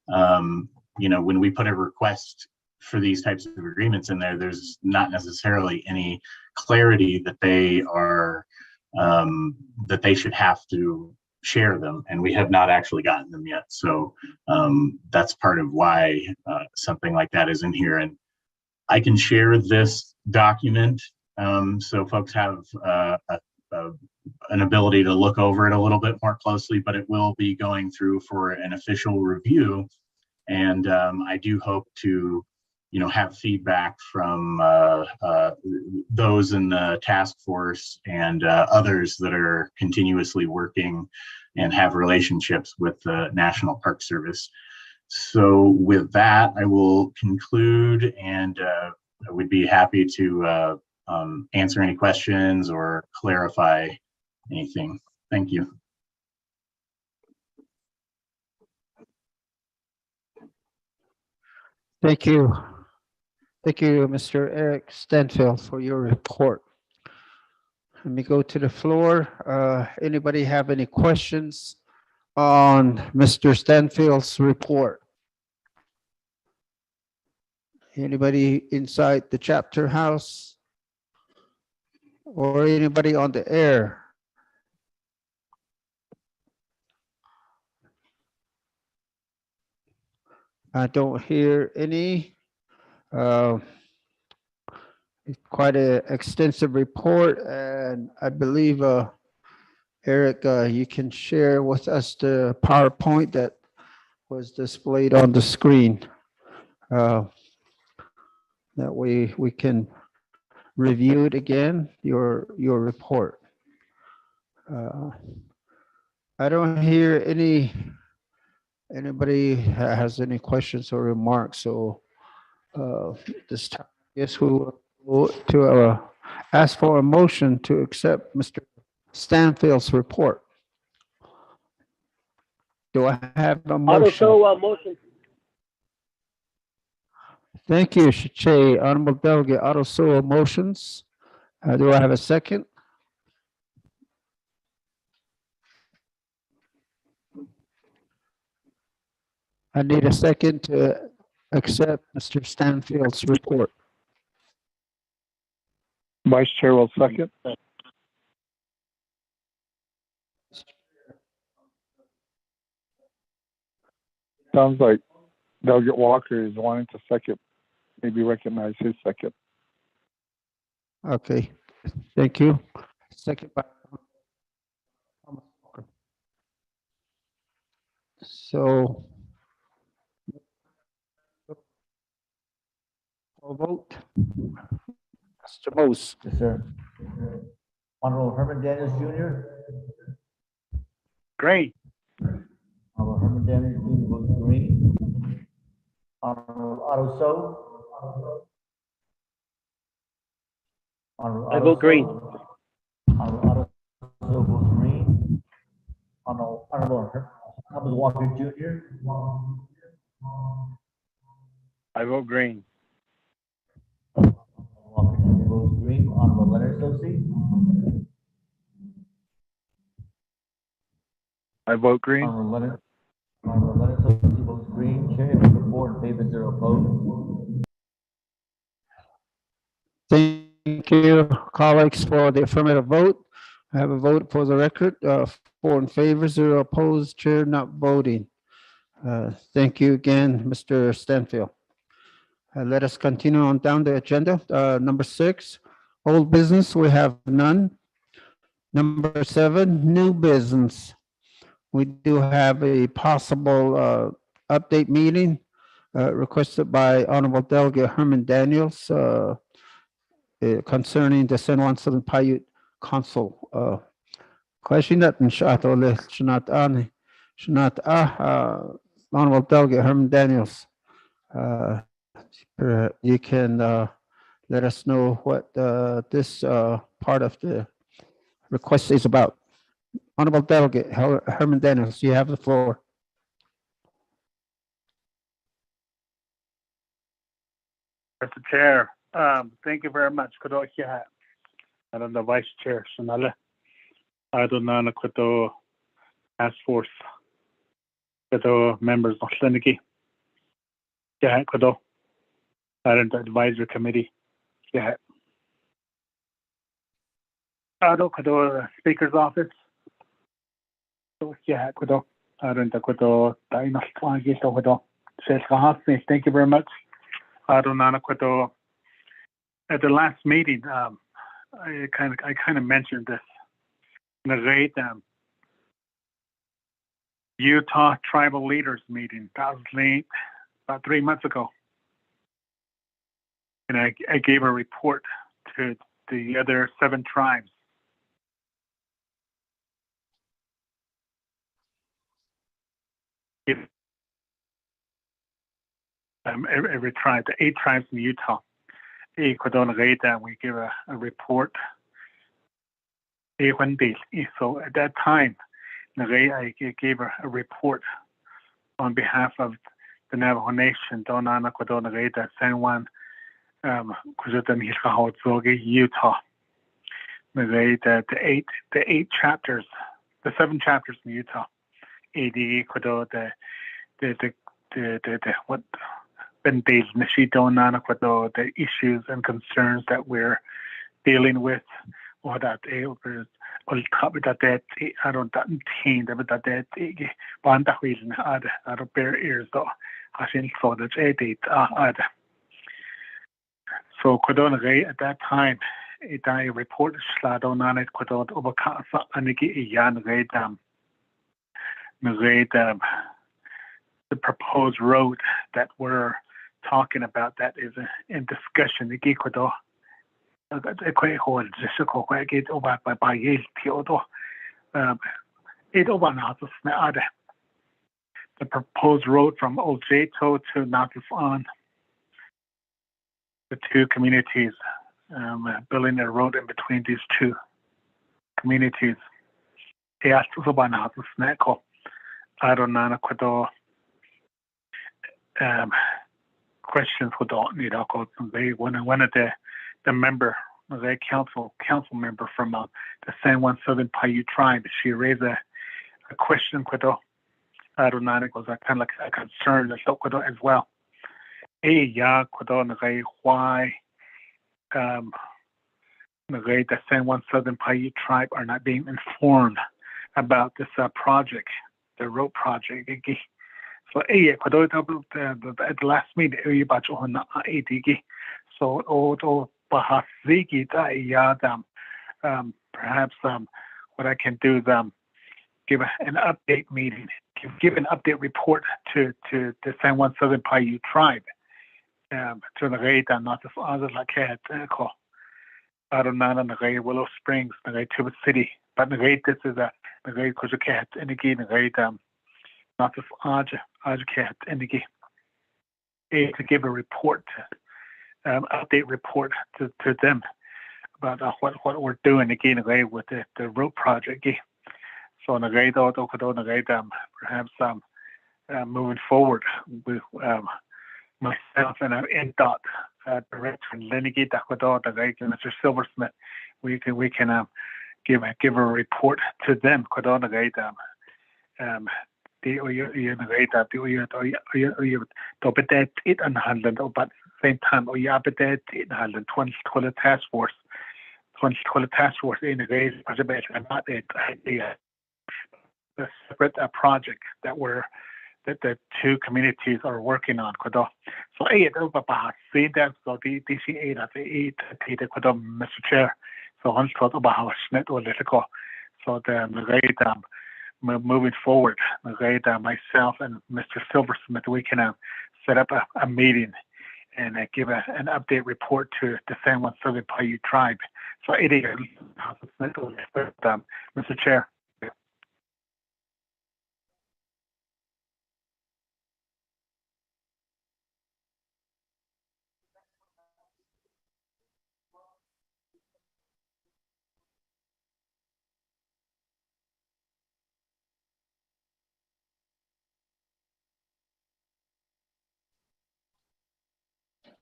When we put a request for these types of agreements in there, there's not necessarily any clarity that they are that they should have to share them, and we have not actually gotten them yet. So that's part of why something like that is in here. And I can share this document So folks have an ability to look over it a little bit more closely, but it will be going through for an official review. And I do hope to, have feedback from those in the task force and others that are continuously working and have relationships with the National Park Service. So with that, I will conclude, and I would be happy to answer any questions or clarify anything. Thank you. Thank you. Thank you, Mr. Eric Stanfield, for your report. Let me go to the floor. Anybody have any questions on Mr. Stanfield's report? Anybody inside the chapter house? Or anybody on the air? I don't hear any. It's quite an extensive report, and I believe, Eric, you can share with us the PowerPoint that was displayed on the screen. That way we can review it again, your report. I don't hear anybody has any questions or remarks, so this time, I guess we will to ask for a motion to accept Mr. Stanfield's report. Do I have a motion? Motion. Thank you, Shache. Honorable Delegate Otto Sewell motions. Do I have a second? I need a second to accept Mr. Stanfield's report. Vice Chair will second. Sounds like Delegate Walker is wanting to second. Maybe recognize his second. Okay, thank you. Second by Thomas Walker. So a vote. Mr. Mose. Yes, sir. Honorable Herman Daniels Jr. Green. Honorable Herman Daniels Jr. votes green. Honorable Otto So. I vote green. Honorable Otto So votes green. Honorable Thomas Walker Jr. I vote green. Walker Jr. votes green. Honorable Leonard Sosi. I vote green. Honorable Leonard Sosi votes green. Chair, vote 4 in favor, 0 opposed. Thank you, colleagues, for the affirmative vote. I have a vote for the record, 4 in favor, 0 opposed, chair not voting. Thank you again, Mr. Stanfield. Let us continue on down the agenda. Number 6, old business, we have none. Number 7, new business. We do have a possible update meeting requested by Honorable Delegate Herman Daniels concerning the San Juan Southern Paiute Council. Question that Honorable Delegate Herman Daniels. You can let us know what this part of the request is about. Honorable Delegate Herman Daniels, you have the floor. Mr. Chair, thank you very much. Kadokia, and the Vice Chair, Shanala. Adonana Kuto Task Force, Kuto members of Sliniki. Yeah, Kuto. And the Advisory Committee. Yeah. Ado Kuto Speaker's Office. Yeah, Kuto. And the Kuto Dainas Twagi, so Kuto. Thank you very much. Adonana Kuto. At the last meeting, I kind of mentioned this. The Utah Tribal Leaders Meeting. That was late, about 3 months ago. And I gave a report to the other 7 tribes. Every tribe, the 8 tribes in Utah. We give a report. So at that time, I gave a report on behalf of the Navajo Nation, San Juan, Utah. The 8 chapters, the 7 chapters in Utah. The what the issues and concerns that we're dealing with. Or that bare ears though. So at that time, I reported the proposed road that we're talking about that is in discussion. The proposed road from Ojeto to Natufan, the 2 communities, building a road in between these 2 communities. Questions with one of the member, the council member from the San Juan Southern Paiute tribe, she raised a question was kind of like a concern as well. Why the San Juan Southern Paiute tribe are not being informed about this project, the road project. So at the last meeting, so perhaps what I can do is give an update meeting, give an update report to the San Juan Southern Paiute tribe. To the rate not the other like Willow Springs, Tuba City, but the rate this is a rate and again the rate not the cat and again to give a report, update report to them about what we're doing again with the road project. So on the rate perhaps moving forward with myself and NDOT director Lenny Mr. Silversmith, we can give a report to them. But same time, task force integrated not the separate project that the 2 communities are working on. So see that so DC8 at the 8 Mr. Chair. So on so the moving forward, myself and Mr. Silversmith, we can set up a meeting and give an update report to the San Juan Southern Paiute tribe. So Mr. Chair.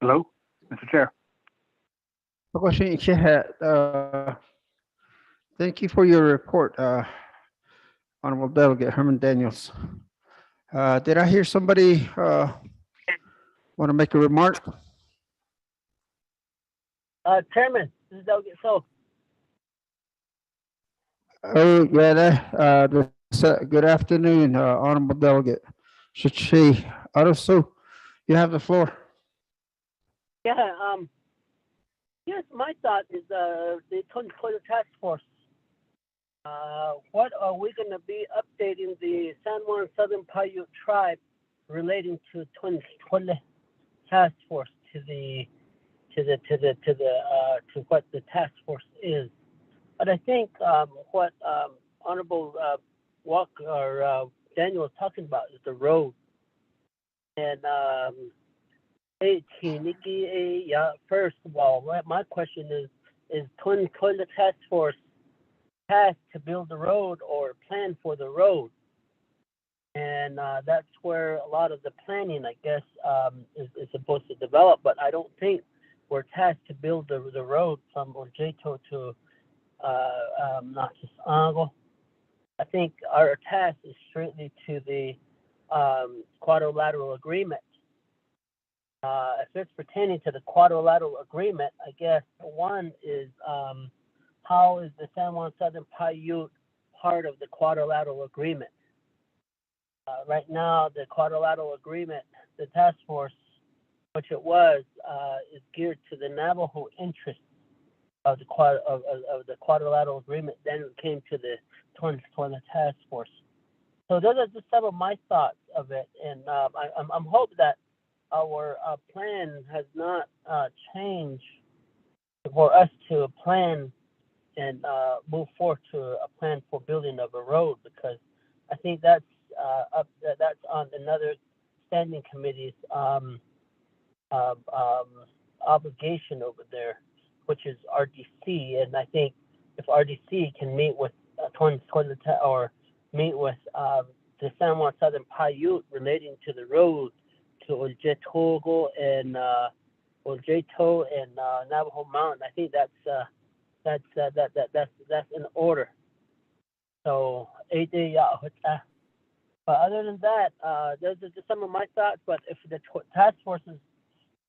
Hello, Mr. Chair. Thank you for your report, Honorable Delegate Herman Daniels. Did I hear somebody want to make a remark? Chairman, this is Delegate So. Oh, yeah, good afternoon, Honorable Delegate Shachi. So you have the floor. Yeah, Yes, my thought is the Twin Toilet Task Force. What are we going to be updating the San Juan Southern Paiute tribe relating to Twin Toilet Task Force to what the task force is? But I think what Honorable Walker or Daniel was talking about is the road. And first of all, my question is Twin Toilet Task Force tasked to build the road or plan for the road? And that's where a lot of the planning, I guess, is supposed to develop. But I don't think we're tasked to build the road from Orjeto to Nachisago. I think our task is strictly to the quadrilateral agreement. If it's pertaining to the quadrilateral agreement, I guess one is how is the San Juan Southern Paiute part of the quadrilateral agreement? Right now, the quadrilateral agreement, the task force, which it was, is geared to the Navajo interest of the quadrilateral agreement. Then it came to the Twin Toilet Task Force. So those are just some of my thoughts of it, and I'm hoping that our plan has not changed for us to plan and move forward to a plan for building of a road, because I think that's that's on another standing committee's obligation over there, which is RDC. And I think if RDC can meet with or meet with the San Juan Southern Paiute relating to the road to Oljetogo and Oljeto and Navajo Mountain, I think that's in order. So but other than that, those are just some of my thoughts. But if the task force is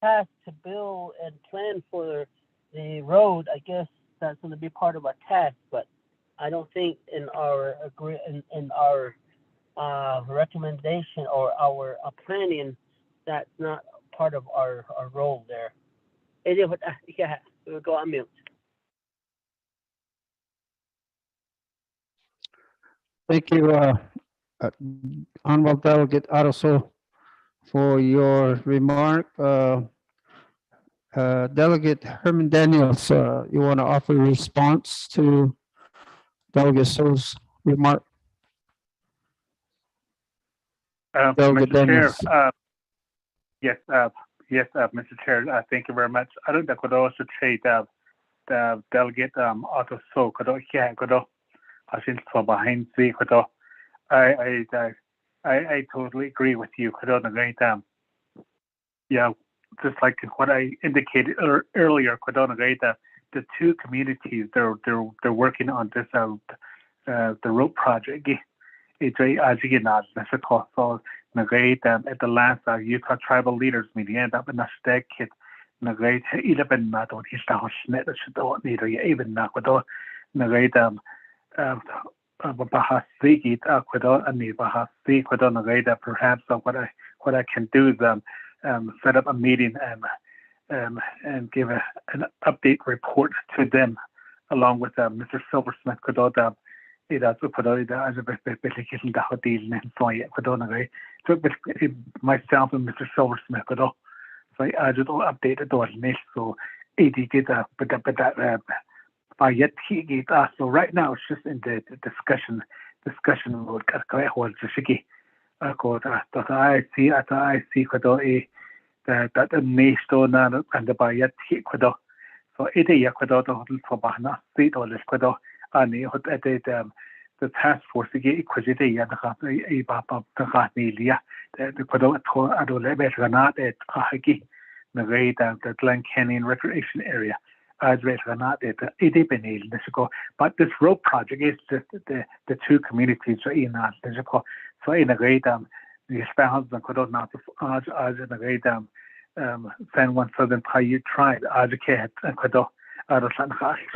tasked to build and plan for the road, I guess that's going to be part of our task. But I don't think in our recommendation or our planning, that's not part of our role there. Yeah, we'll go on mute. Thank you, Honorable Delegate Aroso, for your remark. Delegate Herman Daniels, you want to offer a response to Delegate So's remark? Delegate Mr. Chair, Daniels. yes, Mr. Chair, thank you very much. I don't know could also say the Delegate Otto So could I think for behind the could I totally agree with you. Could yeah, just like what I indicated earlier, could the two communities they're working on this the road project. It's as you know, that's a cost. So at the last Utah tribal leaders meeting, end up in a stack kit. Nagate 11 not on his house net should don't need even Nakodo Nagate Bahasiki Aquado and Bahasi Quado Nagate. Perhaps what I can do is set up a meeting and give an update report to them along with Mr. Silversmith Quado. That's what as a beplication the deal and so yeah, so myself and Mr. Silversmith Quado. So I just updated the so it get but by yet he get so right now it's just in the discussion mode. I see that the nation and the by yet he so it is for Bahana State or this and the task force get equity the Glen Canyon Recreation Area. But this road project is just the two communities in so in a great the spouse and could not as in a great San Juan Southern Paiute tribe as a cat and could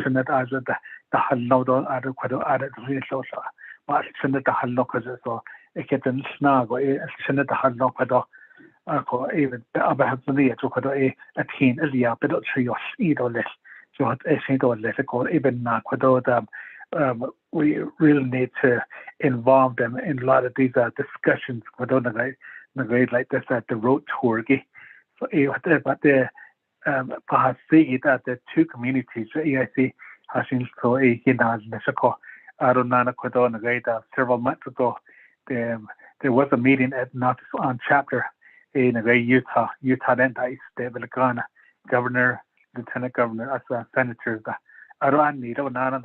Senate as the Hallo ada Quado added resource, but Senate the Hallo so it gets in snag or Senate the Hallo Quado. Even the other has the to a teen is the bit of trees either less. So even we really need to involve them in a lot of these discussions. Like this at the road tour. So but the the two communities, EIC Hashin so Hinas Mesako Arunana Kodona several months ago. There was a meeting at North on chapter in Utah then David Lagana, governor, lieutenant governor, as senators. Around Nito Nana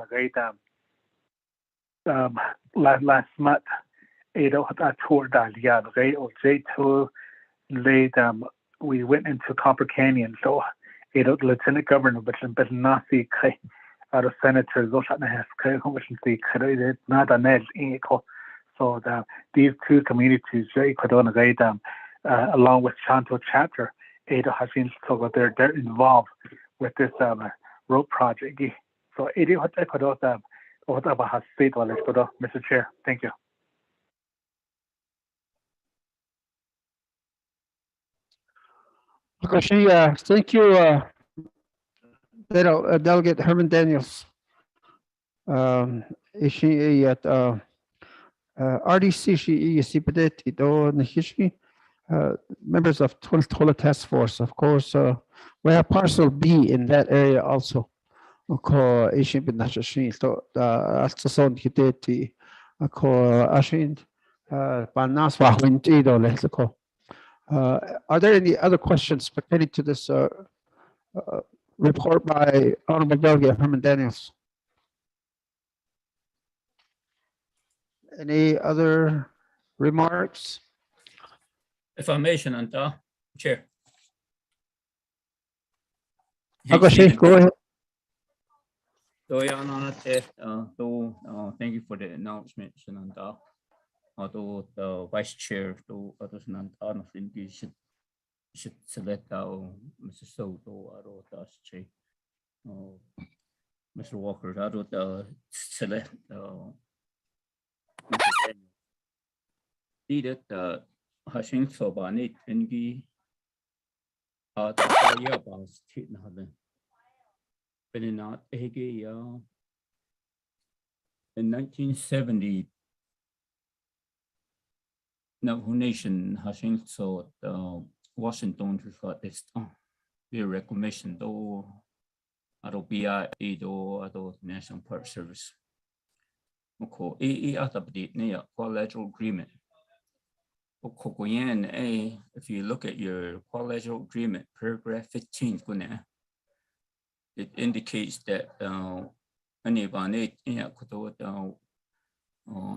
last month, a tour J2 laid we went into Copper Canyon, so lieutenant governor, but not the out of senators, those not a net so these two communities, along with Shanto chapter, they're involved with this road project. So Mr. Chair, thank you. Thank you, Delegate Herman Daniels. Ishi at RDC Sipedeti do Nihishi, members of Tola Task Force. Of course, we have parcel B in that area also. Ko Ishi Binashin, so Astason Hideti, Ko Ashin, Banaswa Wintido Lexico. Are there any other questions pertaining to this report by Honorable Delegate Herman Daniels? Any other remarks? Information and Chair. Go ahead. So thank you for the announcement, Shananta. Although the Vice Chair to others should select Mr. Soto, Mr. Walker, select Mr. Daniel. Hashing Sobanit Engi Yabas Titnahan. Benina Ege in 1970. Navajo Nation Hashing so Washington referred this the reclamation do Arobia Edo Ado National Park Service. Moko Atabdi near collateral agreement. If you look at your collateral agreement, paragraph 15, it indicates that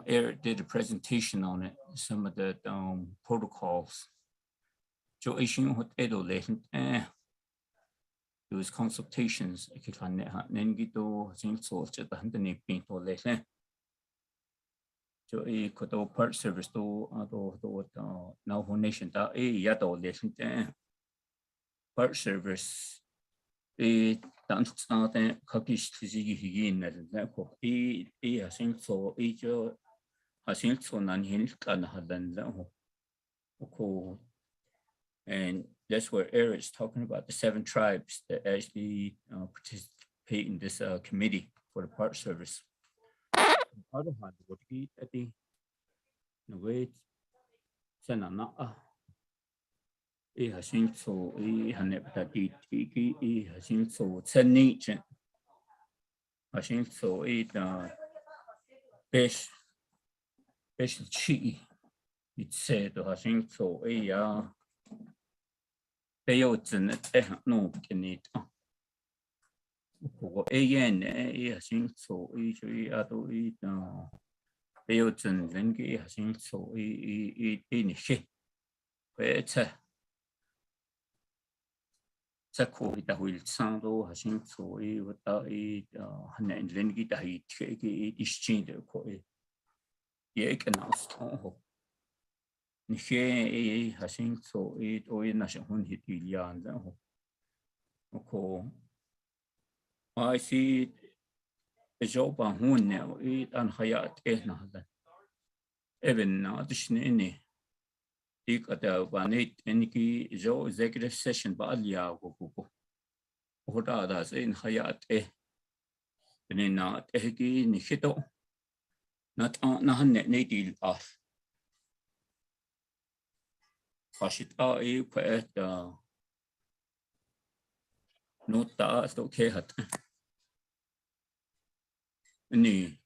Eric did a presentation on it, some of the protocols. There was consultations. So Park Service now Nation Park Service Kakish Higin I think so I think so and that's where Eric is talking about the 7 tribes that actually participate in this committee for the Park Service. Other hand, what he at the way Senana has seen so he has seen so nature. I think so it best chi it said I think so they no can it. Again, I think so. Beoton Lengi, I think so. In she, it's a Sako, it will sound, I think so. Without it, and Lengi, I take it exchange. Yeah, can ask. She, I think so. It or in national hit Yan. Okay. I see a job on who now eat and Hayat Ehna. Even now, this any. Take at the Vanate Enki Joe executive session, but Alia go. hora da sin hayat Nina Egi Nishito. Not on Nahan Native Path. Hashit A Pet Nota Stokehat. Ni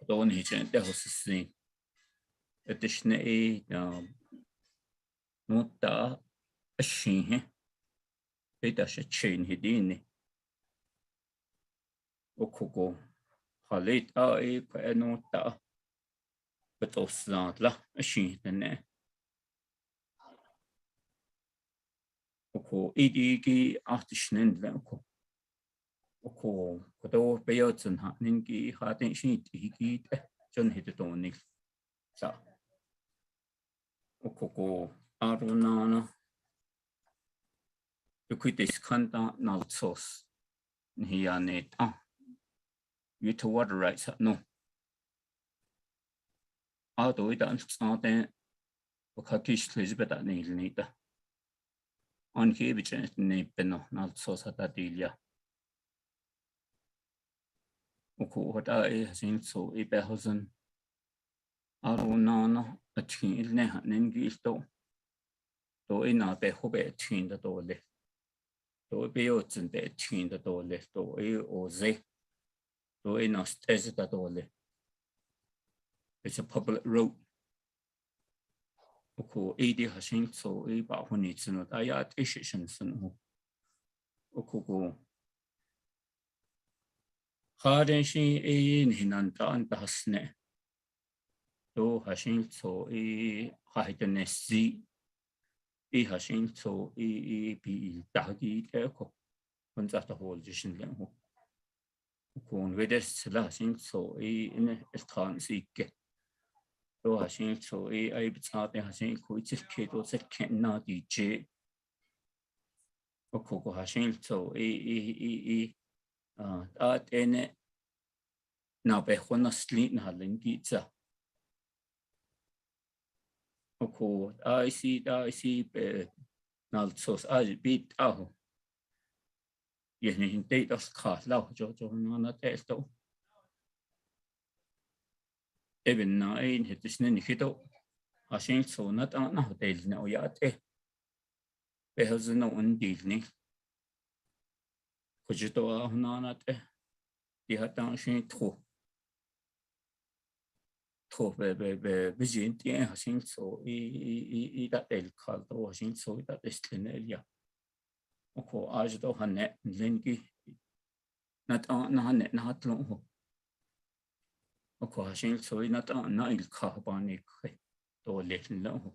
don't he sent the house. Additionally, Nota a sheen. It does a chain hidden. Okugo Halit a nota, but also la a sheet and Oko Edigi after Schnendlenko. Oko Kodo Beyotzen Ningi Hatin sheet he John hit it on Nick. So Okoko Arunana. You quit this content not sauce. Here net. You to water rights no. Although it doesn't then Okakish Lisbeth neither. On here, which is Nepeno, not so Satadelia. Oko, what I think so, a behosen Arunana, a chin Nengisto. Though in our behobe chin the door left. Though be open the chin the door left, or they. Though in us as that all. It's a public road. Oko 80 Hashing so about when it's not Ayat Ishishan. Oko Harden she in Hinanta and Hasne. Though Hashing so a Haidness Z. E Hashing so e be Dagi Echo. When that the whole edition. Con vedes lasing so in a can't see get. Though I think so I bet I think which is kid was a cannot DJ. Oko hashing so at any now be one of sleep having pizza. Oko I see now so I beat out. In date of cars, loud Jojo, no test. Even now, ain't hit this nanny hito. I think so, not on nowadays now yet. There's no one dealing. Could you do a not the attention to vision? I think so. That they'll call the washing so that is clean. Oko Ajdo Hanet Lingi not on Hanet not long. Oko Hashing so not on Nile Carbonic or little low.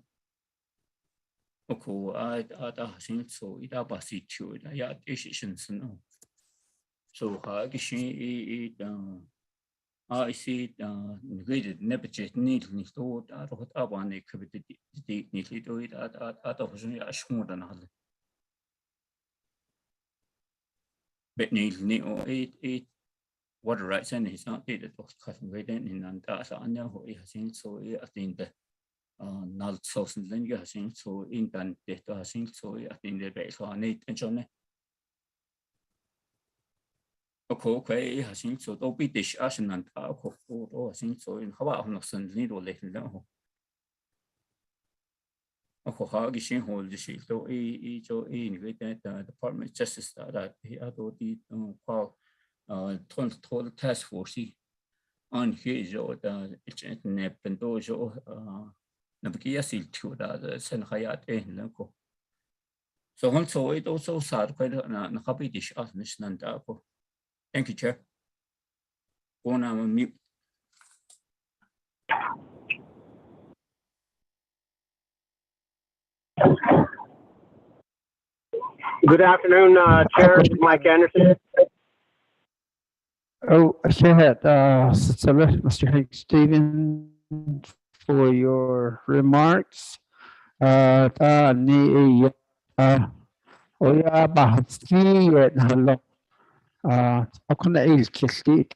Oko Ada Hashing so it abasitude Ayat Ishishan no. So Hagishi I see neglected nebejet needle thought out of Abanic with the neatly do it at of Ashmore than other. But nearly or eight water rights and he's not did it was cutting right in and that's I know he has seen so I think the null source and then you have seen so in done data I think so I think the base on it and Johnny. Okay, I think so don't be dish ashen and alcohol or I think so in how I'm not sending or letting know. Hagi hold the shield, though each or in the Department of Justice that he had the total task force on his or the nep and dojo Navigasil to the San Hayat in Lenko. So also it also sad quite a happy dish as Mission and Thank you, Chair. Go now mute. Good afternoon, Chair Mike Anderson. Oh, go ahead, Mr. Hank Stevens, for your remarks. Ako na ilkisti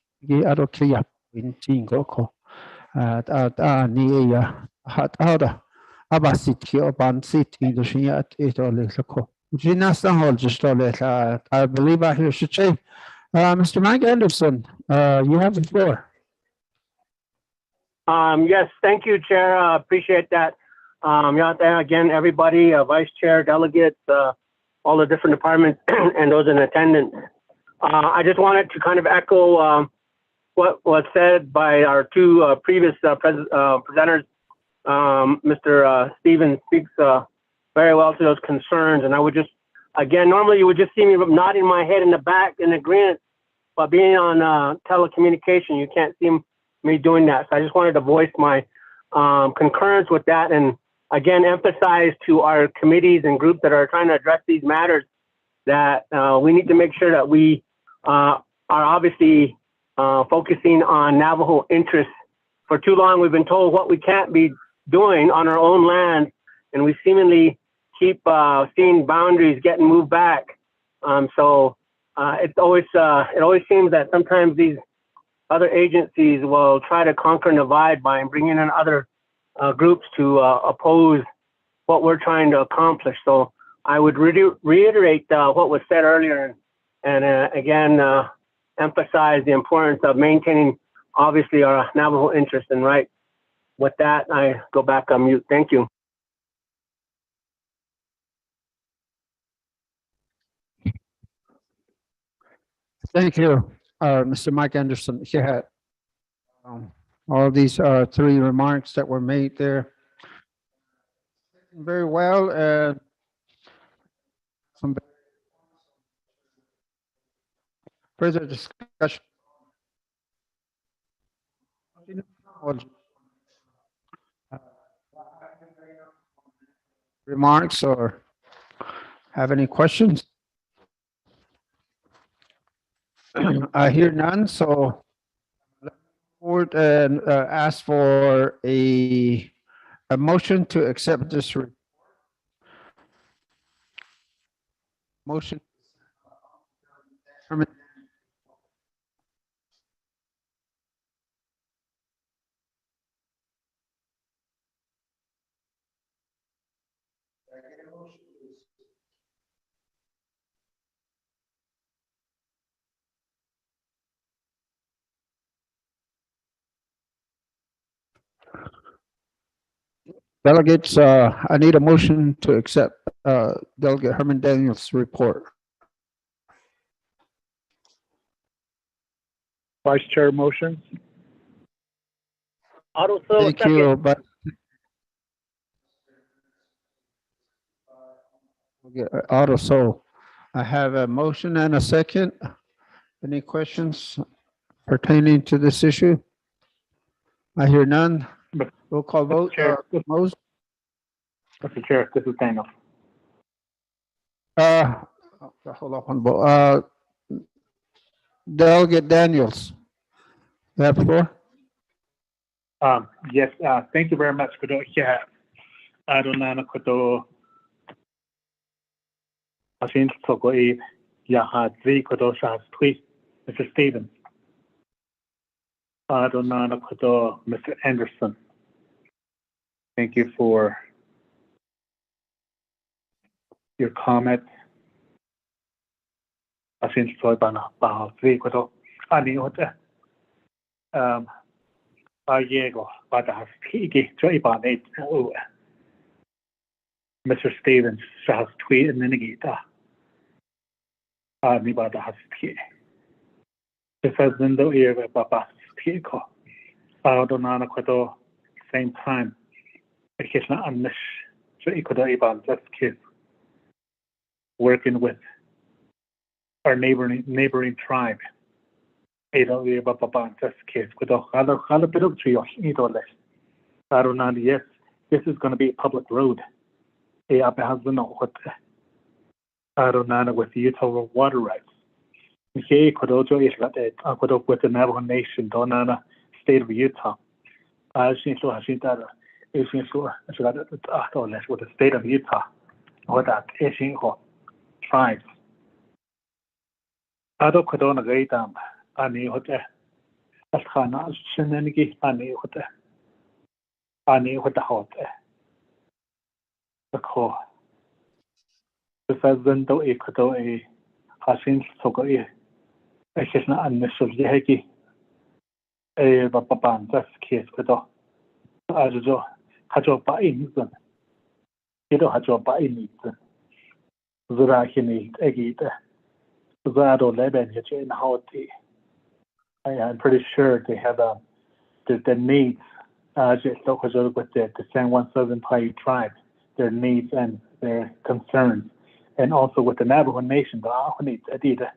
aro kaya intingo ko ni hat ada abasit ki oban sit indoshiya at ito lesako I believe I hear Shiche. Mr. Mike Anderson, you have the floor. Yes, thank you, Chair. Appreciate that. Again, everybody, Vice Chair, delegates, all the different departments and those in attendance. I just wanted to kind of echo what was said by our two previous presenters. Mr. Stevens speaks very well to those concerns, and I would just, again, normally you would just see me nodding my head in the back in agreement, but being on telecommunication, you can't see me doing that. So I just wanted to voice my concurrence with that, and again, emphasize to our committees and groups that are trying to address these matters that we need to make sure that we are obviously focusing on Navajo interests. For too long, we've been told what we can't be doing on our own land, and we seemingly keep seeing boundaries getting moved back. So it always seems that sometimes these other agencies will try to conquer and divide by bringing in other groups to oppose what we're trying to accomplish. So I would reiterate what was said earlier, and again emphasize the importance of maintaining obviously our Navajo interest and rights. With that, I go back on mute. Thank you. Thank you, Mr. Mike Anderson. Yeah. All these three remarks that were made there. Very well. And some further discussion. Remarks or have any questions? I hear none, so forward and ask for a motion to accept this motion. Delegates, I need a motion to accept Delegate Herman Daniels' report. Vice Chair motion. Thank you, but Auto so I have a motion and a second. Any questions pertaining to this issue? I hear none. Roll call vote. Moses? Mr. Chair, this is Daniel. Hold on. Delegate Daniels. You have the floor? Yes, thank you very much. Yeah, I don't know. I think so. Mr. Stevens. I don't know. Mr. Anderson. Thank you for your comment. I think so. Mr. Stevens has tweeted in the same time. Working with our neighboring tribe. Yes, this is going to be a public road. With Utah water rights. With the Navajo Nation, state of Utah. With the state of Utah. With that tribes. President do ikoto hasin soko na initial yeki baban das case koto ajo hajo ba inzun kido hajo ba inzun zura hini egita zaro leben yache in hauti. I'm pretty sure they have the needs just with the San Juan Southern Paiute tribe, their needs and their concerns, and also with the Navajo Nation, the Ahonit Adida,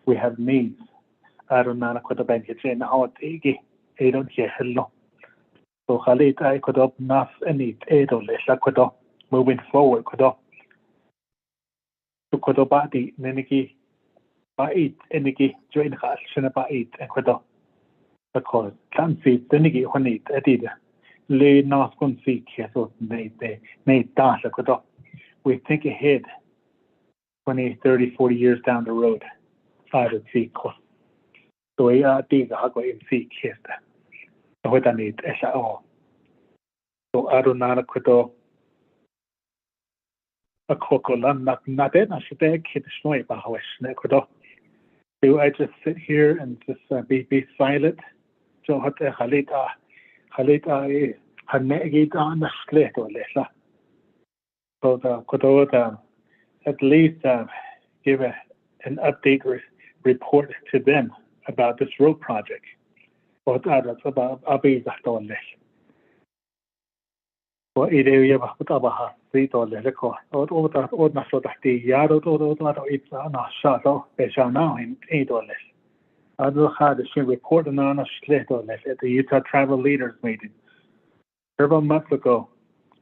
we have needs. I don't know what about in hauti. I don't hear hello. So Khalid, I could up nas any edo lesha could moving forward could to could body neniki bait eniki join khashna bait and could because can see neniki honit adida le nas kon see so they dasha could we think ahead 20, 30, 40 years down the road. I would see cost. So I think I go in see case that what I need as all. So I don't know could a cocola not then I should take it snowy about how do I just sit here and just be silent? So what the Halita Hanegi on the slate or less. So the could at least give an update report to them about this road project. What others about Abizah less. Well, it area of Abaha, street or the record, or that, or not so that the yard or it's not shot off, they shall now in 8 or less. I will have the report on a slate or less at the Utah Tribal Leaders meeting. Several months ago,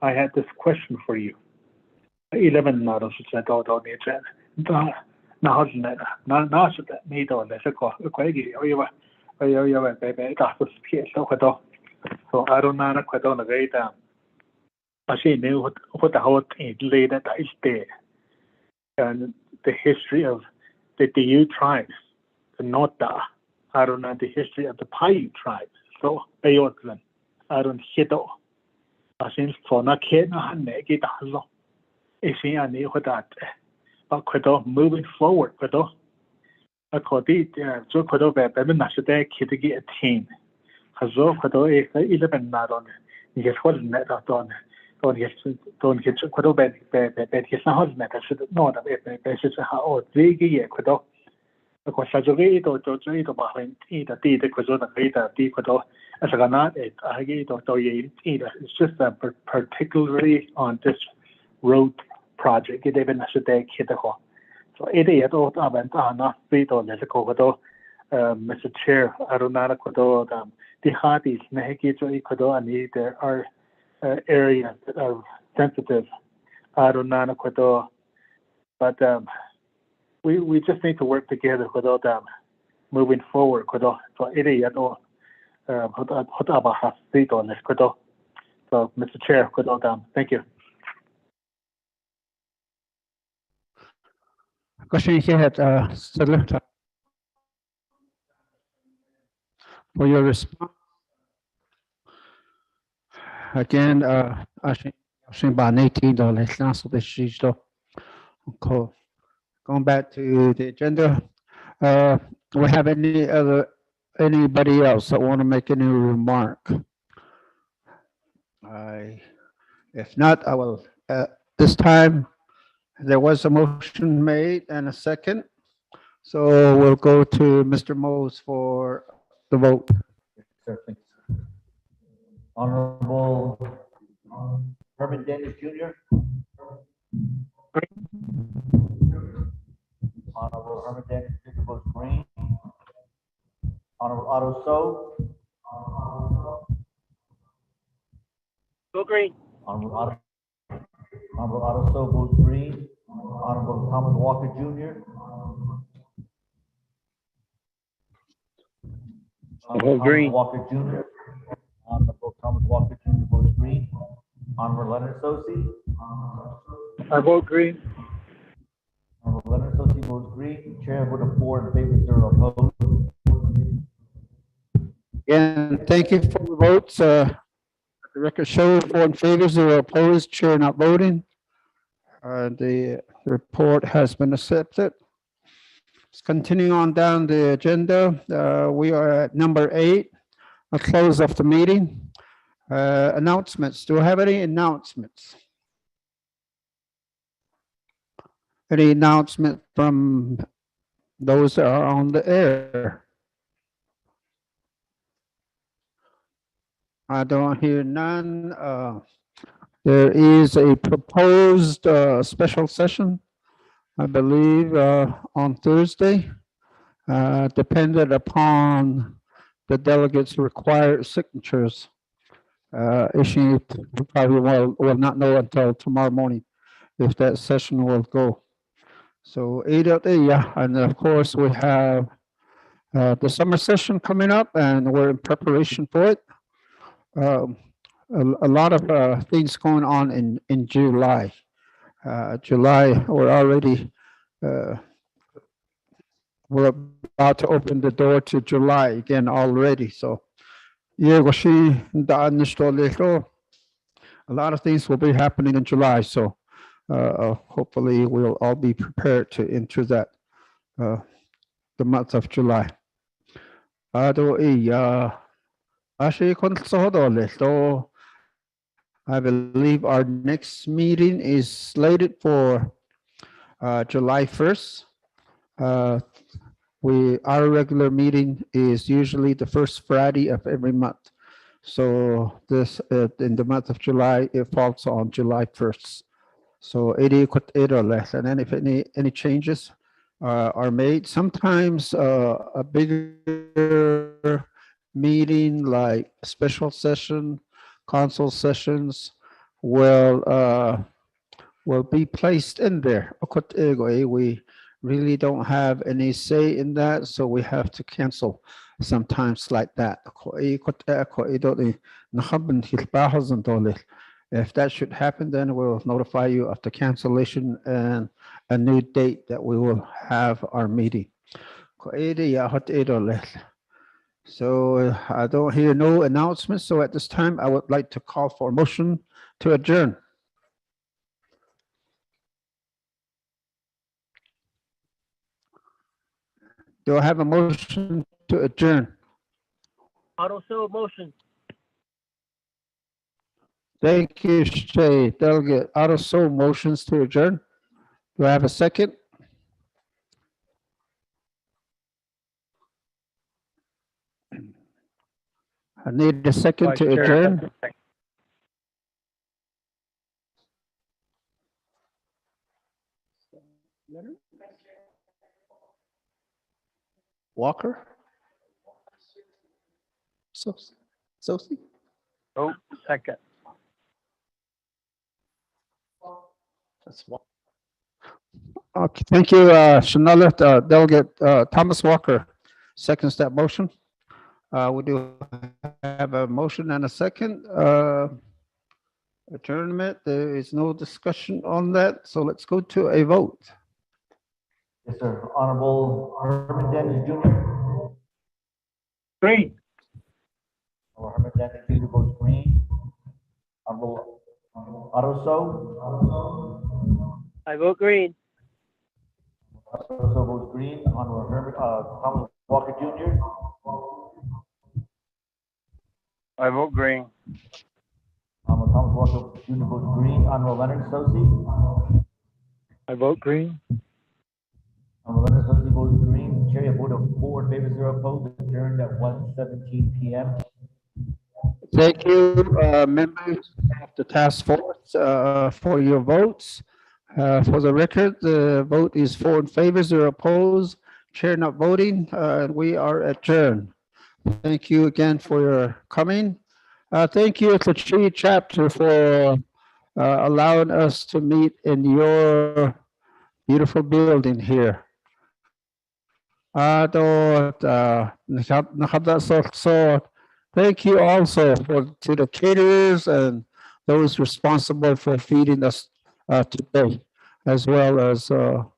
I had this question for you. 11 not said on the agenda. Now, not should that need or less a call, baby, that's the case. So I don't know quite on the way down. I see knew what the whole thing laid that is there. And the history of the Ute tribes, the Nota, I don't know the history of the Paiute tribes. So Bayotlan, I don't hit all. I think for not kidding, I get a lot. I see I knew what that. But could moving forward, could I could be so could have been not today, kitty a team. Has all could 11 not on it. Yes, what net on it. Don't get quite a bad his husband. I should know that it is how big a could because I read or to read about either the Kazona Vita, the Kodo, as a not it, I get or either. It's just particularly on this road project, it even as a day kid. So it is all about not street or the Kodo, Mr. Chair, I don't know Kodo, the Hardys, Nahiki to Kodo, and there are areas that are sensitive. I don't know, but we just need to work together without moving forward. So it is all hot about half street on this. So, Mr. Chair, thank you. Question here, Senator, for your response. Again, going back to the agenda, we have anybody else that want to make any remark? If not, I will. This time, there was a motion made and a second, so we'll go to Mr. Mose for the vote. Certainly. Honorable Herman Dennis Jr. Honorable Herman Dennis Jr. votes green. Honorable Otto So. Go green. Honorable Otto So votes green. Honorable Thomas Walker Jr. Vote green. Walker Jr. Honorable Thomas Walker Jr. votes green. Honorable Leonard Sosi. I vote green. Honorable Leonard Sosi votes green. Chair vote of 4 in favor, 0 opposed. Again, thank you for the votes. The record show 4 in favor, 0 opposed. Chair not voting. The report has been accepted. Let's continue on down the agenda. We are at number 8, a close of the meeting. Announcements. Do I have any announcements? Any announcement from those that are on the air? I don't hear none. There is a proposed special session, I believe, on Thursday, dependent upon the delegates' required signatures. Issue, we probably will not know until tomorrow morning if that session will go. So 8 of the, yeah, and of course we have the summer session coming up, and we're in preparation for it. A lot of things going on in July. July, we're already we're about to open the door to July again already. So a lot of things will be happening in July. So hopefully we'll all be prepared to enter that the month of July. So I believe our next meeting is slated for July 1st. Our regular meeting is usually the first Friday of every month. So this in the month of July, it falls on July 1st. So 80 or less. And then if any changes are made, sometimes a bigger meeting like special session, council sessions will be placed in there. We really don't have any say in that, so we have to cancel sometimes like that. If that should happen, then we'll notify you of the cancellation and a new date that we will have our meeting. So I don't hear no announcements. So at this time, I would like to call for a motion to adjourn. Do I have a motion to adjourn? Also motion. Thank you, Shay. Delegate Otto motions to adjourn. Do I have a second? I need a second to adjourn. Walker? Sophie? Oh, second. That's one. Okay, thank you, Shanella. Delegate Thomas Walker seconds that motion. We do have a motion and a second. Adjournment, there is no discussion on that, so let's go to a vote. Yes, sir. Honorable Herman Dennis Jr. Green. Honorable Herman Dennis Jr. votes green. Honorable Otto So. I vote green. Otto So votes green. Honorable Herman, Thomas Walker Jr. I vote green. Honorable Thomas Walker Jr. votes green. Honorable Leonard Sosi. I vote green. Honorable Leonard Sosi votes green. Chair, a vote of 4 in favor, 0 opposed. Adjourned at 1:17 p.m. Thank you, members of the task force, for your votes. For the record, the vote is 4 in favor, 0 opposed. Chair not voting. We are adjourned. Thank you again for your coming. Thank you to Chi chapter for allowing us to meet in your beautiful building here. Thank you also to the caterers and those responsible for feeding us today, as well as the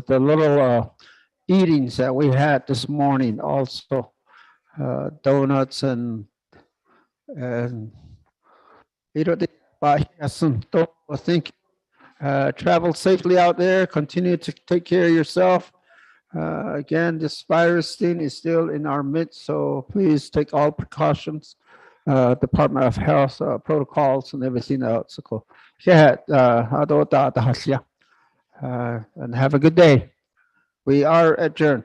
little eatings that we had this morning also, donuts and Thank you. Travel safely out there. Continue to take care of yourself. Again, this virus thing is still in our midst, so please take all precautions. Department of Health protocols and everything else. So, and have a good day. We are adjourned.